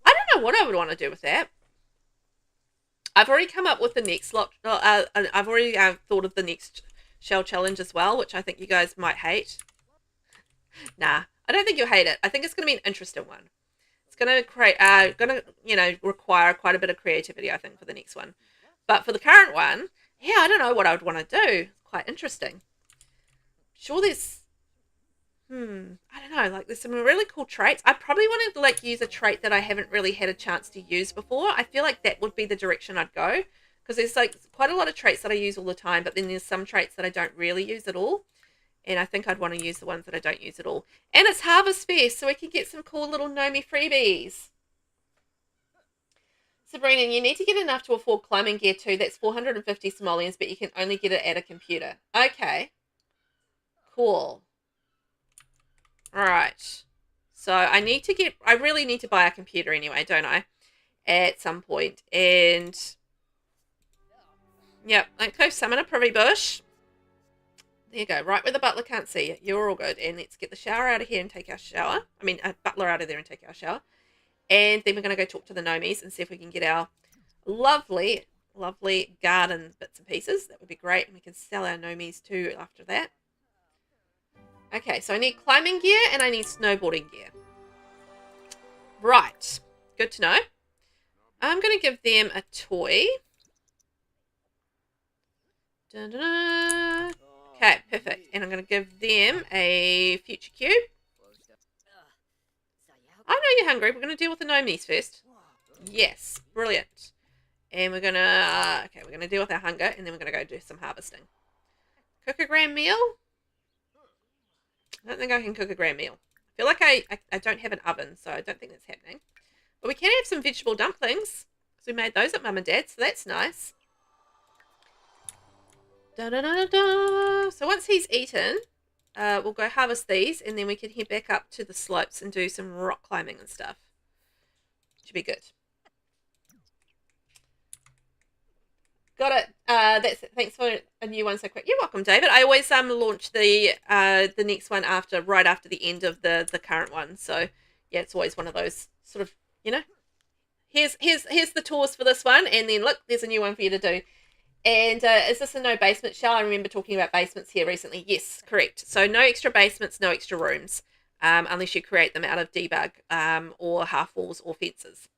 I don't know what I would want to do with that. I've already come up with the next lot. I've already thought of the next shell challenge as well, which I think you guys might hate. Nah, I don't think you'll hate it. I think it's going to be an interesting one. It's going to create, you know, require quite a bit of creativity, I think, for the next one. But for the current one, yeah, I don't know what I would want to do. Quite interesting. Sure, there's, I don't know, like there's some really cool traits. I probably want to like use a trait that I haven't really had a chance to use before. I feel like that would be the direction I'd go, because there's like quite a lot of traits that I use all the time, but then there's some traits that I don't really use at all. And I think I'd want to use the ones that I don't use at all. And it's Harvest Fest, so we can get some cool little Nomi freebies. Sabrina, you need to get enough to afford climbing gear too. That's 450 simoleons, but you can only get it at a computer. Okay. Cool. Alright. So I really need to buy a computer anyway, don't I? At some point. And, yep, okay, summon a privy bush. There you go, right where the butler can't see you. You're all good. And let's get the shower out of here and take our shower. I mean, a butler out of there and take our shower. And then we're going to go talk to the Nomies and see if we can get our lovely, lovely garden bits and pieces. That would be great. And we can sell our Nomies too after that. Okay, so I need climbing gear and I need snowboarding gear. Right, good to know. I'm going to give them a toy. Dun, dun, dun. Okay, perfect. And I'm going to give them a future cube. I know you're hungry. We're going to deal with the Nomies first. Yes, brilliant. And we're going to, okay, we're going to deal with our hunger, and then we're going to go do some harvesting. Cook a grand meal? I don't think I can cook a grand meal. I feel like I don't have an oven, so I don't think that's happening. But we can have some vegetable dumplings, because we made those at Mum and Dad, so that's nice. Da, da, da, da. So once he's eaten, we'll go harvest these, and then we can head back up to the slopes and do some rock climbing and stuff. Should be good. Got it. Thanks for a new one so quick. You're welcome, David. I always launch the next one right after the end of the current one. So yeah, it's always one of those sort of, you know, here's the tours for this one, and then look, there's a new one for you to do. And is this a no basement shell? I remember talking about basements here recently. Yes, correct. So no extra basements, no extra rooms, unless you create them out of debug or half walls or fences.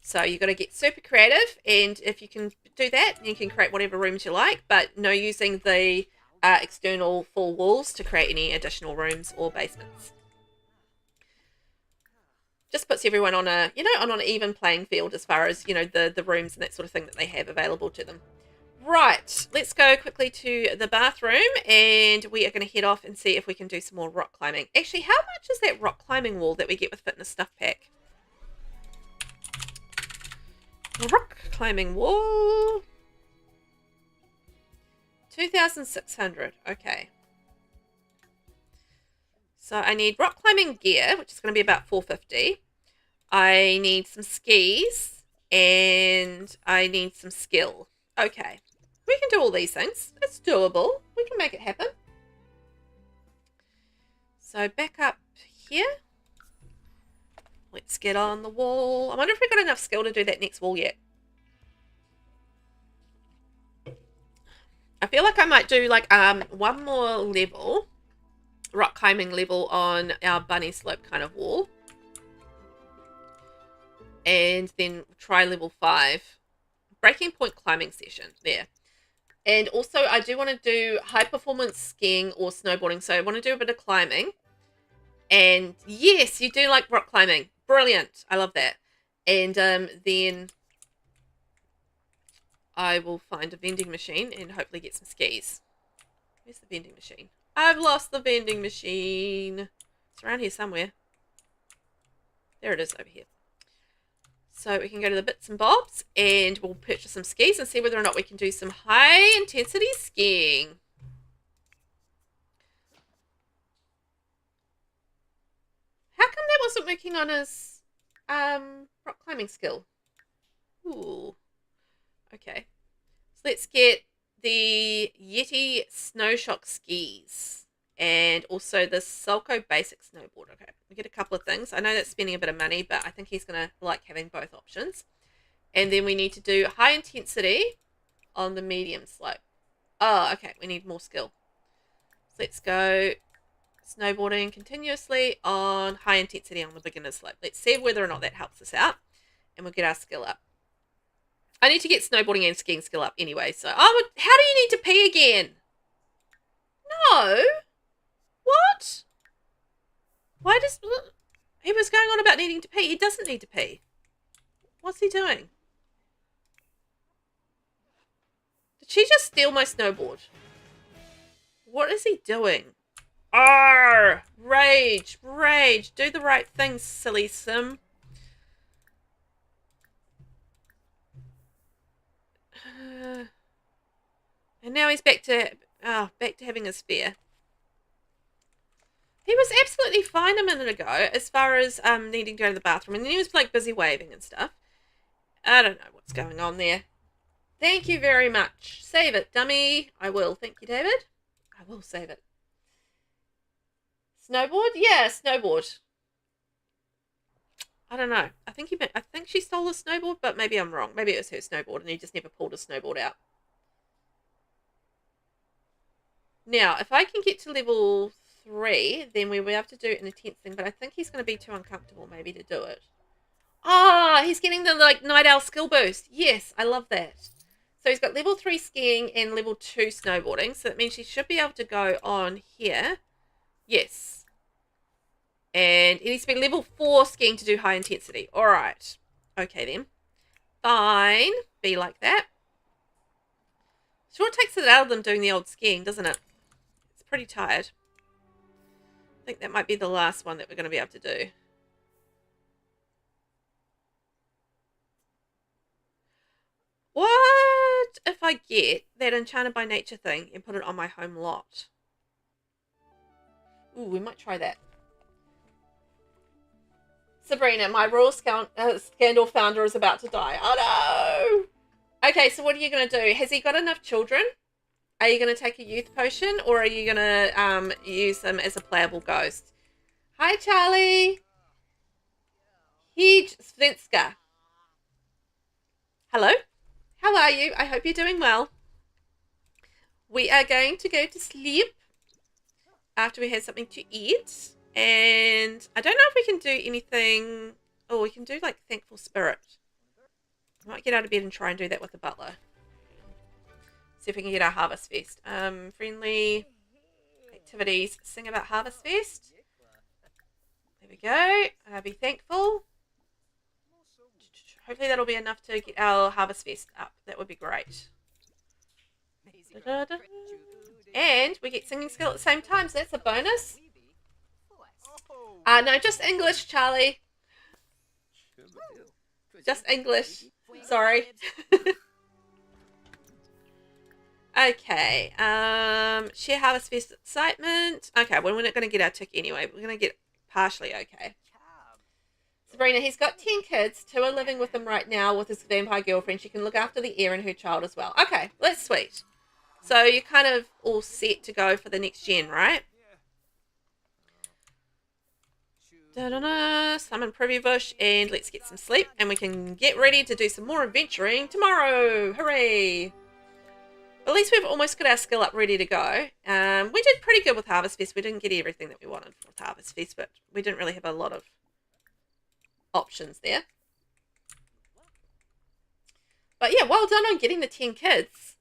So you've got to get super creative, and if you can do that, you can create whatever rooms you like, but no using the external full walls to create any additional rooms or basements. Just puts everyone on a, you know, on an even playing field as far as, you know, the rooms and that sort of thing that they have available to them. Right, let's go quickly to the bathroom, and we are going to head off and see if we can do some more rock climbing. Actually, how much is that rock climbing wall that we get with Fitness Stuff Pack? Rock climbing wall. 2,600. Okay. So I need rock climbing gear, which is going to be about 450. I need some skis, and I need some skill. Okay, we can do all these things. It's doable. We can make it happen. So back up here. Let's get on the wall. I wonder if we've got enough skill to do that next wall yet. I feel like I might do like one more level, rock climbing level on our bunny slope kind of wall. And then try level 5. Breaking point climbing session there. And also I do want to do high performance skiing or snowboarding. So I want to do a bit of climbing. And yes, you do like rock climbing. Brilliant. I love that. And then I will find a vending machine and hopefully get some skis. Where's the vending machine? I've lost the vending machine. It's around here somewhere. There it is over here. So we can go to the bits and bobs and we'll purchase some skis and see whether or not we can do some high intensity skiing. How come that wasn't working on his rock climbing skill? Ooh. Okay. So let's get the Yeti Snow Shock skis and also the Sulco Basic Snowboard. Okay, we get a couple of things. I know that's spending a bit of money, but I think he's going to like having both options. And then we need to do high intensity on the medium slope. Oh, okay, we need more skill. So let's go snowboarding continuously on high intensity on the beginner slope. Let's see whether or not that helps us out. And we'll get our skill up. I need to get snowboarding and skiing skill up anyway. So, oh, how do you need to pee again? No. What? Why does... He was going on about needing to pee. He doesn't need to pee. What's he doing? Did she just steal my snowboard? What is he doing? Arr! Rage! Rage! Do the right thing, silly sim. And now he's back to having his fear. He was absolutely fine a minute ago as far as needing to go to the bathroom. And then he was like busy waving and stuff. I don't know what's going on there. Thank you very much. Save it, dummy. I will. Thank you, David. I will save it. Snowboard? Yeah, snowboard. I don't know. I think she stole a snowboard, but maybe I'm wrong. Maybe it was her snowboard and he just never pulled a snowboard out. Now, if I can get to level 3, then we'll be able to do an intense thing, but I think he's going to be too uncomfortable maybe to do it. Ah, oh, he's getting the like night owl skill boost. Yes, I love that. So he's got level 3 skiing and level 2 snowboarding. So that means he should be able to go on here. Yes. And it needs to be level 4 skiing to do high intensity. All right. Okay then. Fine. Be like that. Sure takes it out of them doing the old skiing, doesn't it? It's pretty tired. I think that might be the last one that we're going to be able to do. What if I get that Enchanted by Nature thing and put it on my home lot? Ooh, we might try that. Sabrina, my Royal Scandal founder is about to die. Oh no! Okay, so what are you going to do? Has he got enough children? Are you going to take a youth potion or are you going to use him as a playable ghost? Hi, Charlie. Hej Svenska. Hello. How are you? I hope you're doing well. We are going to go to sleep after we had something to eat. And I don't know if we can do anything. Oh, we can do like Thankful Spirit. I might get out of bed and try and do that with the butler. See if we can get our Harvest Fest. Friendly activities. Sing about Harvest Fest. There we go. Be thankful. Hopefully that'll be enough to get our Harvest Fest up. That would be great. Da-da-da. And we get singing skill at the same time, so that's a bonus. No, just English, Charlie. Just English. Sorry. Okay. Share Harvest Fest excitement. Okay, well, we're not going to get our tick anyway. We're going to get partially okay. Sabrina, he's got 10 kids. 2 are living with him right now with his vampire girlfriend. She can look after the heir and her child as well. Okay, that's sweet. So you're kind of all set to go for the next gen, right? Da-da-da. Summon Privy Bush and let's get some sleep and we can get ready to do some more adventuring tomorrow. Hooray! At least we've almost got our skill up ready to go. We did pretty good with Harvest Fest. We didn't get everything that we wanted with Harvest Fest, but we didn't really have a lot of options there. But yeah, well done on getting the 10 kids.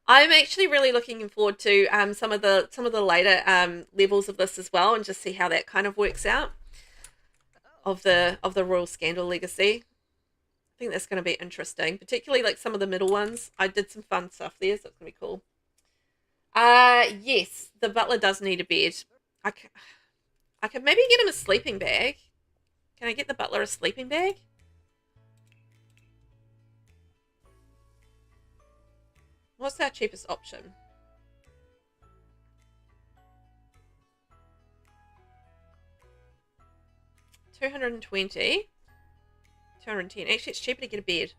I'm actually really looking forward to some of the later levels of this as well, and just see how that kind of works out of the Royal Scandal Legacy. I think that's going to be interesting, particularly like some of the middle ones. I did some fun stuff there, so it's going to be cool. Yes, the butler does need a bed. I could maybe get him a sleeping bag. Can I get the butler a sleeping bag? What's our cheapest option? $220. 210. Actually, it's cheaper to get a bed.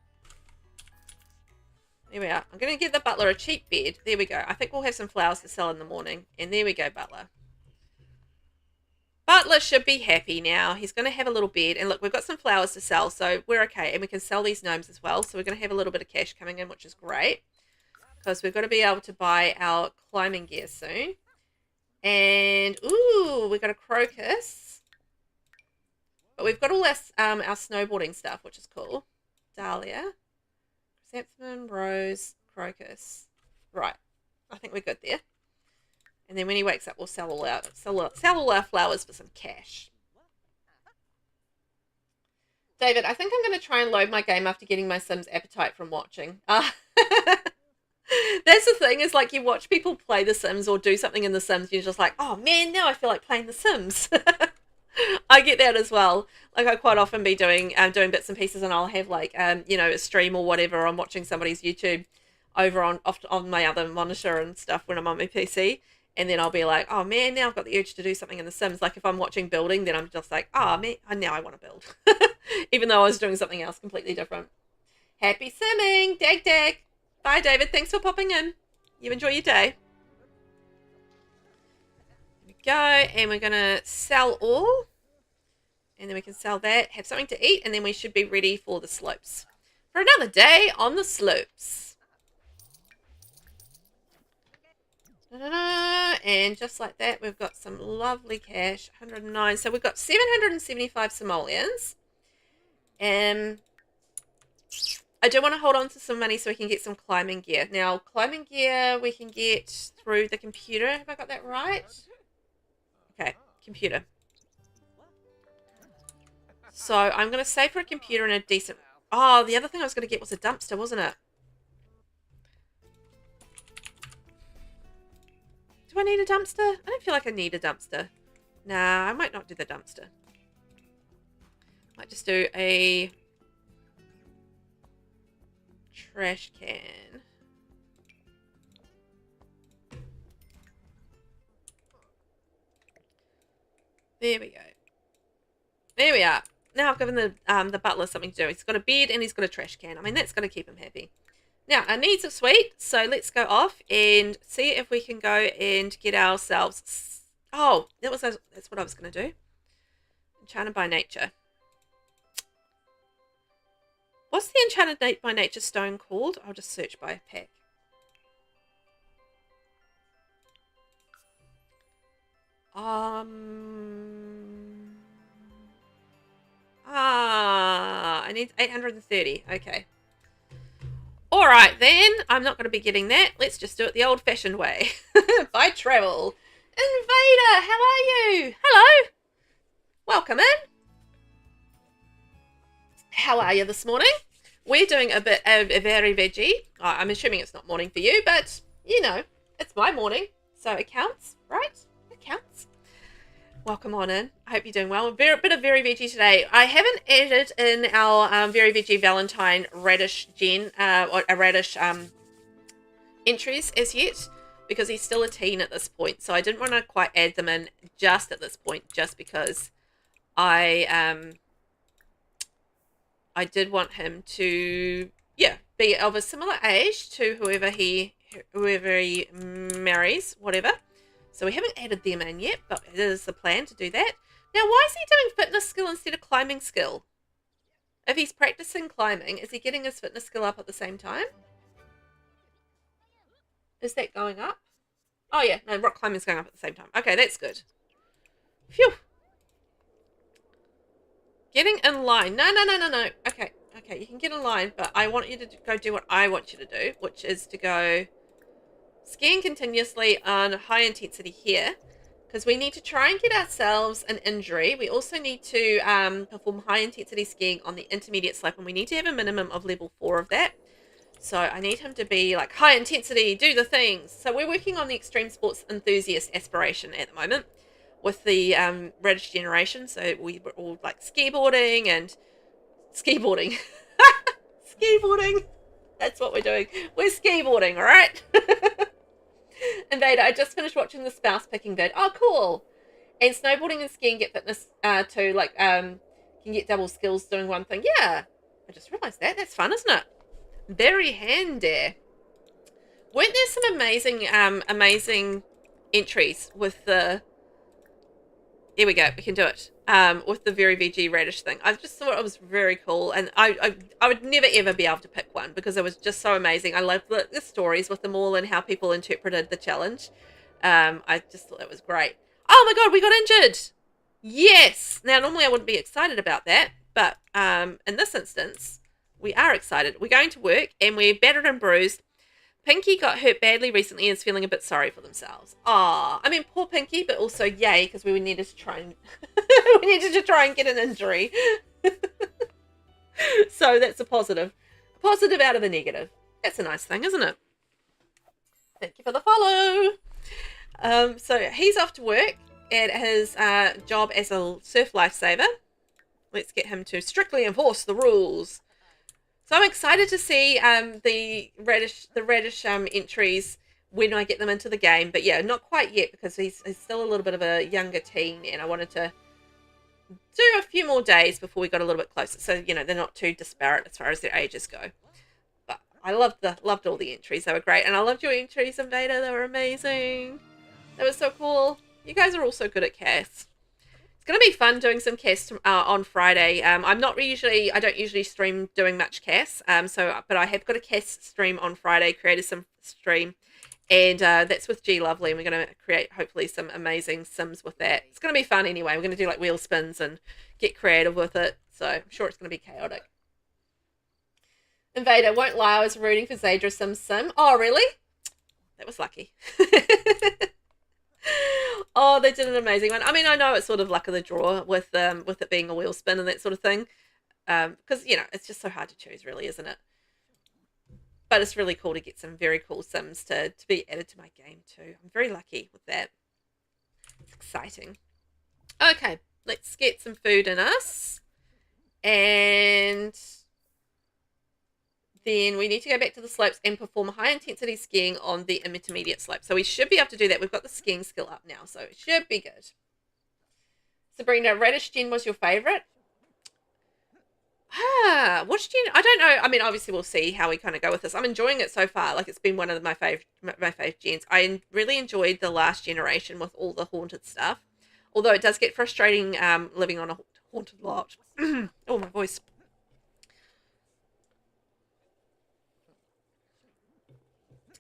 There we are. I'm going to get the butler a cheap bed. There we go. I think we'll have some flowers to sell in the morning. And there we go, butler. Butler should be happy now. He's going to have a little bed. And look, we've got some flowers to sell, so we're okay. And we can sell these gnomes as well. So we're going to have a little bit of cash coming in, which is great. Because we're going to be able to buy our climbing gear soon. And, ooh, we've got a crocus. But we've got all our snowboarding stuff, which is cool. Dahlia. Chrysanthemum, rose, crocus. Right. I think we're good there. And then when he wakes up, we'll sell all our flowers for some cash. David, I think I'm going to try and load my game after getting my Sims appetite from watching. That's the thing, is like you watch people play The Sims or do something in The Sims, and you're just like, oh man, now I feel like playing The Sims. I get that as well. Like I quite often be doing bits and pieces, and I'll have like you know, a stream or whatever. I'm watching somebody's YouTube over on my other monitor and stuff when I'm on my PC, and then I'll be like, oh man, now I've got the urge to do something in The Sims. Like if I'm watching building, then I'm just like, oh man, now I want to build, even though I was doing something else completely different. Happy simming, dag. Bye, David. Thanks for popping in. You enjoy your day. Go, and we're gonna sell all, and then we can sell that, have something to eat, and then we should be ready for the slopes, for another day on the slopes. And just like that, we've got some lovely cash. 109. So we've got 775 simoleons. I do want to hold on to some money so we can get some climbing gear. Now, climbing gear we can get through the computer. Have I got that right? Okay, computer. So I'm going to save for a computer and a decent... Oh, the other thing I was going to get was a dumpster, wasn't it? Do I need a dumpster? I don't feel like I need a dumpster. Nah, I might not do the dumpster. Might just do a trash can. There we go. There we are. Now I've given the butler something to do. He's got a bed and he's got a trash can. I mean, that's going to keep him happy. Now, our needs are sweet, so let's go off and see if we can go and get ourselves... Oh, that's what I was going to do. Enchanted by Nature. What's the Enchanted by Nature stone called? I'll just search by pack. I need 830. Okay. All right, then. I'm not going to be getting that. Let's just do it the old-fashioned way. By travel. Invader, how are you? Hello. Welcome in. How are you this morning? We're doing a bit of a Very Veggie. I'm assuming it's not morning for you, but, you know, it's my morning, so it counts, right? It counts. Welcome on in. I hope you're doing well. A bit of Very Veggie today. I haven't added in our Very Veggie Valentine Radish or a Radish entries as yet, because he's still a teen at this point. So I didn't want to quite add them in just at this point, just because I I did want him to, yeah, be of a similar age to whoever he marries, whatever. So we haven't added them in yet, but it is the plan to do that. Now, why is he doing fitness skill instead of climbing skill? If he's practicing climbing, is he getting his fitness skill up at the same time? Is that going up? Oh, yeah. No, rock climbing's going up at the same time. Okay, that's good. Phew. Getting in line. No. Okay, you can get in line, but I want you to go do what I want you to do, which is to go skiing continuously on high intensity here, because we need to try and get ourselves an injury. We also need to perform high intensity skiing on the intermediate slope, and we need to have a minimum of level 4 of that. So I need him to be like high intensity, do the things. So we're working on the extreme sports enthusiast aspiration at the moment with the Radish generation. So we were all like skiboarding and skiboarding. Skiboarding. That's what we're doing. We're skiboarding, all right? And Vader, I just finished watching the spouse picking vid. Oh, cool. And snowboarding and skiing get fitness too. Like, can get double skills doing one thing. Yeah. I just realized that. That's fun, isn't it? Very handy. Weren't there some amazing entries with the... Here we go. We can do it. With the Very Veggie Radish thing. I just thought it was very cool. And I would never, ever be able to pick one because it was just so amazing. I loved the stories with them all and how people interpreted the challenge. I just thought it was great. Oh my God, we got injured. Yes. Now, normally I wouldn't be excited about that. But in this instance, we are excited. We're going to work and we're battered and bruised. Pinky got hurt badly recently and is feeling a bit sorry for themselves. Ah, I mean, poor Pinky, but also yay, because we needed to try and get an injury. So that's a positive. A positive out of the negative. That's a nice thing, isn't it? Thank you for the follow. So he's off to work at his job as a surf lifesaver. Let's get him to strictly enforce the rules. So I'm excited to see the Radish entries when I get them into the game. But yeah, not quite yet because he's still a little bit of a younger teen, and I wanted to do a few more days before we got a little bit closer. So, you know, they're not too disparate as far as their ages go. But I loved all the entries. They were great. And I loved your entries, Invader. They were amazing. That was so cool. You guys are all so good at CAS. It's going to be fun doing some CAS on Friday. I don't usually stream doing much CAS. But I have got a CAS stream on Friday, created some stream. And that's with G Lovely. And we're going to create, hopefully, some amazing sims with that. It's going to be fun anyway. We're going to do like wheel spins and get creative with it. So I'm sure it's going to be chaotic. Invader, won't lie, I was rooting for Zadra Sim. Oh, really? That was lucky. Oh, they did an amazing one. I mean, I know it's sort of luck of the draw with it being a wheel spin and that sort of thing. Because, you know, it's just so hard to choose, really, isn't it? But it's really cool to get some very cool sims to be added to my game too. I'm very lucky with that. It's exciting. Okay, let's get some food in us. And then we need to go back to the slopes and perform high intensity skiing on the intermediate slope. So we should be able to do that. We've got the skiing skill up now, so it should be good. Sabrina, Radish Gen was your favourite? Which gen? I don't know. I mean, obviously we'll see how we kind of go with this. I'm enjoying it so far. Like, it's been one of my fave gens. I really enjoyed the last generation with all the haunted stuff. Although it does get frustrating living on a haunted lot. Oh, my voice.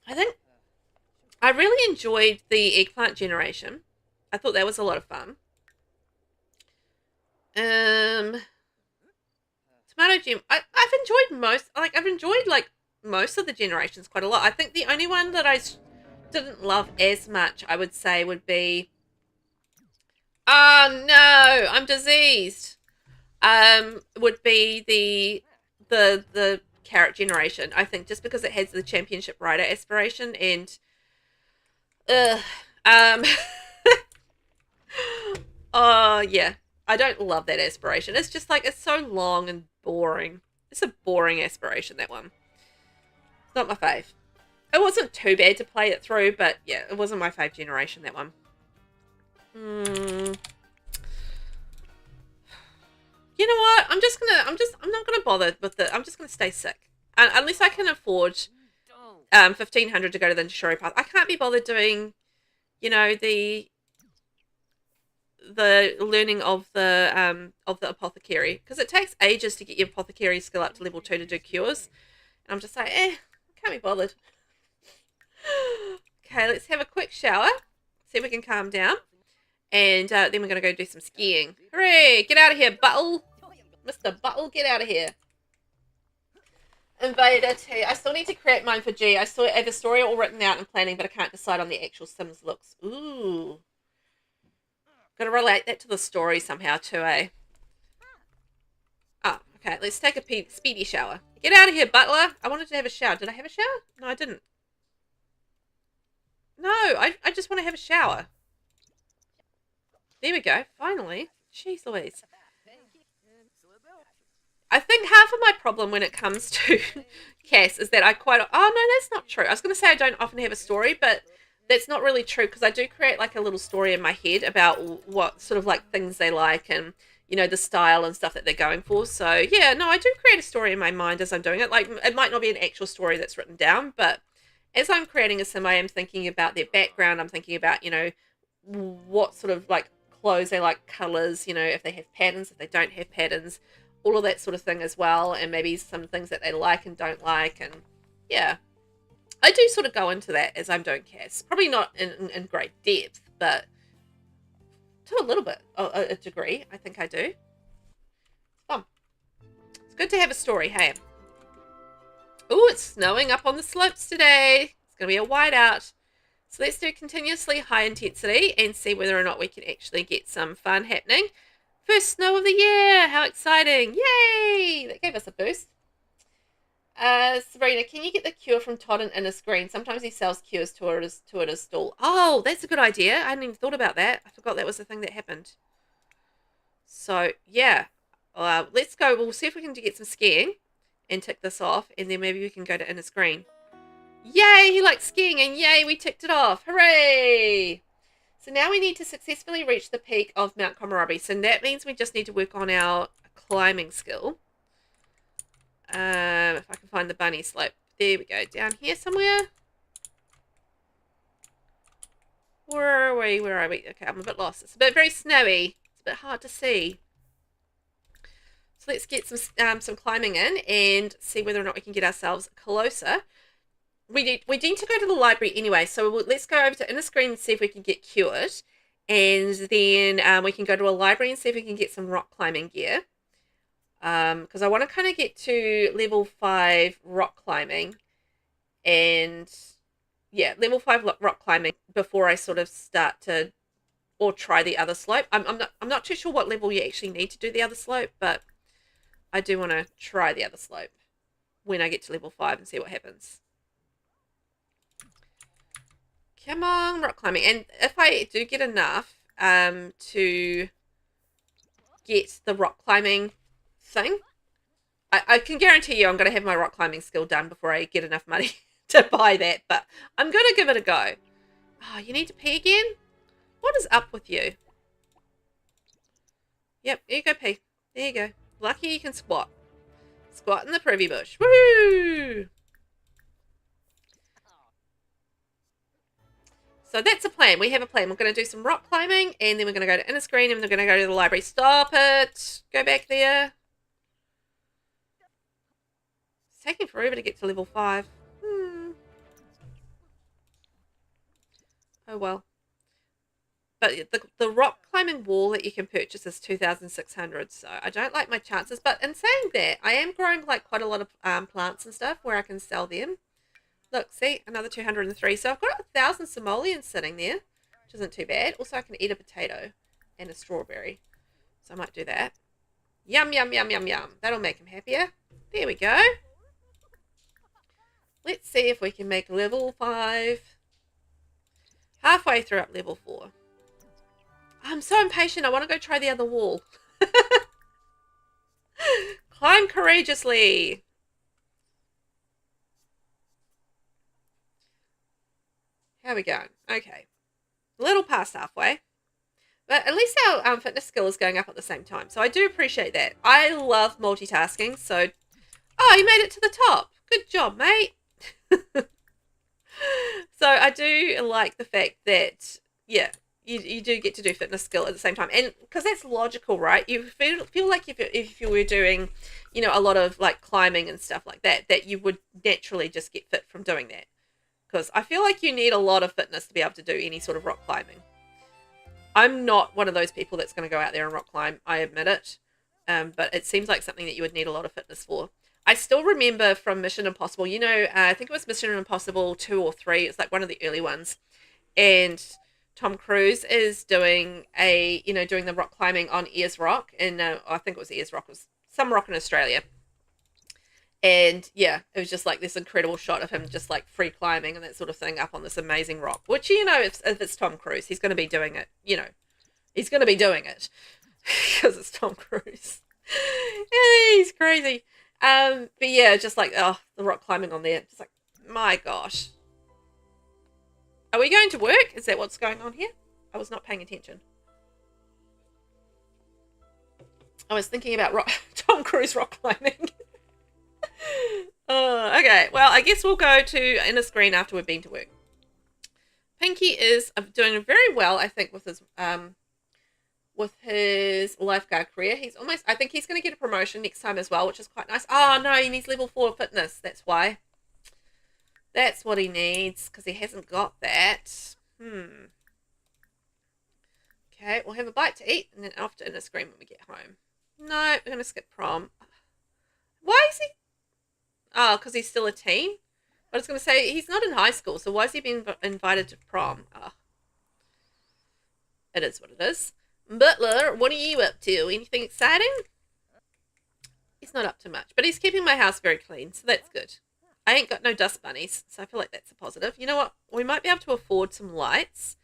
I think I really enjoyed the eggplant generation. I thought that was a lot of fun. Tomato gem. I've enjoyed most of the generations quite a lot. I think the only one that I didn't love as much, I would say, would be... Oh no, I'm diseased. Would be the carrot generation. I think just because it has the championship rider aspiration and oh yeah, I don't love that aspiration. It's just like, it's so long and boring. It's a boring aspiration, that one. It's not my fave. It wasn't too bad to play it through, but yeah, it wasn't my fave generation, that one. You know what? I'm not gonna bothered with the. I'm just going to stay sick. Unless I can afford 1,500 to go to the Shuri path. I can't be bothered doing, you know, the learning of the apothecary, because it takes ages to get your apothecary skill up to level 2 to do cures. And I'm just like, I can't be bothered. Okay, let's have a quick shower. See if we can calm down. And then we're going to go do some skiing. Hooray! Get out of here, Buttle. Mr. Buttle, get out of here. VelvettB. I still need to create mine for G. I still have a story all written out and planning, but I can't decide on the actual Sims looks. Ooh. Got to relate that to the story somehow too, eh? Oh, okay. Let's take a speedy shower. Get out of here, butler. I wanted to have a shower. Did I have a shower? No, I didn't. No, I just want to have a shower. There we go. Finally. Jeez Louise. I think half of my problem when it comes to Cass is that I quite... Oh, no, that's not true. I was going to say I don't often have a story, but that's not really true, because I do create like a little story in my head about what sort of like things they like and, you know, the style and stuff that they're going for. So, yeah, no, I do create a story in my mind as I'm doing it. Like, it might not be an actual story that's written down, but as I'm creating a sim, I am thinking about their background. I'm thinking about, you know, what sort of like clothes they like, colors, you know, if they have patterns, if they don't have patterns, all of that sort of thing as well, and maybe some things that they like and don't like, and yeah. I do sort of go into that as I'm doing Cass. Probably not in great depth, but to a little bit, a degree, I think I do. It's fun. It's good to have a story, hey? Oh, it's snowing up on the slopes today. It's going to be a whiteout. So let's do continuously high intensity and see whether or not we can actually get some fun happening. First snow of the year. How exciting. Yay. That gave us a boost. Sabrina, can you get the cure from Todd and Inner Screen? Sometimes he sells cures to it as stall. Oh, that's a good idea. I hadn't even thought about that. I forgot that was the thing that happened. So, yeah. Let's go. We'll see if we can get some skiing and tick this off, and then maybe we can go to Inner Screen. Yay, he likes skiing, and yay, we ticked it off. Hooray! So now we need to successfully reach the peak of Mount Komorebi. So that means we just need to work on our climbing skill. If I can find the bunny slope. There we go. Down here somewhere. Where are we? Where are we? Okay, I'm a bit lost. It's very snowy. It's a bit hard to see. So let's get some climbing in and see whether or not we can get ourselves closer. We need to go to the library anyway, so let's go over to Inner Screen and see if we can get cured. And then we can go to a library and see if we can get some rock climbing gear. Because I want to kind of get to level 5 rock climbing. And yeah, level 5 rock climbing before I sort of start to, or try the other slope. I'm not too sure what level you actually need to do the other slope, but I do want to try the other slope when I get to level 5 and see what happens. Come on, rock climbing. And if I do get enough to get the rock climbing thing, I can guarantee you I'm going to have my rock climbing skill done before I get enough money to buy that. But I'm going to give it a go. Oh, you need to pee again? What is up with you? Yep, there you go, pee. There you go. Lucky you can squat. Squat in the privy bush. Woohoo! So that's a plan. We have a plan. We're going to do some rock climbing, and then we're going to go to Inner Screen, and we're going to go to the library. Stop it. Go back there. It's taking forever to get to level 5. Oh, well. But the rock climbing wall that you can purchase is 2,600, so I don't like my chances. But in saying that, I am growing like quite a lot of plants and stuff where I can sell them. Look, see, another 203. So I've got 1,000 simoleons sitting there, which isn't too bad. Also, I can eat a potato and a strawberry. So I might do that. Yum, yum, yum, yum, yum. That'll make him happier. There we go. Let's see if we can make level 5. Halfway through up level 4. I'm so impatient. I want to go try the other wall. Climb courageously. How are we going? Okay. A little past halfway. But at least our fitness skill is going up at the same time. So I do appreciate that. I love multitasking. So, oh, you made it to the top. Good job, mate. So I do like the fact that, yeah, you do get to do fitness skill at the same time. And because that's logical, right? You feel like if you were doing, a lot of like climbing and stuff like that, that you would naturally just get fit from doing that. Because I feel like you need a lot of fitness to be able to do any sort of rock climbing. I'm not one of those people that's going to go out there and rock climb. I admit it. But it seems like something that you would need a lot of fitness for. I still remember from Mission Impossible, I think it was Mission Impossible 2 or 3. It's like one of the early ones. And Tom Cruise is doing doing the rock climbing on Ayers Rock. And I think it was Ayers Rock. It was some rock in Australia. And yeah, it was just like this incredible shot of him just like free climbing and that sort of thing up on this amazing rock. Which, if it's Tom Cruise, he's going to be doing it. He's going to be doing it because it's Tom Cruise. He's crazy. But yeah, just like, the rock climbing on there. Just like, my gosh. Are we going to work? Is that what's going on here? I was not paying attention. I was thinking about Tom Cruise rock climbing. Okay, well, I guess we'll go to inner screen after we've been to work. Pinky is doing very well, I think, with his lifeguard career. I think he's going to get a promotion next time as well, which is quite nice. Oh, no, he needs level 4 fitness. That's why. That's what he needs, because he hasn't got that. Okay, we'll have a bite to eat, and then off to inner screen when we get home. No, we're going to skip prom. Why is he... Oh, because he's still a teen? I was going to say, he's not in high school, so why has he been invited to prom? Oh. It is what it is. Butler, what are you up to? Anything exciting? He's not up to much, but he's keeping my house very clean, so that's good. I ain't got no dust bunnies, so I feel like that's a positive. You know what? We might be able to afford some lights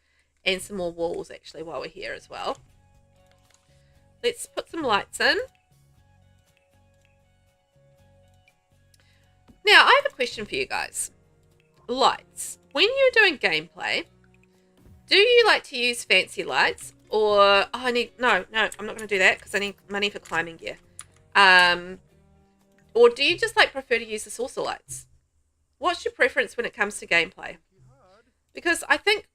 and some more walls, actually, while we're here as well. Let's put some lights in. Now, I have a question for you guys. Lights. When you're doing gameplay, do you like to use fancy lights? Or, no, I'm not going to do that because I need money for climbing gear. Or do you just prefer to use the saucer lights? What's your preference when it comes to gameplay? Because I think,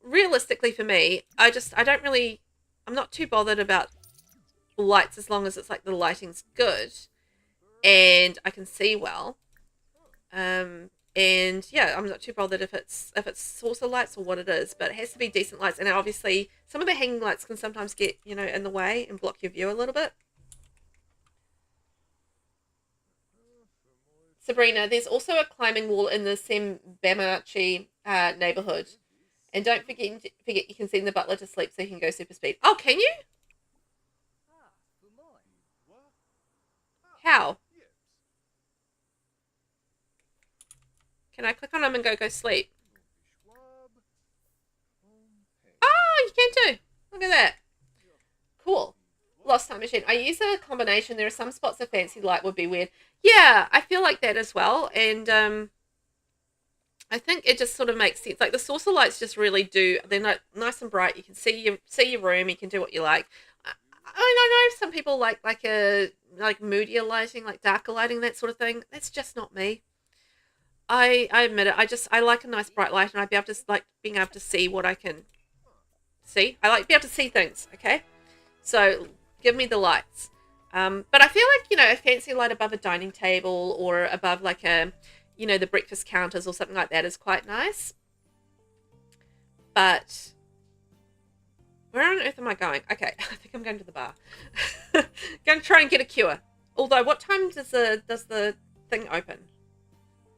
realistically for me, I'm not too bothered about lights as long as it's the lighting's good and I can see well. And yeah, I'm not too bothered if it's saucer lights or what it is, but it has to be decent lights. And obviously, some of the hanging lights can sometimes get, in the way and block your view a little bit. Sabrina, there's also a climbing wall in the Sembamachi neighborhood. And don't forget you can send the butler to sleep so he can go super speed. Oh, can you? How? Can I click on him and go sleep? Oh, you can too. Look at that. Cool. Lost time machine. I use a combination. There are some spots a fancy light would be weird. Yeah, I feel like that as well. And I think it just sort of makes sense. Like the saucer lights just really do. They're nice and bright. You can see your room. You can do what you like. I know some people like moodier lighting, like darker lighting, that sort of thing. That's just not me. I admit it. I like a nice bright light, and I'd be able to being able to see what I can see. I like to be able to see things. Okay, so give me the lights. But I feel like a fancy light above a dining table or above the breakfast counters or something like that is quite nice. But where on earth am I going? Okay, I think I'm going to the bar. Going to try and get a cure. Although, what time does the thing open?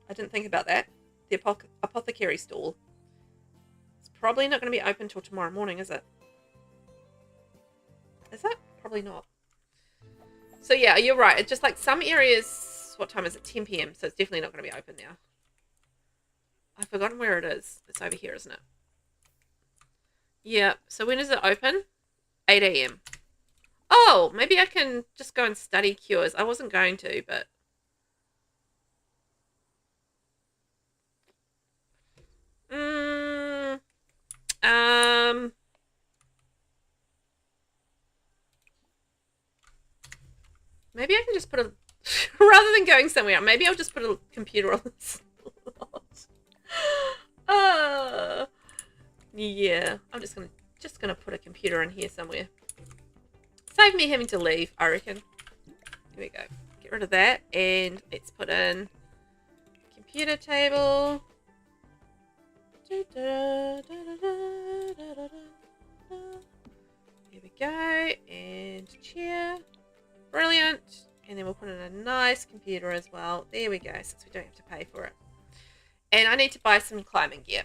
I didn't think about that. The apothecary stall. It's probably not going to be open till tomorrow morning, is it? Is it? Probably not. So yeah, you're right. It's just some areas, what time is it? 10 p.m. So it's definitely not going to be open now. I've forgotten where it is. It's over here, isn't it? Yeah. So when is it open? 8 a.m. Oh, maybe I can just go and study cures. I wasn't going to, but... Maybe I can just put a, rather than going somewhere, maybe I'll just put a computer on the slot. Yeah, I'm just gonna put a computer in here somewhere. Save me having to leave, I reckon. Here we go. Get rid of that, and let's put in computer table. There we go, and chair. Brilliant. And then we'll put in a nice computer as well. There we go, since we don't have to pay for it. And I need to buy some climbing gear.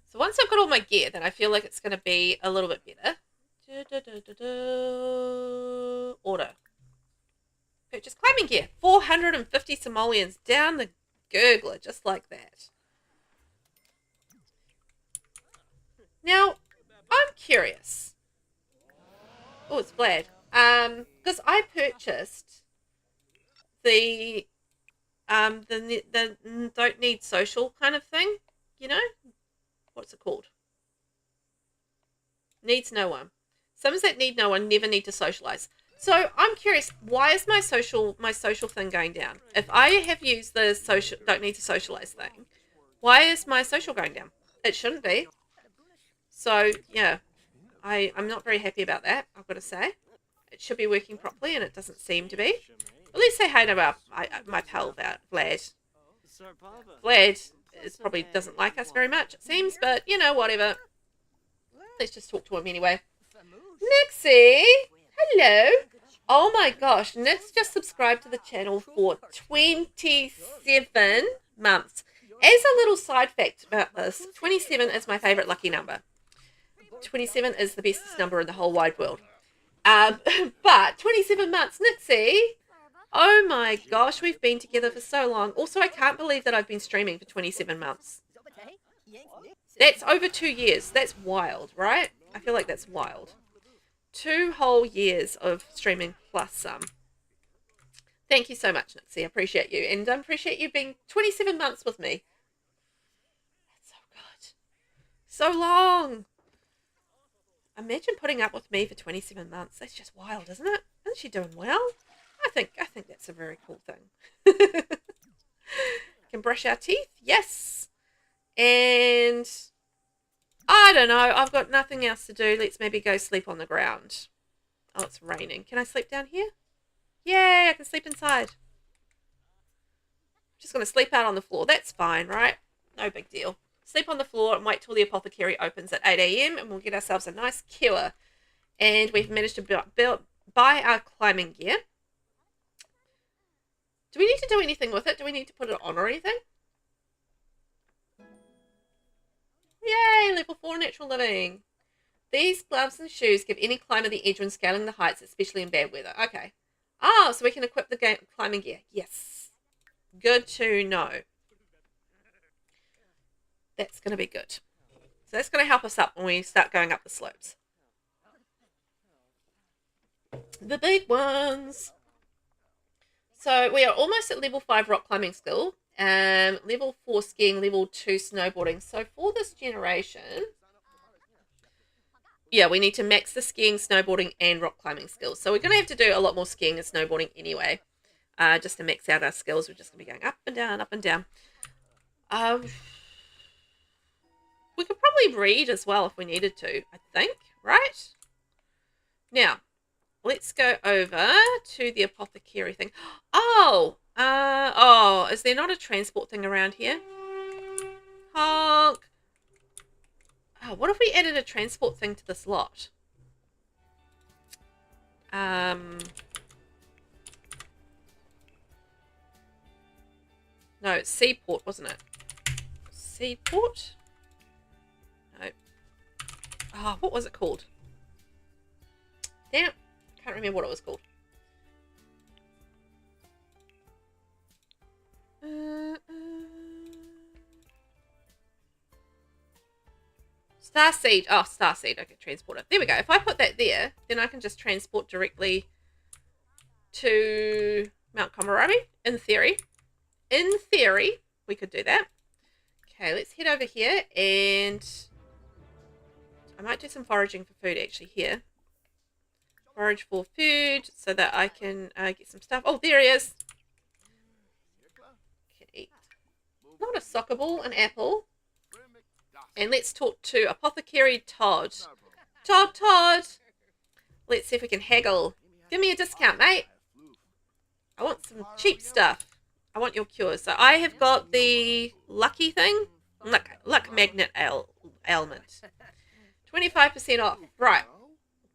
So once I've got all my gear, then I feel like it's going to be a little bit better. Order. Purchase climbing gear. 450 simoleons down the gurgler, just like that. Now, I'm curious. Oh, it's Vlad. Because I purchased the don't need social kind of thing, you know? What's it called? Needs no one. Sims that need no one never need to socialize. So I'm curious, why is my social thing going down? If I have used the social don't need to socialize thing, why is my social going down? It shouldn't be. So yeah, I'm not very happy about that, I've got to say. It should be working properly, and it doesn't seem to be. At least say hi to my pal, Vlad. Vlad probably doesn't like us very much, it seems, but, you know, whatever. Let's just talk to him anyway. Nixie! Hello! Oh my gosh, Nix just subscribed to the channel for 27 months. As a little side fact about this, 27 is my favourite lucky number. 27 is the bestest number in the whole wide world. But 27 months, Nixie. Oh my gosh, we've been together for so long. Also, I can't believe that I've been streaming for 27 months. That's over 2 years. That's wild, right? I feel like that's wild. 2 whole years of streaming plus some. Thank you so much, Nixie. I appreciate you. And I appreciate you being 27 months with me. That's so good. So long. Imagine putting up with me for 27 months. That's just wild, isn't it? Isn't she doing well? I think that's a very cool thing. Can brush our teeth? Yes. And I don't know. I've got nothing else to do. Let's maybe go sleep on the ground. Oh, it's raining. Can I sleep down here? Yay, I can sleep inside. Just going to sleep out on the floor. That's fine, right? No big deal. Sleep on the floor and wait till the apothecary opens at 8 a.m. and we'll get ourselves a nice cure. And we've managed to buy our climbing gear. Do we need to do anything with it? Do we need to put it on or anything? Yay, level 4 natural living. These gloves and shoes give any climber the edge when scaling the heights, especially in bad weather. Okay. Oh, so we can equip the climbing gear. Yes. Good to know. That's going to be good. So that's going to help us up when we start going up the slopes. The big ones. So we are almost at level 5 rock climbing skill. Level 4 skiing, level 2 snowboarding. So for this generation, yeah, we need to max the skiing, snowboarding, and rock climbing skills. So we're going to have to do a lot more skiing and snowboarding anyway, just to max out our skills. We're just going to be going up and down, up and down. We could probably read as well if we needed to, I think, right? Now, let's go over to the apothecary thing. Oh, is there not a transport thing around here? Honk. Oh, what if we added a transport thing to this lot? No, it's Seaport, wasn't it? Seaport? No. Oh, what was it called? Damn, can't remember what it was called. Starseed. Oh, Starseed. Okay, transporter. There we go. If I put that there, then I can just transport directly to Mount Komorebi, in theory. In theory, we could do that. Okay, let's head over here, and I might do some foraging for food actually here. forage for food so that I can get some stuff. Oh, there he is. Can eat. Not a soccer ball, an apple. And let's talk to Apothecary Todd. Todd. Let's see if we can haggle. Give me a discount, mate. I want some cheap stuff. I want your cures. So I have got the lucky thing. Luck magnet ailment. 25% off. Right.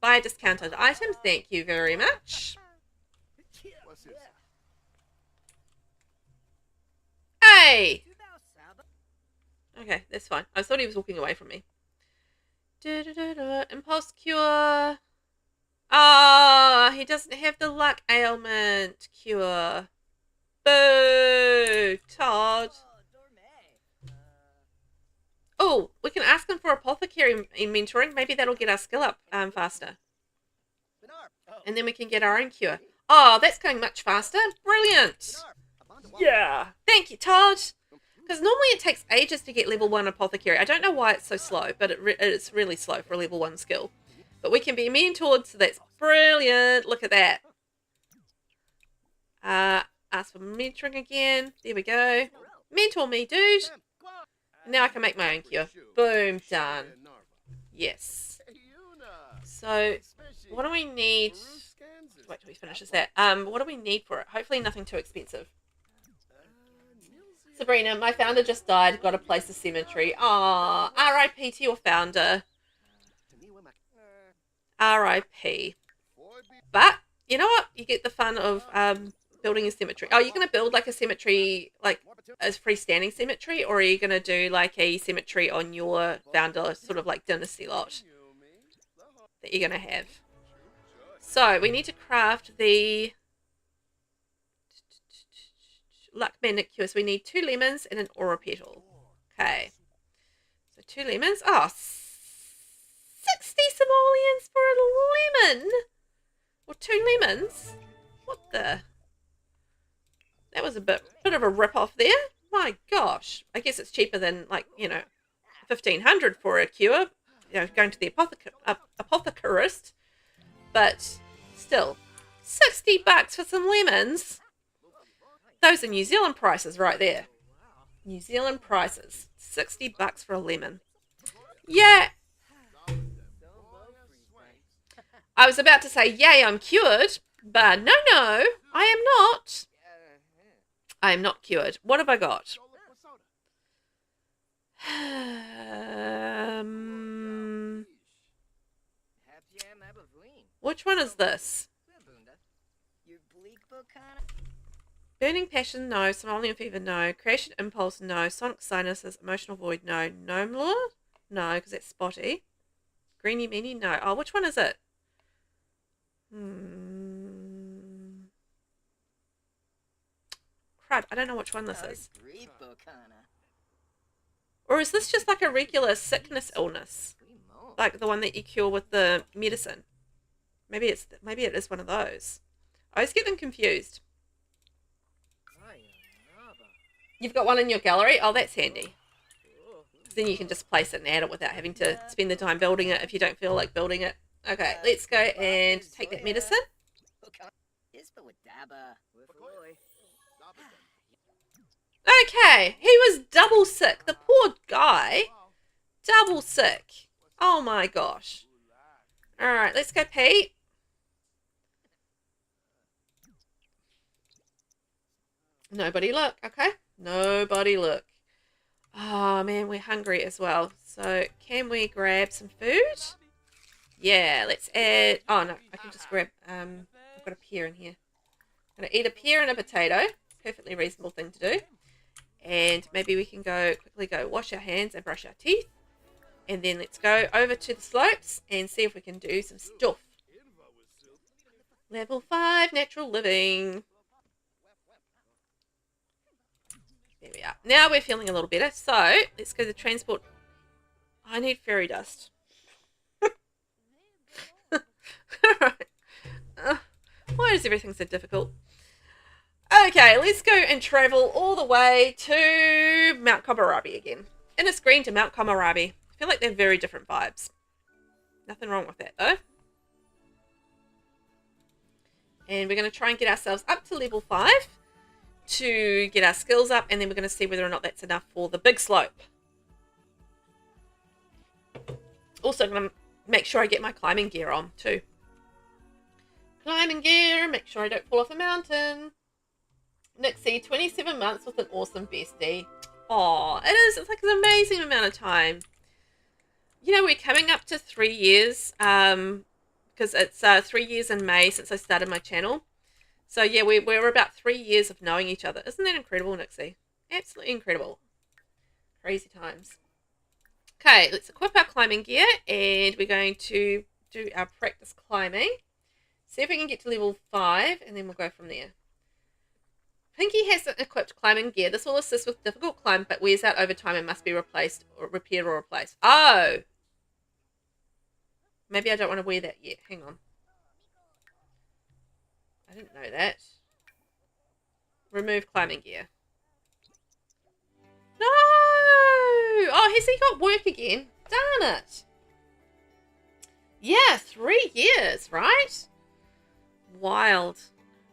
Buy a discounted item. Thank you very much. Hey! Okay, that's fine. I thought he was walking away from me. Impulse cure. Ah, he doesn't have the luck ailment cure. Boo, Todd. Oh, we can ask him for apothecary mentoring. Maybe that'll get our skill up faster. And then we can get our own cure. Oh, that's going much faster. Brilliant. Yeah. Thank you, Todd. Because normally it takes ages to get level 1 apothecary. I don't know why it's so slow, but it's really slow for a level 1 skill. But we can be mentored, so that's brilliant. Look at that. Ask for mentoring again. There we go. Mentor me, dude. Now I can make my own cure. Boom, done. Yes. So, what do we need? Wait till he finishes that. What do we need for it? Hopefully nothing too expensive. Sabrina, my founder just died. Got to place a cemetery. Aw, R.I.P. to your founder. R.I.P. But, you know what? You get the fun of building a cemetery. Oh, you're going to build like a cemetery, like a freestanding cemetery, or are you going to do like a cemetery on your founder, sort of like dynasty lot that you're going to have? So, we need to craft the luck magnet cure. So we need 2 lemons and an aura petal. Okay. So 2 lemons. Oh, 60 simoleons for a lemon. Or 2 lemons. What the? That was a bit of a rip-off there. My gosh. I guess it's cheaper than, like, you know, 1,500 for a cure. You know, going to the apothecarist. But still, 60 bucks for some lemons. Those are New Zealand prices right there. New Zealand prices. 60 bucks for a lemon. Yeah. I was about to say, yay, I'm cured. But no, I am not. I am not cured. What have I got? Which one is this? Burning Passion, no. Somnolian Fever, no. Creation Impulse, no. Sonic Sinuses, Emotional Void, no. Gnome Lure? No, because that's spotty. Greeny Meanie, no. Oh, which one is it? Crud, I don't know which one this is. Or is this just like a regular sickness illness? Like the one that you cure with the medicine? Maybe it is one of those. I always get them confused. You've got one in your gallery? Oh, that's handy. Then you can just place it and add it without having to spend the time building it if you don't feel like building it. Okay, let's go and take that medicine. Okay, he was double sick. The poor guy. Double sick. Oh my gosh. Alright, let's go Pete. Nobody look, okay? Nobody look. Oh man, we're hungry as well. So can we grab some food? Yeah, let's add... Oh no, I can just grab... I've got a pear in here. I'm going to eat a pear and a potato. Perfectly reasonable thing to do. And maybe we can quickly go wash our hands and brush our teeth. And then let's go over to the slopes and see if we can do some stuff. Level 5, natural living. There we are. Now we're feeling a little better. So, let's go to the transport. I need fairy dust. Alright. Why is everything so difficult? Okay, let's go and travel all the way to Mount Komorabi again. Inner Screen to Mount Komorabi. I feel like they're very different vibes. Nothing wrong with that, though. And we're going to try and get ourselves up to level 5 to get our skills up, and then we're going to see whether or not that's enough for the big slope. Also going to make sure I get my climbing gear on too. Climbing gear, make sure I don't fall off a mountain. Nixie, 27 months with an awesome bestie. Oh, it is. It's like an amazing amount of time. You know, we're coming up to 3 years because it's 3 years in May since I started my channel. So yeah, we're about 3 years of knowing each other. Isn't that incredible, Nixie? Absolutely incredible. Crazy times. Okay, let's equip our climbing gear, and we're going to do our practice climbing. See if we can get to level 5, and then we'll go from there. Pinky hasn't equipped climbing gear. This will assist with difficult climb, but wears out over time and must be replaced, or repaired or replaced. Oh! Maybe I don't want to wear that yet. Hang on. I didn't know that. Remove climbing gear. No! Oh, has he got work again? Darn it. Yeah, 3 years, right? Wild.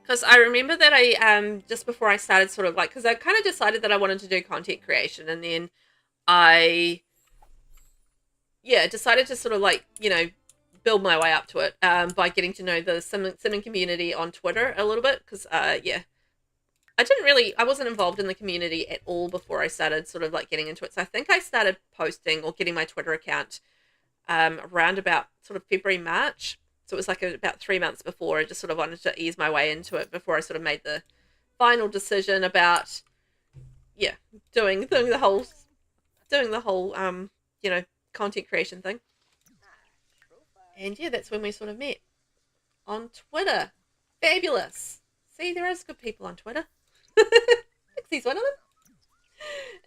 Because I remember that I, just before I started sort of like, because I kind of decided that I wanted to do content creation, and then I, yeah, decided to sort of like, you know, build my way up to it by getting to know the simming community on Twitter a little bit, because, yeah, I wasn't involved in the community at all before I started sort of like getting into it. So I think I started posting or getting my Twitter account around about sort of February, March. So it was like about 3 months before. I just sort of wanted to ease my way into it before I sort of made the final decision about, yeah, doing the whole, you know, content creation thing. And yeah, that's when we sort of met on Twitter. Fabulous. See, there is good people on Twitter. He's one of them.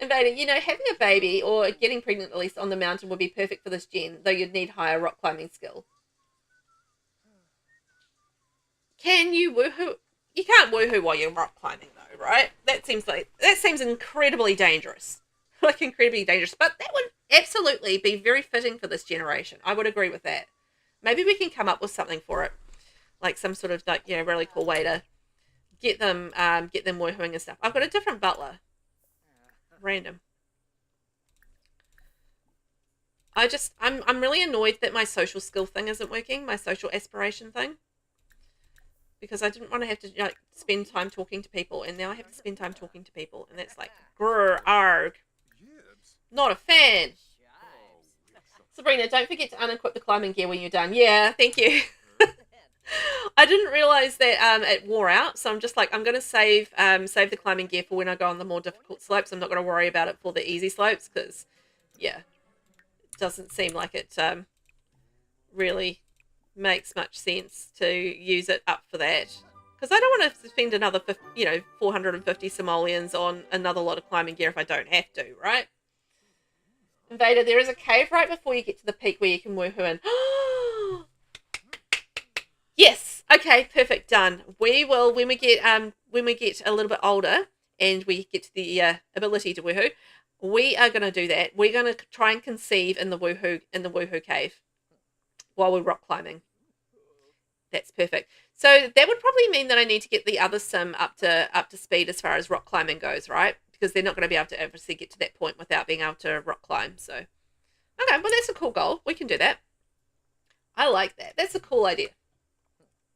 Invader, you know, having a baby or getting pregnant at least on the mountain would be perfect for this gen, though you'd need higher rock climbing skill. Can you woohoo? You can't woohoo while you're rock climbing though, right? That seems incredibly dangerous. Like incredibly dangerous. But that would absolutely be very fitting for this generation. I would agree with that. Maybe we can come up with something for it. Like some sort of like, you know, really cool way to get them woohooing and stuff. I've got a different butler. Random. I'm really annoyed that my social skill thing isn't working, my social aspiration thing. Because I didn't want to have to like spend time talking to people, and now I have to spend time talking to people, and that's like grr arg. Not a fan. Sabrina, don't forget to unequip the climbing gear when you're done. Yeah, thank you. I didn't realize that it wore out, so I'm just like, I'm going to save the climbing gear for when I go on the more difficult slopes. I'm not going to worry about it for the easy slopes because, yeah, it doesn't seem like it really makes much sense to use it up for that. Because I don't want to spend another, 450 simoleons on another lot of climbing gear if I don't have to, right? Invader, there is a cave right before you get to the peak where you can woohoo in. Yes. Okay. Perfect. Done. We will when we get a little bit older and we get to the ability to woohoo. We are going to do that. We're going to try and conceive in the woohoo cave while we're rock climbing. That's perfect. So that would probably mean that I need to get the other sim up to speed as far as rock climbing goes, right? Because they're not going to be able to obviously get to that point without being able to rock climb. So, okay, well that's a cool goal. We can do that. I like that. That's a cool idea.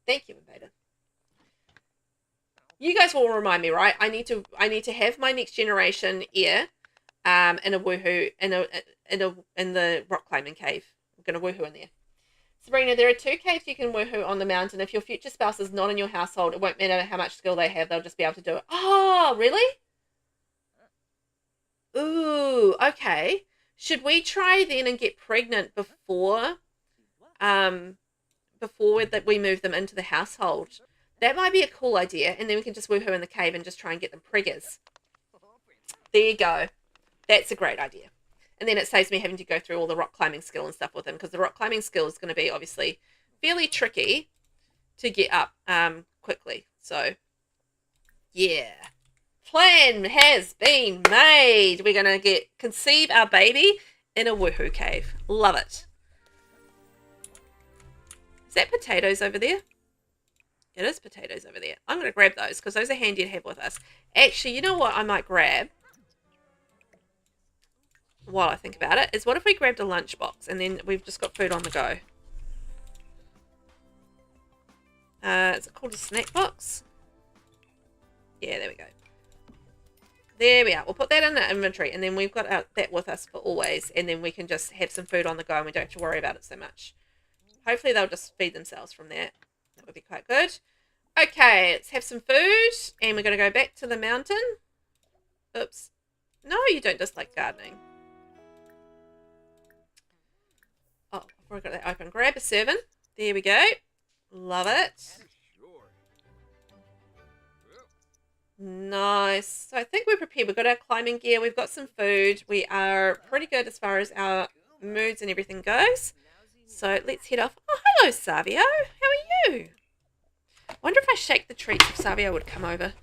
Thank you, Invader. You guys will remind me, right? I need to have my next generation heir in a woohoo in the rock climbing cave. I'm gonna woohoo in there. Sabrina, there are 2 caves you can woohoo on the mountain. If your future spouse is not in your household, it won't matter how much skill they have, they'll just be able to do it. Oh, really? Ooh, okay. Should we try then and get pregnant before that we move them into the household? That might be a cool idea, and then we can just woohoo in the cave and just try and get them preggers. There you go. That's a great idea. And then it saves me having to go through all the rock climbing skill and stuff with them, because the rock climbing skill is going to be obviously fairly tricky to get up quickly. So, yeah. Plan has been made. We're going to conceive our baby in a woohoo cave. Love it. Is that potatoes over there? It is potatoes over there. I'm going to grab those because those are handy to have with us. Actually, you know what I might grab while I think about it is what if we grabbed a lunchbox and then we've just got food on the go. Is it called a snack box? Yeah, there we go. There we are. We'll put that in the inventory and then we've got that with us for always and then we can just have some food on the go and we don't have to worry about it so much. Hopefully they'll just feed themselves from that. That would be quite good. Okay, let's have some food and we're going to go back to the mountain. Oops. No, you don't dislike gardening. Oh, I've already got that open. Grab a serving. There we go. Love it. Nice. So I think we're prepared. We've got our climbing gear. We've got some food. We are pretty good as far as our moods and everything goes. So let's head off. Oh, hello, Savio. How are you? I wonder if I shake the treats if Savio would come over.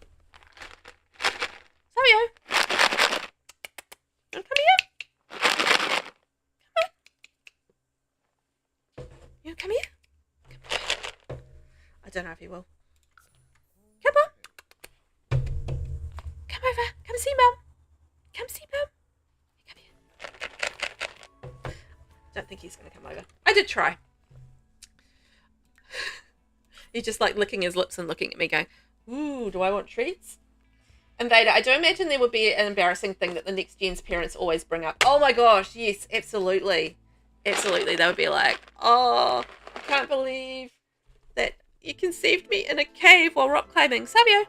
Savio. Come here. Come on. You want to come here? Come. I don't know if he will. Come on. Come over. Come see Mum. Come see Mum. Come here. Don't think he's going to come over. I did try. He's just like licking his lips and looking at me going, ooh, do I want treats? And Vader, I do imagine there would be an embarrassing thing that the next gen's parents always bring up. Oh my gosh, yes, absolutely. Absolutely. They would be like, oh, I can't believe that you conceived me in a cave while rock climbing. Savio.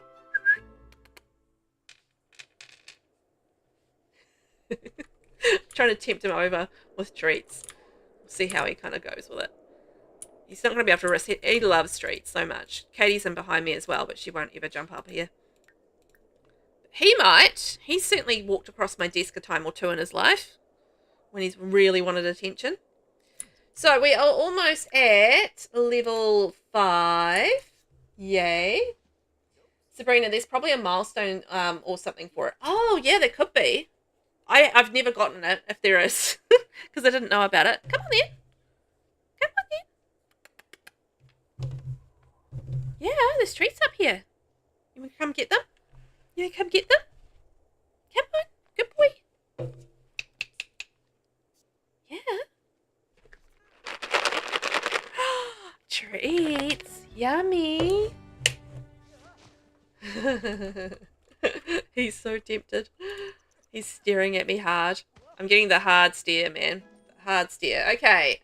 Trying to tempt him over with treats. See how he kind of goes with it. He's not going to be able to risk it. He loves treats so much. Katie's in behind me as well, but she won't ever jump up here. He might. He's certainly walked across my desk a time or two in his life when he's really wanted attention. So we are almost at level 5. Yay. Sabrina, there's probably a milestone or something for it. Oh, yeah, there could be. I've never gotten it, if there is, because I didn't know about it. Come on then. Come on then. Yeah, there's treats up here. You want to come get them? You want to come get them? Come on. Good boy. Yeah. Treats. Yummy. He's so tempted. He's staring at me hard. I'm getting the hard stare, man. The hard stare. Okay,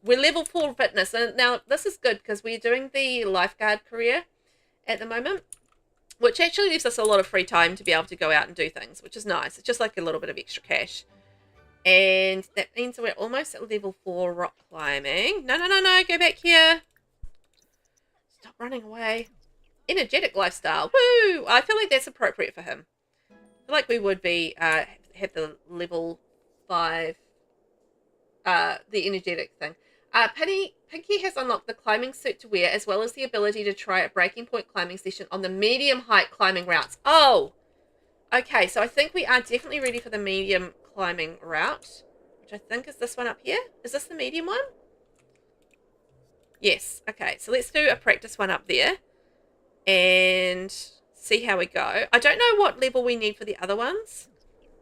we're level 4 fitness. And now this is good because we're doing the lifeguard career at the moment, which actually leaves us a lot of free time to be able to go out and do things, which is nice. It's just like a little bit of extra cash. And that means we're almost at level 4 rock climbing. No, go back here. Stop running away. Energetic lifestyle. Woo! I feel like that's appropriate for him. Like we would be have the level 5 the energetic thing. Pinky has unlocked the climbing suit to wear as well as the ability to try a breaking point climbing session on the medium height climbing routes. Oh, okay, so I think we are definitely ready for the medium climbing route, which I think is this one up here. Is this the medium one? Yes. Okay, so let's do a practice one up there and see how we go. I don't know what level we need for the other ones.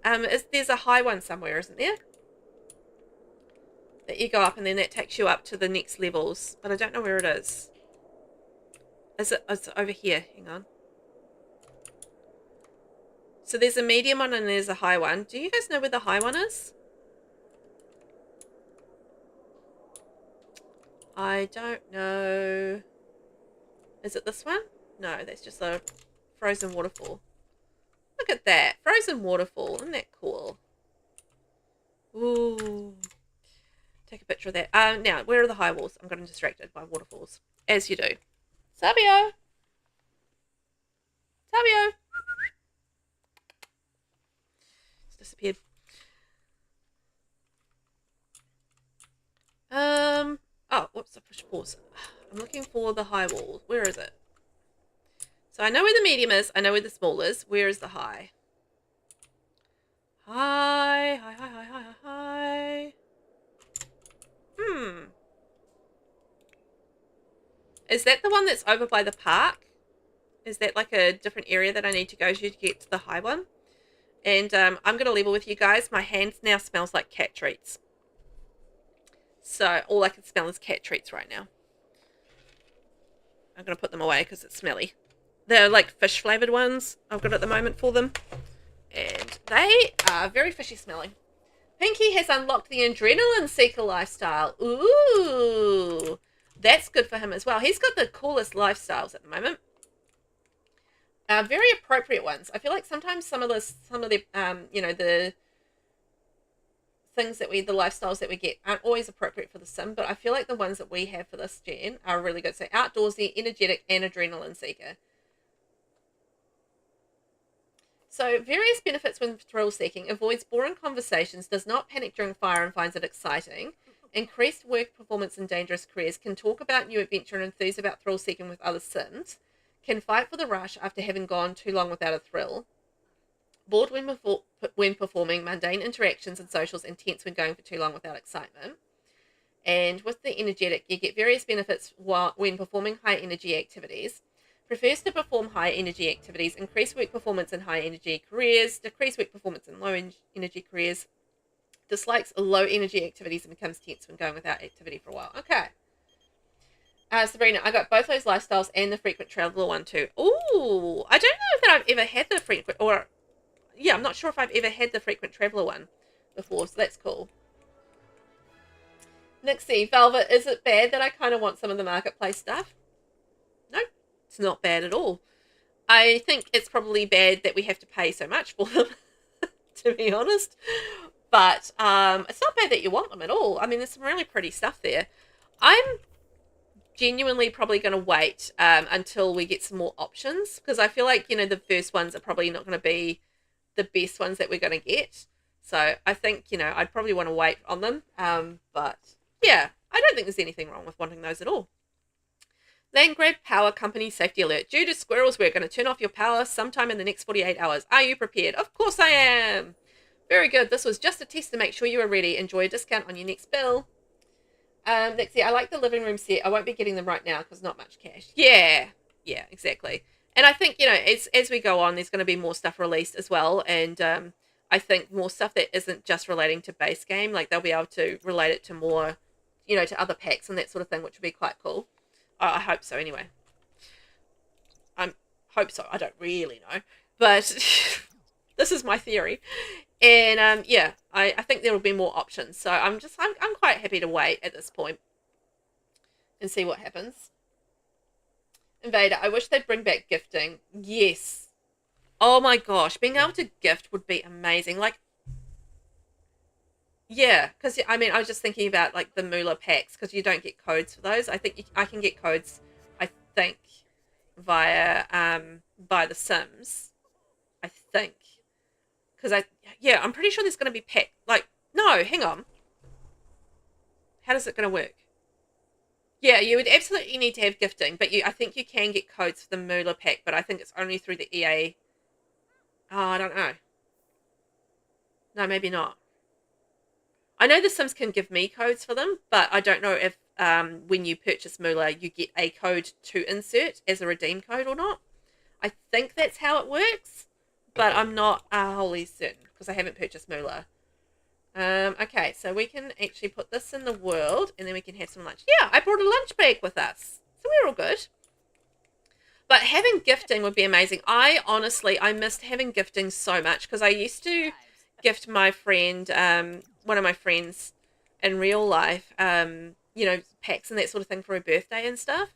There's a high one somewhere, isn't there? That you go up and then that takes you up to the next levels, but I don't know where it is. It's over here. Hang on. So there's a medium one and there's a high one. Do you guys know where the high one is? I don't know. Is it this one? No, that's just a frozen waterfall. Look at that. Frozen waterfall. Isn't that cool? Ooh. Take a picture of that. Now, where are the high walls? I'm getting distracted by waterfalls. As you do. Savio! Savio! It's disappeared. Oh, whoops, I pushed pause. I'm looking for the high wall. Where is it? So I know where the medium is. I know where the small is. Where is the high? High. Is that the one that's over by the park? Is that like a different area that I need to go to get to the high one? And I'm going to level with you guys. My hand now smells like cat treats. So all I can smell is cat treats right now. I'm going to put them away because it's smelly. They're like fish flavoured ones I've got at the moment for them. And they are very fishy smelling. Pinky has unlocked the adrenaline seeker lifestyle. Ooh, that's good for him as well. He's got the coolest lifestyles at the moment. Very appropriate ones. I feel like sometimes some of the you know, the things that the lifestyles that we get aren't always appropriate for the sim, but I feel like the ones that we have for this gen are really good. So outdoorsy, energetic, and adrenaline seeker. So, various benefits when thrill seeking: avoids boring conversations, does not panic during fire and finds it exciting, increased work performance in dangerous careers, can talk about new adventure and enthuse about thrill seeking with other sims, can fight for the rush after having gone too long without a thrill, bored when performing mundane interactions and socials, and tense when going for too long without excitement. And with the energetic, you get various benefits when performing high energy activities. Prefers to perform high energy activities, increase work performance in high energy careers, decrease work performance in low energy careers, dislikes low energy activities and becomes tense when going without activity for a while. Okay. Sabrina, I got both those lifestyles and the frequent traveler one too. Ooh, I don't know that I've ever had the frequent, or yeah, I'm not sure if I've ever had the frequent traveler one before, so that's cool. Nixie, Velvet, is it bad that I kind of want some of the marketplace stuff? No. It's not bad at all. I think it's probably bad that we have to pay so much for them, to be honest. But it's not bad that you want them at all. I mean, there's some really pretty stuff there. I'm genuinely probably going to wait until we get some more options, because I feel like, you know, the first ones are probably not going to be the best ones that we're going to get. So I think, you know, I'd probably want to wait on them. But yeah, I don't think there's anything wrong with wanting those at all. Landgrab Power Company Safety Alert. Due to squirrels, we're going to turn off your power sometime in the next 48 hours. Are you prepared? Of course I am. Very good. This was just a test to make sure you are ready. Enjoy a discount on your next bill. Lexi, I like the living room set. I won't be getting them right now because not much cash. Yeah, exactly. And I think, you know, as we go on, there's going to be more stuff released as well. And I think more stuff that isn't just relating to base game. Like, they'll be able to relate it to more, you know, to other packs and that sort of thing, which would be quite cool. I hope so, anyway. I hope so. I don't really know. But this is my theory. And, yeah, I think there will be more options. So I'm quite happy to wait at this point and see what happens. Invader, I wish they'd bring back gifting. Yes. Oh, my gosh. Being able to gift would be amazing. Like, yeah, because, I mean, I was just thinking about, like, the Moolah packs, because you don't get codes for those. I think I can get codes, I think, via, by the Sims. I think. Because I'm pretty sure there's going to be pack, like, no, hang on. How does it going to work? Yeah, you would absolutely need to have gifting, but I think you can get codes for the Moolah pack, but I think it's only through the EA. Oh, I don't know. No, maybe not. I know the Sims can give me codes for them, but I don't know if when you purchase Moolah, you get a code to insert as a redeem code or not. I think that's how it works, but I'm not wholly certain because I haven't purchased Moolah. Okay, so we can actually put this in the world, and then we can have some lunch. Yeah, I brought a lunch bag with us, so we're all good. But having gifting would be amazing. I missed having gifting so much because I used to gift my friend, one of my friends in real life, you know, packs and that sort of thing for her birthday and stuff.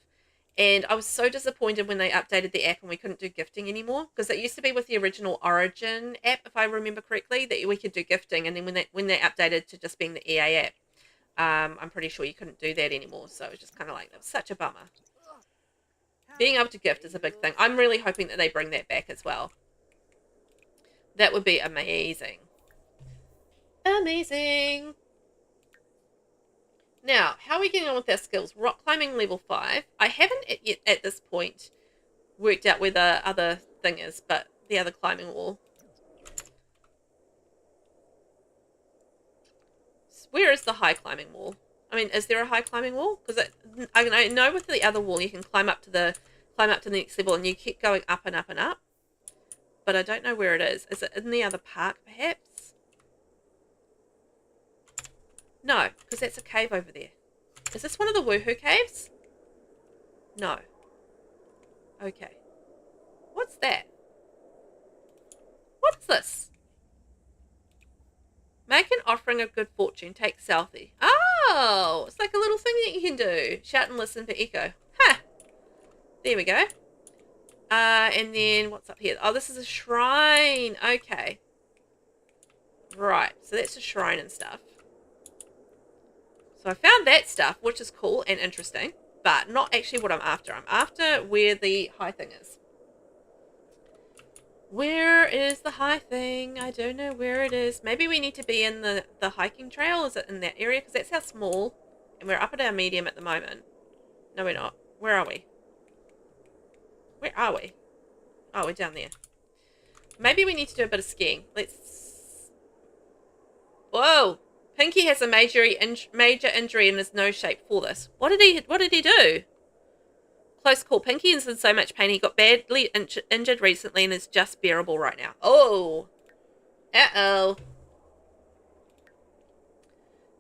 And I was so disappointed when they updated the app and we couldn't do gifting anymore, because it used to be with the original Origin app, if I remember correctly, that we could do gifting. And then when they updated to just being the EA app, I'm pretty sure you couldn't do that anymore. So it was just kind of like, that was such a bummer. Being able to gift is a big thing. I'm really hoping that they bring that back as well. That would be amazing. Amazing. Now, how are we getting on with our skills? Rock climbing level 5. I haven't yet at this point worked out where the other thing is, but the other climbing wall. Where is the high climbing wall? I mean, is there a high climbing wall? Because I know with the other wall you can climb up to the next level, and you keep going up and up and up. But I don't know where it is. Is it in the other park, perhaps? No, because that's a cave over there. Is this one of the woohoo caves? No. Okay. What's that? What's this? Make an offering of good fortune. Take selfie. Oh, it's like a little thing that you can do. Shout and listen for echo. Ha! There we go. And then what's up here? Oh, this is a shrine. Okay. Right. So that's a shrine and stuff. So I found that stuff, which is cool and interesting, but not actually what I'm after. I'm after where the high thing is. Where is the high thing? I don't know where it is. Maybe we need to be in the hiking trail. Is it in that area? Because that's how small. And we're up at our medium at the moment. No, we're not. Where are we? Where are we? Oh, we're down there. Maybe we need to do a bit of skiing. Let's... Whoa! Pinky has a major injury and is no shape for this. What did he do? Close call. Pinky is in so much pain. He got badly injured recently and is just bearable right now. Oh. Uh-oh.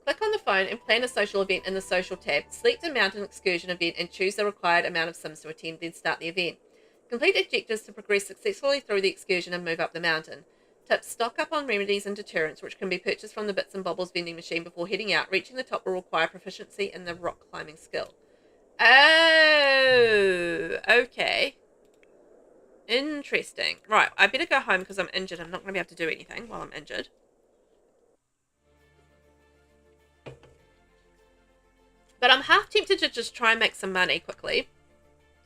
Click on the phone and plan a social event in the social tab. Select a mountain excursion event and choose the required amount of Sims to attend, then start the event. Complete objectives to progress successfully through the excursion and move up the mountain. Tips: stock up on remedies and deterrents, which can be purchased from the Bits and Bobbles vending machine before heading out. Reaching the top will require proficiency in the rock climbing skill. Oh, okay. Interesting. Right, I better go home because I'm injured. I'm not going to be able to do anything while I'm injured. But I'm half tempted to just try and make some money quickly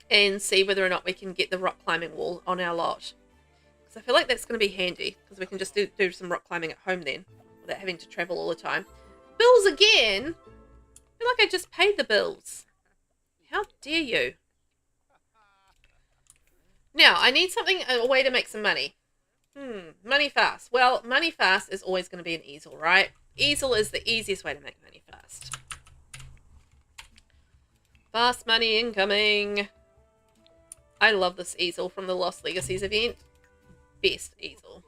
and see whether or not we can get the rock climbing wall on our lot. Because I feel like that's going to be handy because we can just do some rock climbing at home then without having to travel all the time. Bills again? I feel like I just paid the bills. How dare you? Now, I need something, a way to make some money. Money fast. Well, money fast is always going to be an easel, right? Easel is the easiest way to make money fast. Fast money incoming. I love this easel from the Lost Legacies event. Best easel.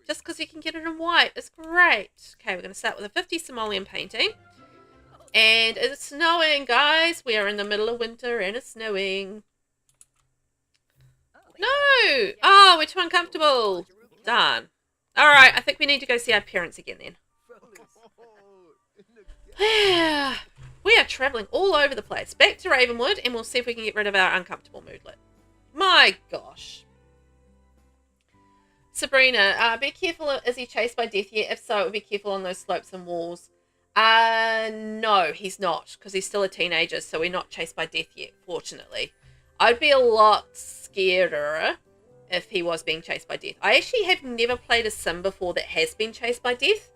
Just because you can get it in white. It's great. Okay, we're going to start with a 50 simoleon painting. And it's snowing, guys. We are in the middle of winter and it's snowing. No! Oh, we're too uncomfortable. Darn. Alright, I think we need to go see our parents again then. We are travelling all over the place. Back to Ravenwood and we'll see if we can get rid of our uncomfortable moodlet. My gosh. Sabrina, be careful. Is he chased by death yet? If so, be careful on those slopes and walls. No, he's not, because he's still a teenager, so we're not chased by death yet, fortunately. I'd be a lot scareder if he was being chased by death. I actually have never played a sim before that has been chased by death,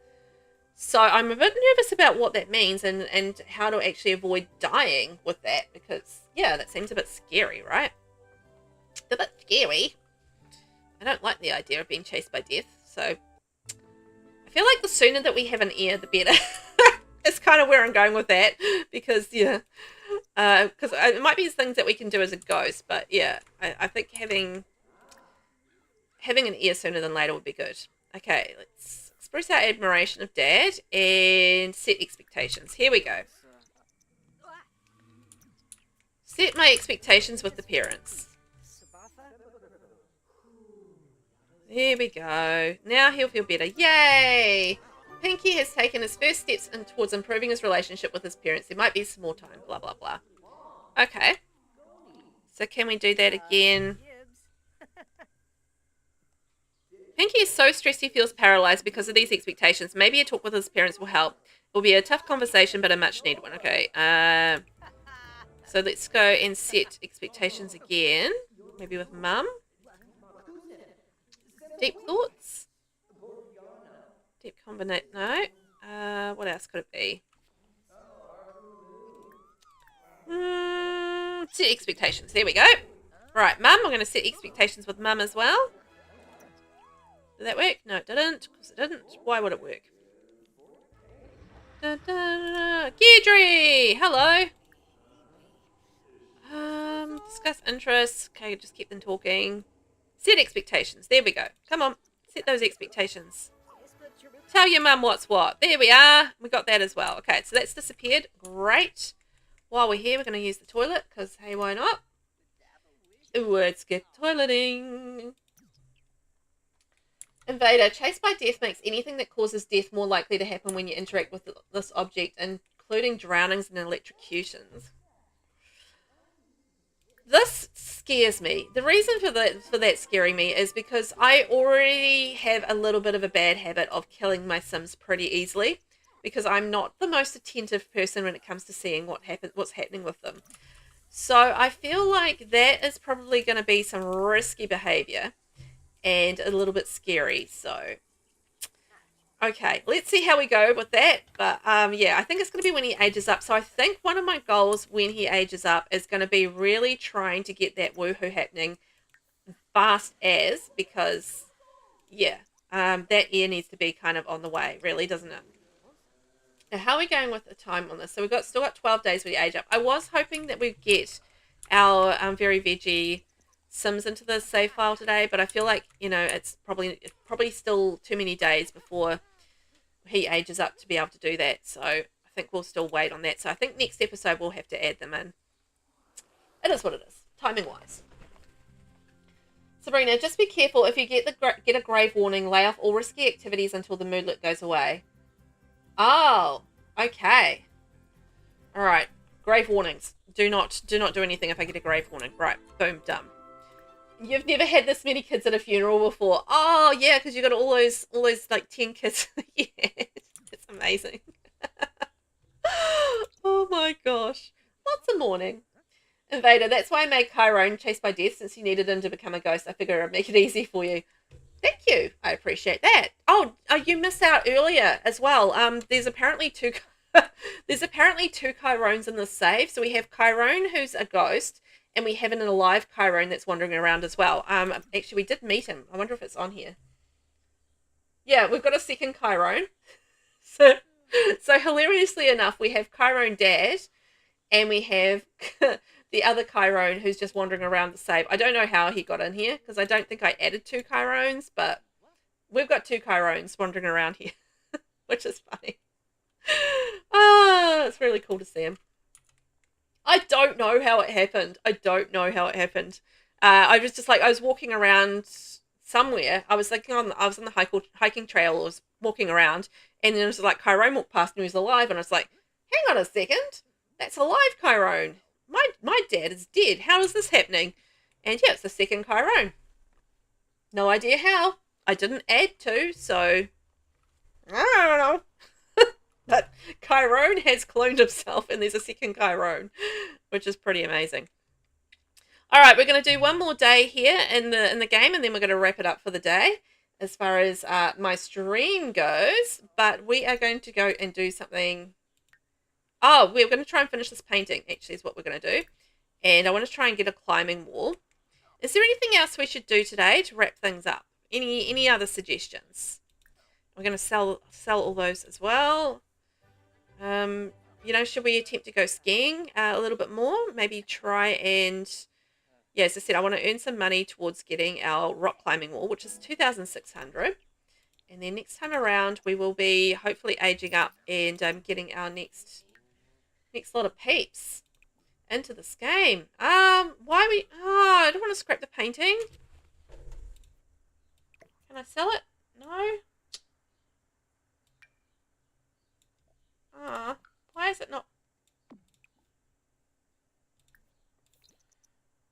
so I'm a bit nervous about what that means and how to actually avoid dying with that, because, yeah, that seems a bit scary, right? It's a bit scary. I don't like the idea of being chased by death, so I feel like the sooner that we have an heir, the better. It's kind of where I'm going with that, because, yeah, because it might be things that we can do as a ghost, but, yeah, I think having an heir sooner than later would be good. Okay, let's express our admiration of Dad and set expectations. Here we go. Set my expectations with the parents. There we go. Now he'll feel better. Yay! Pinky has taken his first steps towards improving his relationship with his parents. There might be some more time. Blah, blah, blah. Okay. So can we do that again? Pinky is so stressed he feels paralyzed because of these expectations. Maybe a talk with his parents will help. It will be a tough conversation, but a much needed one. Okay. So let's go and set expectations again. Maybe with Mum. Deep thoughts. Deep combination. No. What else could it be? Set expectations. There we go. Right, Mum. I'm going to set expectations with Mum as well. Did that work? No, it didn't. Of course it didn't. Why would it work? Deirdre! Hello! Discuss interests. Okay, just keep them talking. Set expectations. There we go. Come on. Set those expectations. Tell your mum what's what. There we are. We got that as well. Okay, so that's disappeared. Great. While we're here, we're going to use the toilet because, hey, why not? Ooh, let's get toileting. Invader. Chased by death makes anything that causes death more likely to happen when you interact with this object, including drownings and electrocutions. This scares me. The reason for that scaring me is because I already have a little bit of a bad habit of killing my Sims pretty easily because I'm not the most attentive person when it comes to seeing what's happening with them. So I feel like that is probably going to be some risky behavior and a little bit scary. So okay, let's see how we go with that. But yeah, I think it's going to be when he ages up. So I think one of my goals when he ages up is going to be really trying to get that woohoo happening fast as, because yeah, that year needs to be kind of on the way, really, doesn't it? Now, how are we going with the time on this? So we've still got 12 days for the age up. I was hoping that we'd get our Very Veggie Sims into the save file today, but I feel like, you know, it's probably still too many days before he ages up to be able to do that. So I think we'll still wait on that. So I think next episode we'll have to add them in. It is what it is, timing wise. Sabrina, just be careful. If you get a grave warning, lay off all risky activities until the moodlet goes away. Oh, okay. All right. Grave warnings. Do not do anything if I get a grave warning. Right. Boom. Done. You've never had this many kids at a funeral before. Oh yeah, because you got all those like 10 kids. Yeah, it's amazing. Oh my gosh. Lots of mourning. Invader, that's why I made Chiron chased by death, since you needed him to become a ghost. I figure I'd make it easy for you. Thank you. I appreciate that. Oh, you missed out earlier as well. There's apparently two Chirons in the save. So we have Chiron, who's a ghost, and we have an alive Chiron that's wandering around as well. Actually, we did meet him. I wonder if it's on here. Yeah, we've got a second Chiron. So hilariously enough, we have Chiron Dad, and we have the other Chiron who's just wandering around the save. I don't know how he got in here, because I don't think I added two Chirons, but we've got two Chirons wandering around here, which is funny. It's really cool to see him. I don't know how it happened. I was just like, I was walking around somewhere. I was like on the hiking trail. I was walking around, and then it was like Chiron walked past and he was alive, and I was like, hang on a second, that's a live Chiron. My dad is dead. How is this happening? And yeah, it's the second Chiron. No idea how. I didn't add to, so I don't know. But Chiron has cloned himself, and there's a second Chiron, which is pretty amazing. All right, we're going to do one more day here in the game, and then we're going to wrap it up for the day as far as my stream goes. But we are going to go and do something. Oh, we're going to try and finish this painting, actually, is what we're going to do. And I want to try and get a climbing wall. Is there anything else we should do today to wrap things up? Any other suggestions? We're going to sell all those as well. You know, should we attempt to go skiing a little bit more? Maybe try and, yeah, as I said, I want to earn some money towards getting our rock climbing wall, which is 2,600. And then next time around, we will be hopefully aging up and getting our next lot of peeps into this game. I don't want to scrap the painting. Can I sell it? No. Why is it not?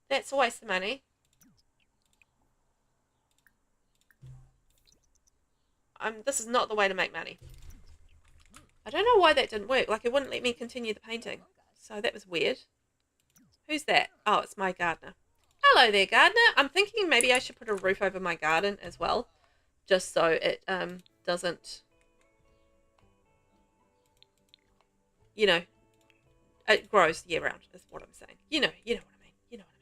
That's a waste of money. This is not the way to make money. I don't know why that didn't work. Like, it wouldn't let me continue the painting. So that was weird. Who's that? Oh, it's my gardener. Hello there, gardener. I'm thinking maybe I should put a roof over my garden as well, just so it doesn't, you know, it grows year round is what I'm saying. You know what I mean. You know what I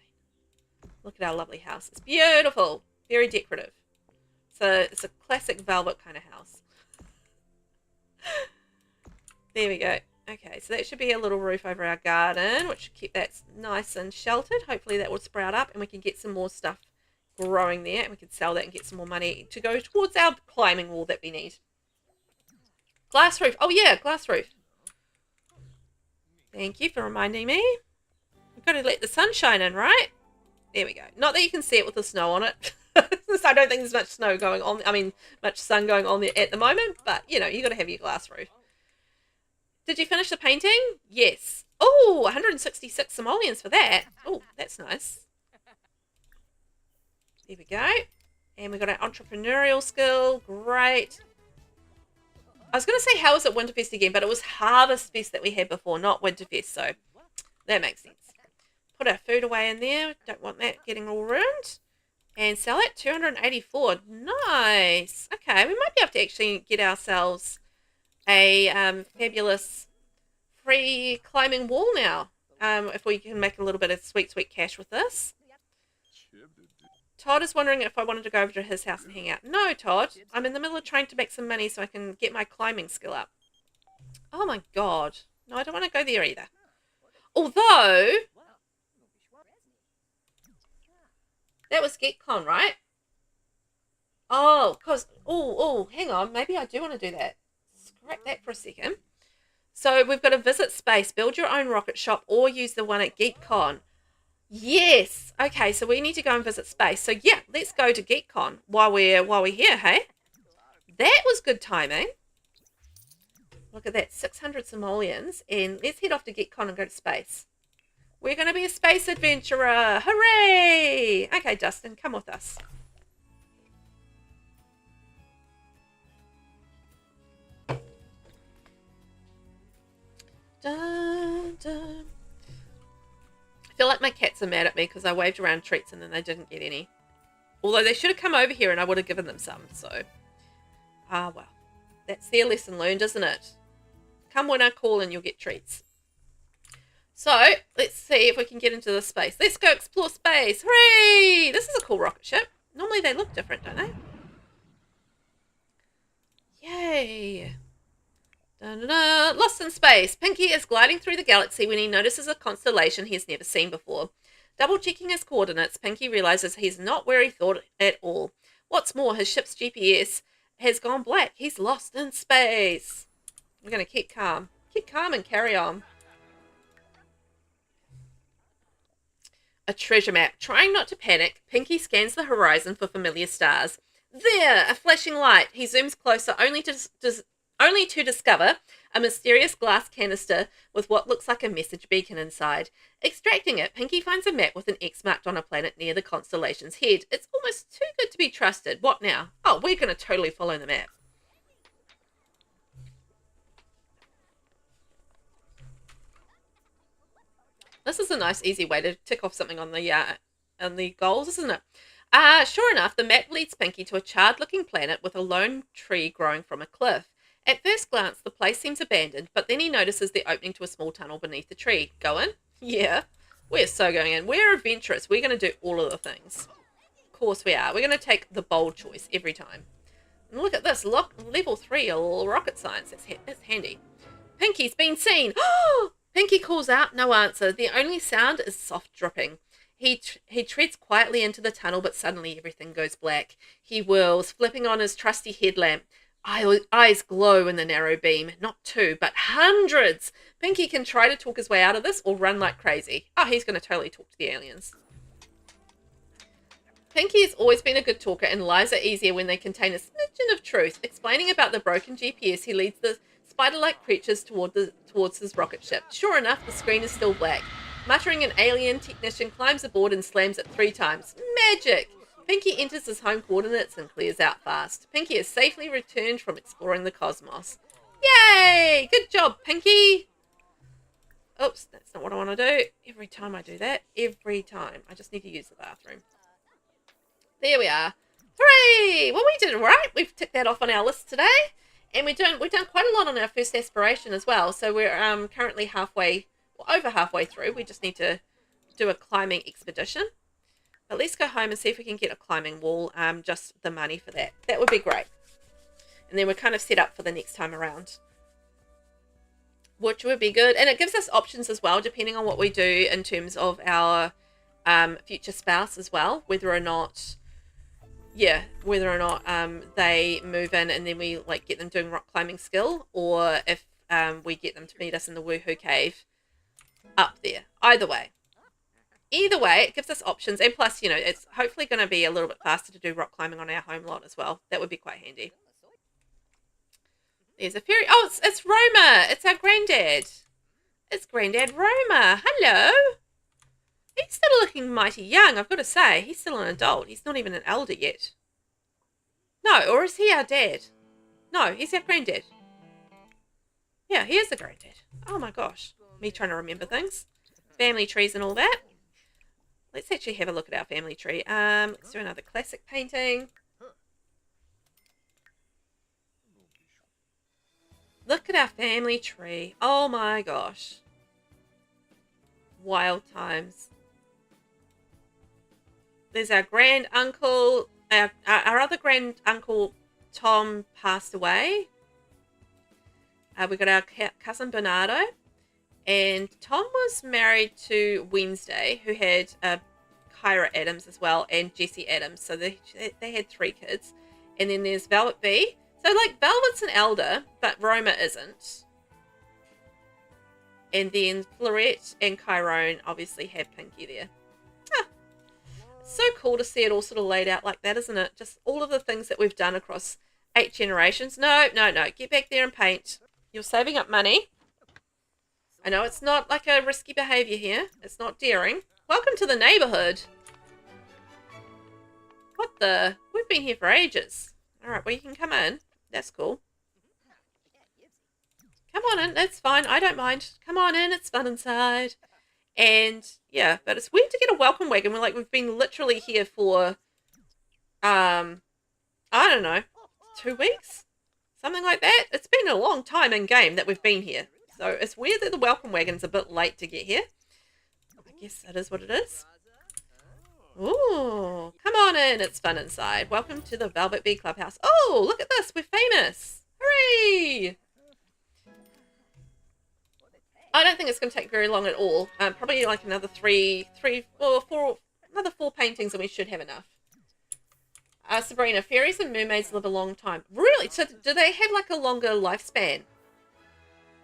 mean. Look at our lovely house. It's beautiful. Very decorative. So it's a classic velvet kind of house. There we go. Okay, so that should be a little roof over our garden, which should keep that nice and sheltered. Hopefully that will sprout up and we can get some more stuff growing there, and we can sell that and get some more money to go towards our climbing wall that we need. Glass roof. Oh yeah, glass roof. Thank you for reminding me. We've got to let the sun shine in, right? There we go. Not that you can see it with the snow on it. So I don't think there's much snow going on. I mean, much sun going on there at the moment. But, you know, you got to have your glass roof. Did you finish the painting? Yes. Oh, 166 simoleons for that. Oh, that's nice. There we go. And we got our entrepreneurial skill. Great. I was going to say, how was it Winterfest again? But it was Harvest Fest that we had before, not Winterfest. So that makes sense. Put our food away in there. Don't want that getting all ruined. And sell it. 284. Nice. Okay, we might be able to actually get ourselves a fabulous free climbing wall now. If we can make a little bit of sweet cash with this. Todd is wondering if I wanted to go over to his house and hang out. No, Todd. I'm in the middle of trying to make some money so I can get my climbing skill up. Oh my god. No, I don't want to go there either. Although, that was GeekCon, right? Oh, because, hang on. Maybe I do want to do that. Scrap that for a second. So we've got a visit space. Build your own rocket shop or use the one at GeekCon. Yes. Okay, so we need to go and visit space. So yeah, let's go to GeekCon while we're here, hey? That was good timing. Look at that, 600 simoleons. And let's head off to GeekCon and go to space. We're going to be a space adventurer. Hooray! Okay, Dustin, come with us. Dun, dun. I feel like my cats are mad at me because I waved around treats and then they didn't get any. Although they should have come over here and I would have given them some. So, well. That's their lesson learned, isn't it? Come when I call and you'll get treats. So, let's see if we can get into the space. Let's go explore space. Hooray! This is a cool rocket ship. Normally they look different, don't they? Yay! Da-da-da. Lost in space. Pinky is gliding through the galaxy when he notices a constellation he has never seen before. Double-checking his coordinates, Pinky realizes he's not where he thought at all. What's more, his ship's GPS has gone black. He's lost in space. We're going to keep calm. Keep calm and carry on. A treasure map. Trying not to panic, Pinky scans the horizon for familiar stars. There! A flashing light. He zooms closer only to discover a mysterious glass canister with what looks like a message beacon inside. Extracting it, Pinky finds a map with an X marked on a planet near the constellation's head. It's almost too good to be trusted. What now? Oh, we're going to totally follow the map. This is a nice, easy way to tick off something on the goals, isn't it? Sure enough, the map leads Pinky to a charred-looking planet with a lone tree growing from a cliff. At first glance, the place seems abandoned, but then he notices the opening to a small tunnel beneath the tree. Go in? Yeah, we're so going in. We're adventurous. We're going to do all of the things. Of course we are. We're going to take the bold choice every time. And look at this. Level 3 rocket science. That's handy. Pinky's been seen. Pinky calls out. No answer. The only sound is soft dripping. He treads quietly into the tunnel, but suddenly everything goes black. He whirls, flipping on his trusty headlamp. Eyes glow in the narrow beam. Not 2, but hundreds. Pinky can try to talk his way out of this or run like crazy. Oh, he's going to totally talk to the aliens. Pinky has always been a good talker, and lies are easier when they contain a smidgen of truth. Explaining about the broken GPS, he leads the spider-like creatures towards his rocket ship. Sure enough, the screen is still black. Muttering, an alien technician climbs aboard and slams it 3 times. Magic! Pinky enters his home coordinates and clears out fast. Pinky is safely returned from exploring the cosmos. Yay! Good job, Pinky! Oops, that's not what I want to do. Every time I do that, every time. I just need to use the bathroom. There we are. Hooray! Well, we did it right. We've ticked that off on our list today. And we've done quite a lot on our first aspiration as well. So we're currently over halfway through. We just need to do a climbing expedition. But let's go home and see if we can get a climbing wall, just the money for that. That would be great. And then we're kind of set up for the next time around. which would be good. And it gives us options as well, depending on what we do in terms of our future spouse as well, whether or not they move in and then we like get them doing rock climbing skill, or if we get them to meet us in the Woohoo Cave up there. Either way, it gives us options, and plus, it's hopefully going to be a little bit faster to do rock climbing on our home lot as well. That would be quite handy. There's a fairy. Oh, it's Roma. It's our granddad. It's Granddad Roma. Hello. He's still looking mighty young, I've got to say. He's still an adult. He's not even an elder yet. No, or is he our dad? No, he's our granddad. Yeah, he is the granddad. Oh my gosh. Me trying to remember things. Family trees and all that. Let's actually have a look at our family tree. Let's do another classic painting. Look at our family tree. Oh my gosh. Wild times. There's our grand uncle. Our other grand uncle Tom passed away. We got our cousin Bernardo. And Tom was married to Wednesday, who had Kyra Adams as well, and Jesse Adams. So they had 3 kids. And then there's VelvettB. So like Velvet's an elder, but Roma isn't. And then Florette and Chiron obviously have Pinky there. It's so cool to see it all sort of laid out like that, isn't it? Just all of the things that we've done across 8 generations. No. Get back there and paint. You're saving up money. I know it's not like a risky behaviour here. It's not daring. Welcome to the neighbourhood. What the? We've been here for ages. Alright, well you can come in. That's cool. Come on in, that's fine. I don't mind. Come on in, it's fun inside. And yeah, but it's weird to get a welcome wagon. We've been literally here for I don't know, 2 weeks? Something like that. It's been a long time in game that we've been here. So it's weird that the welcome wagon's a bit late to get here. I guess that is what it is. Ooh, come on in. It's fun inside. Welcome to the VelvettB Clubhouse. Oh, look at this. We're famous. Hooray! I don't think it's going to take very long at all. Probably like another another 4 paintings and we should have enough. Sabrina, fairies and mermaids live a long time. Really? So do they have like a longer lifespan?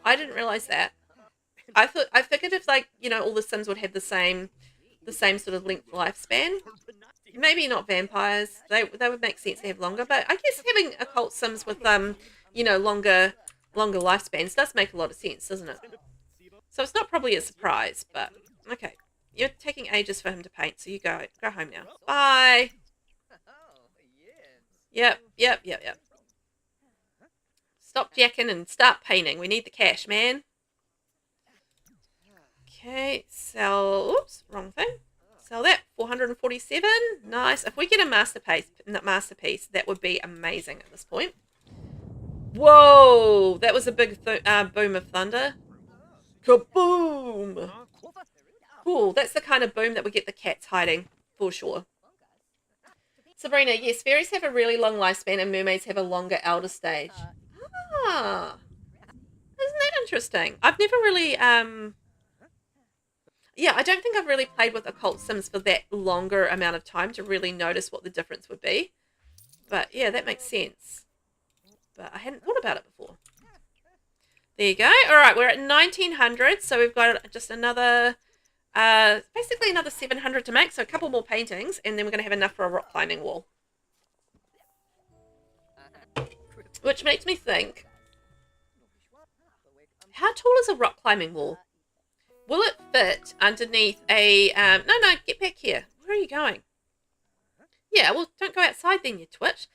I didn't realize that. I figured if all the Sims would have the same sort of length lifespan. Maybe not vampires. They would make sense to have longer, but I guess having occult Sims with longer lifespans does make a lot of sense, doesn't it? So it's not probably a surprise, but okay. You're taking ages for him to paint, so you go home now. Bye. Yep. Stop jacking and start painting. We need the cash, man. Okay, sell. Oops, wrong thing. Sell that. 447. Nice. If we get a masterpiece, that would be amazing at this point. Whoa, that was a big boom of thunder. Kaboom! Cool. That's the kind of boom that we get the cats hiding for sure. Sabrina, yes, fairies have a really long lifespan and mermaids have a longer elder stage. Ah, isn't that interesting? I've never really, I don't think I've really played with occult Sims for that longer amount of time to really notice what the difference would be. But yeah, that makes sense. But I hadn't thought about it before. There you go. All right, we're at 1900, so we've got just another, basically another 700 to make, so a couple more paintings, and then we're going to have enough for a rock climbing wall. Which makes me think, how tall is a rock climbing wall? Will it fit underneath a, no, get back here. Where are you going? Yeah, well, don't go outside then, you twit.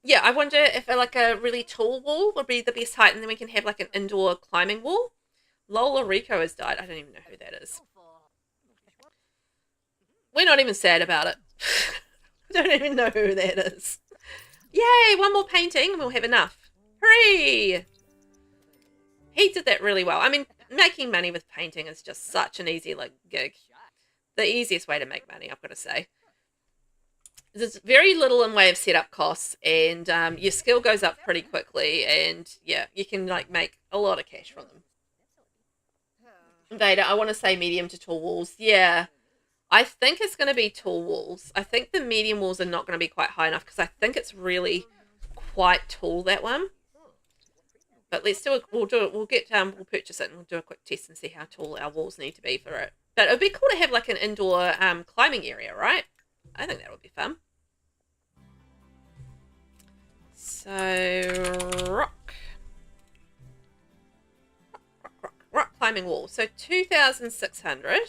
Yeah, I wonder if like a really tall wall would be the best height, and then we can have like an indoor climbing wall. Lola Rico has died. I don't even know who that is. We're not even sad about it. I don't even know who that is. Yay, 1 more painting and we'll have enough. Hooray! He did that really well. I mean, making money with painting is just such an easy gig. The easiest way to make money, I've got to say. There's very little in way of setup costs, and your skill goes up pretty quickly, and yeah, you can like make a lot of cash from them. Vader, I want to say medium to tall walls. Yeah, I think it's going to be tall walls. I think the medium walls are not going to be quite high enough because I think it's really quite tall, that one. But let's do it. We'll do it. We'll purchase it and we'll do a quick test and see how tall our walls need to be for it. But it would be cool to have like an indoor climbing area, right? I think that would be fun. So rock climbing wall. So 2,600.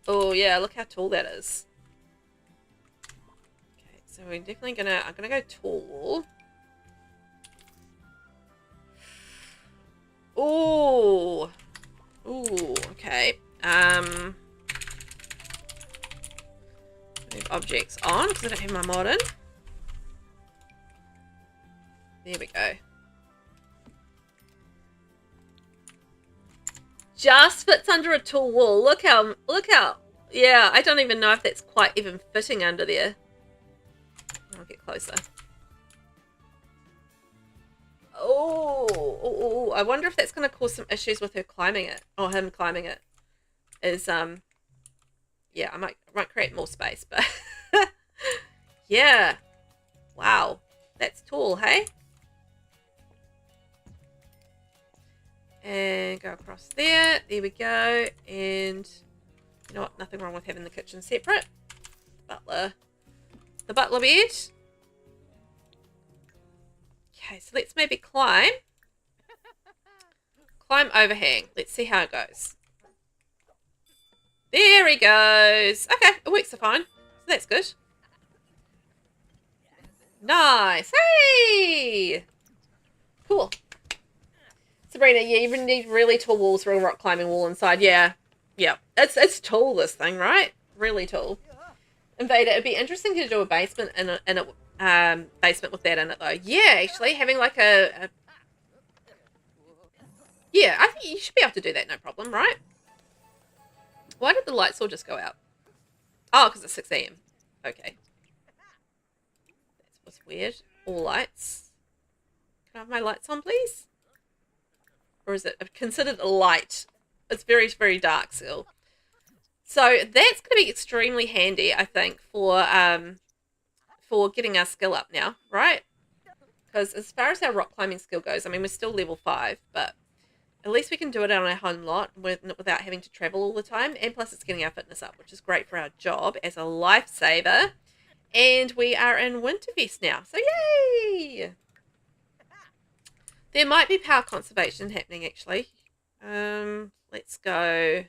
Oh yeah, look how tall that is. Okay, so we're definitely I'm gonna go tall wall. Ooh. Ooh, okay. Move objects on because I don't have my mod in. There we go. Just fits under a tall wall. Look how, yeah, I don't even know if that's quite even fitting under there. I'll get closer. Oh, I wonder if that's going to cause some issues with her climbing it, or him climbing it. Yeah, I might create more space, but yeah. Wow, that's tall, hey? And go across there. There we go. And you know what? Nothing wrong with having the kitchen separate. The butler bed. Okay, so let's maybe climb. Climb overhang. Let's see how it goes. There he goes. Okay, it works fine. So that's good. Nice. Hey! Cool. Sabrina, yeah, you need really tall walls for a rock climbing wall inside. Yeah. Yeah. It's tall, this thing, right? Really tall. Invader, it'd be interesting to do a basement in a basement with that in it, though. Yeah, actually, having like a... Yeah, I think you should be able to do that, no problem, right? Why did the lights all just go out? Oh, because it's 6 AM. Okay. That's what's weird. All lights. Can I have my lights on, please? Or is it considered a light? It's very, very dark still. So that's going to be extremely handy, I think, for getting our skill up now, right? Because as far as our rock climbing skill goes, I mean, we're still level 5, but at least we can do it on our home lot without having to travel all the time. And plus it's getting our fitness up, which is great for our job as a lifesaver. And we are in Winterfest now, so yay! There might be power conservation happening, actually. Let's go.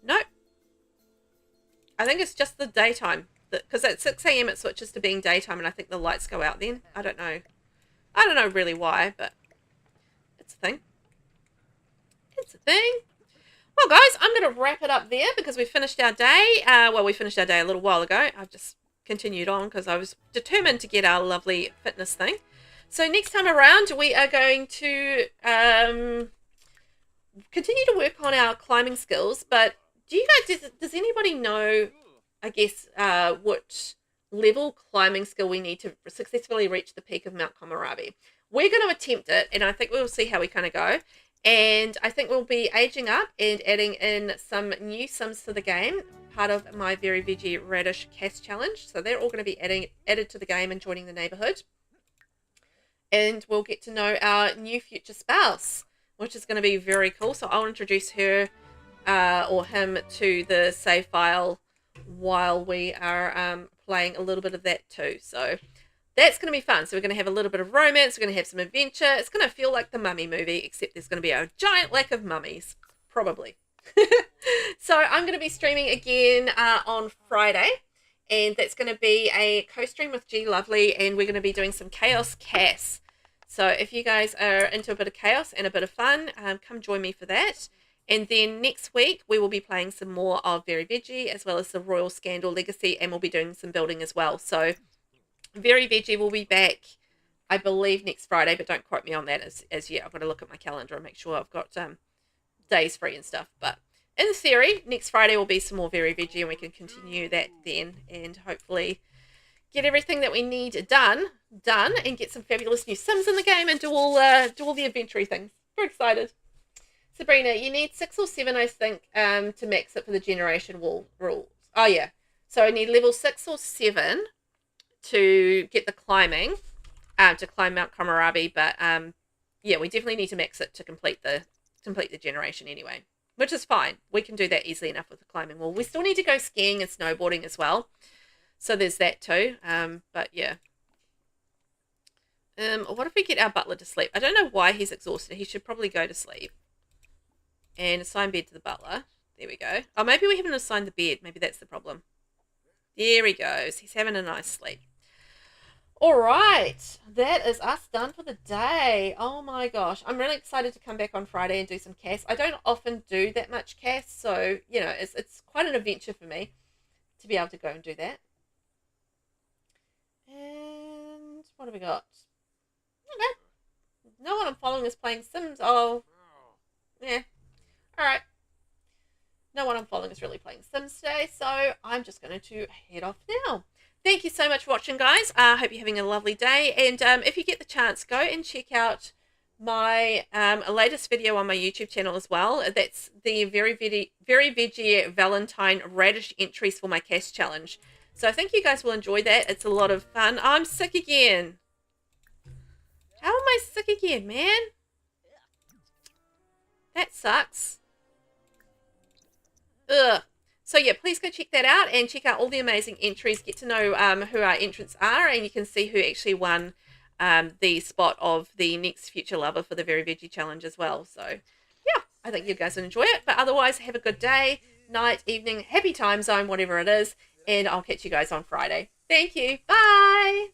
Nope. I think it's just the daytime. Because at 6 AM it switches to being daytime, and I think the lights go out then. I don't know. I don't know really why, but it's a thing. It's a thing. Well, guys, I'm going to wrap it up there because we finished our day. Well, we finished our day a little while ago. I've just continued on because I was determined to get our lovely fitness thing. So next time around, we are going to continue to work on our climbing skills. But do you guys, does anybody know, I guess, what level climbing skill we need to successfully reach the peak of Mount Komorabi? We're going to attempt it, and I think we'll see how we kind of go. And I think we'll be aging up and adding in some new sims to the game, part of my Very Veggie Radish cast challenge. So they're all going to be added to the game and joining the neighborhood. And we'll get to know our new future spouse, which is going to be very cool. So I'll introduce her or him to the save file while we are playing a little bit of that too. So that's going to be fun. So we're going to have a little bit of romance. We're going to have some adventure. It's going to feel like the Mummy movie, except there's going to be a giant lack of mummies, probably. So I'm going to be streaming again on Friday, and that's going to be a co-stream with G Lovely, and we're going to be doing some Chaos Cass. So if you guys are into a bit of chaos and a bit of fun, come join me for that. And then next week, we will be playing some more of Very Veggie, as well as the Royal Scandal Legacy, and we'll be doing some building as well. So Very Veggie will be back, I believe, next Friday, but don't quote me on that as yet. I've got to look at my calendar and make sure I've got days free and stuff. But in theory, next Friday will be some more Very Veggie, and we can continue that then, and hopefully get everything that we need done, and get some fabulous new Sims in the game, and do all the adventure things. Very excited. Sabrina, you need 6 or 7, I think, to max it for the generation wall rules. Oh yeah, so I need level 6 or 7 to get the climbing, to climb Mount Komorabi. But yeah, we definitely need to max it to complete the generation anyway, which is fine. We can do that easily enough with the climbing wall. We still need to go skiing and snowboarding as well. So there's that too. But yeah. What if we get our butler to sleep? I don't know why he's exhausted. He should probably go to sleep. And assign bed to the butler. There we go. Oh, maybe we haven't assigned the bed. Maybe that's the problem. There he goes. He's having a nice sleep. All right. That is us done for the day. Oh my gosh. I'm really excited to come back on Friday and do some casts. I don't often do that much casts, so, you know, it's quite an adventure for me to be able to go and do that. And what have we got? Okay. No one I'm following is playing Sims. Oh, yeah. All right. No one I'm following is really playing Sims today, so I'm just going to head off now. Thank you so much for watching, guys. I hope you're having a lovely day. And if you get the chance, go and check out my latest video on my YouTube channel as well. That's the Very Veggie Valentine Radish entries for my cast challenge. So I think you guys will enjoy that. It's a lot of fun. I'm sick again. How am I sick again, man? That sucks. Ugh. So yeah, please go check that out and check out all the amazing entries. Get to know who our entrants are, and you can see who actually won the spot of the next future lover for the Very Veggie challenge as well. So yeah, I think you guys will enjoy it. But otherwise, have a good day, night, evening, happy time zone, whatever it is. And I'll catch you guys on Friday. Thank you. Bye.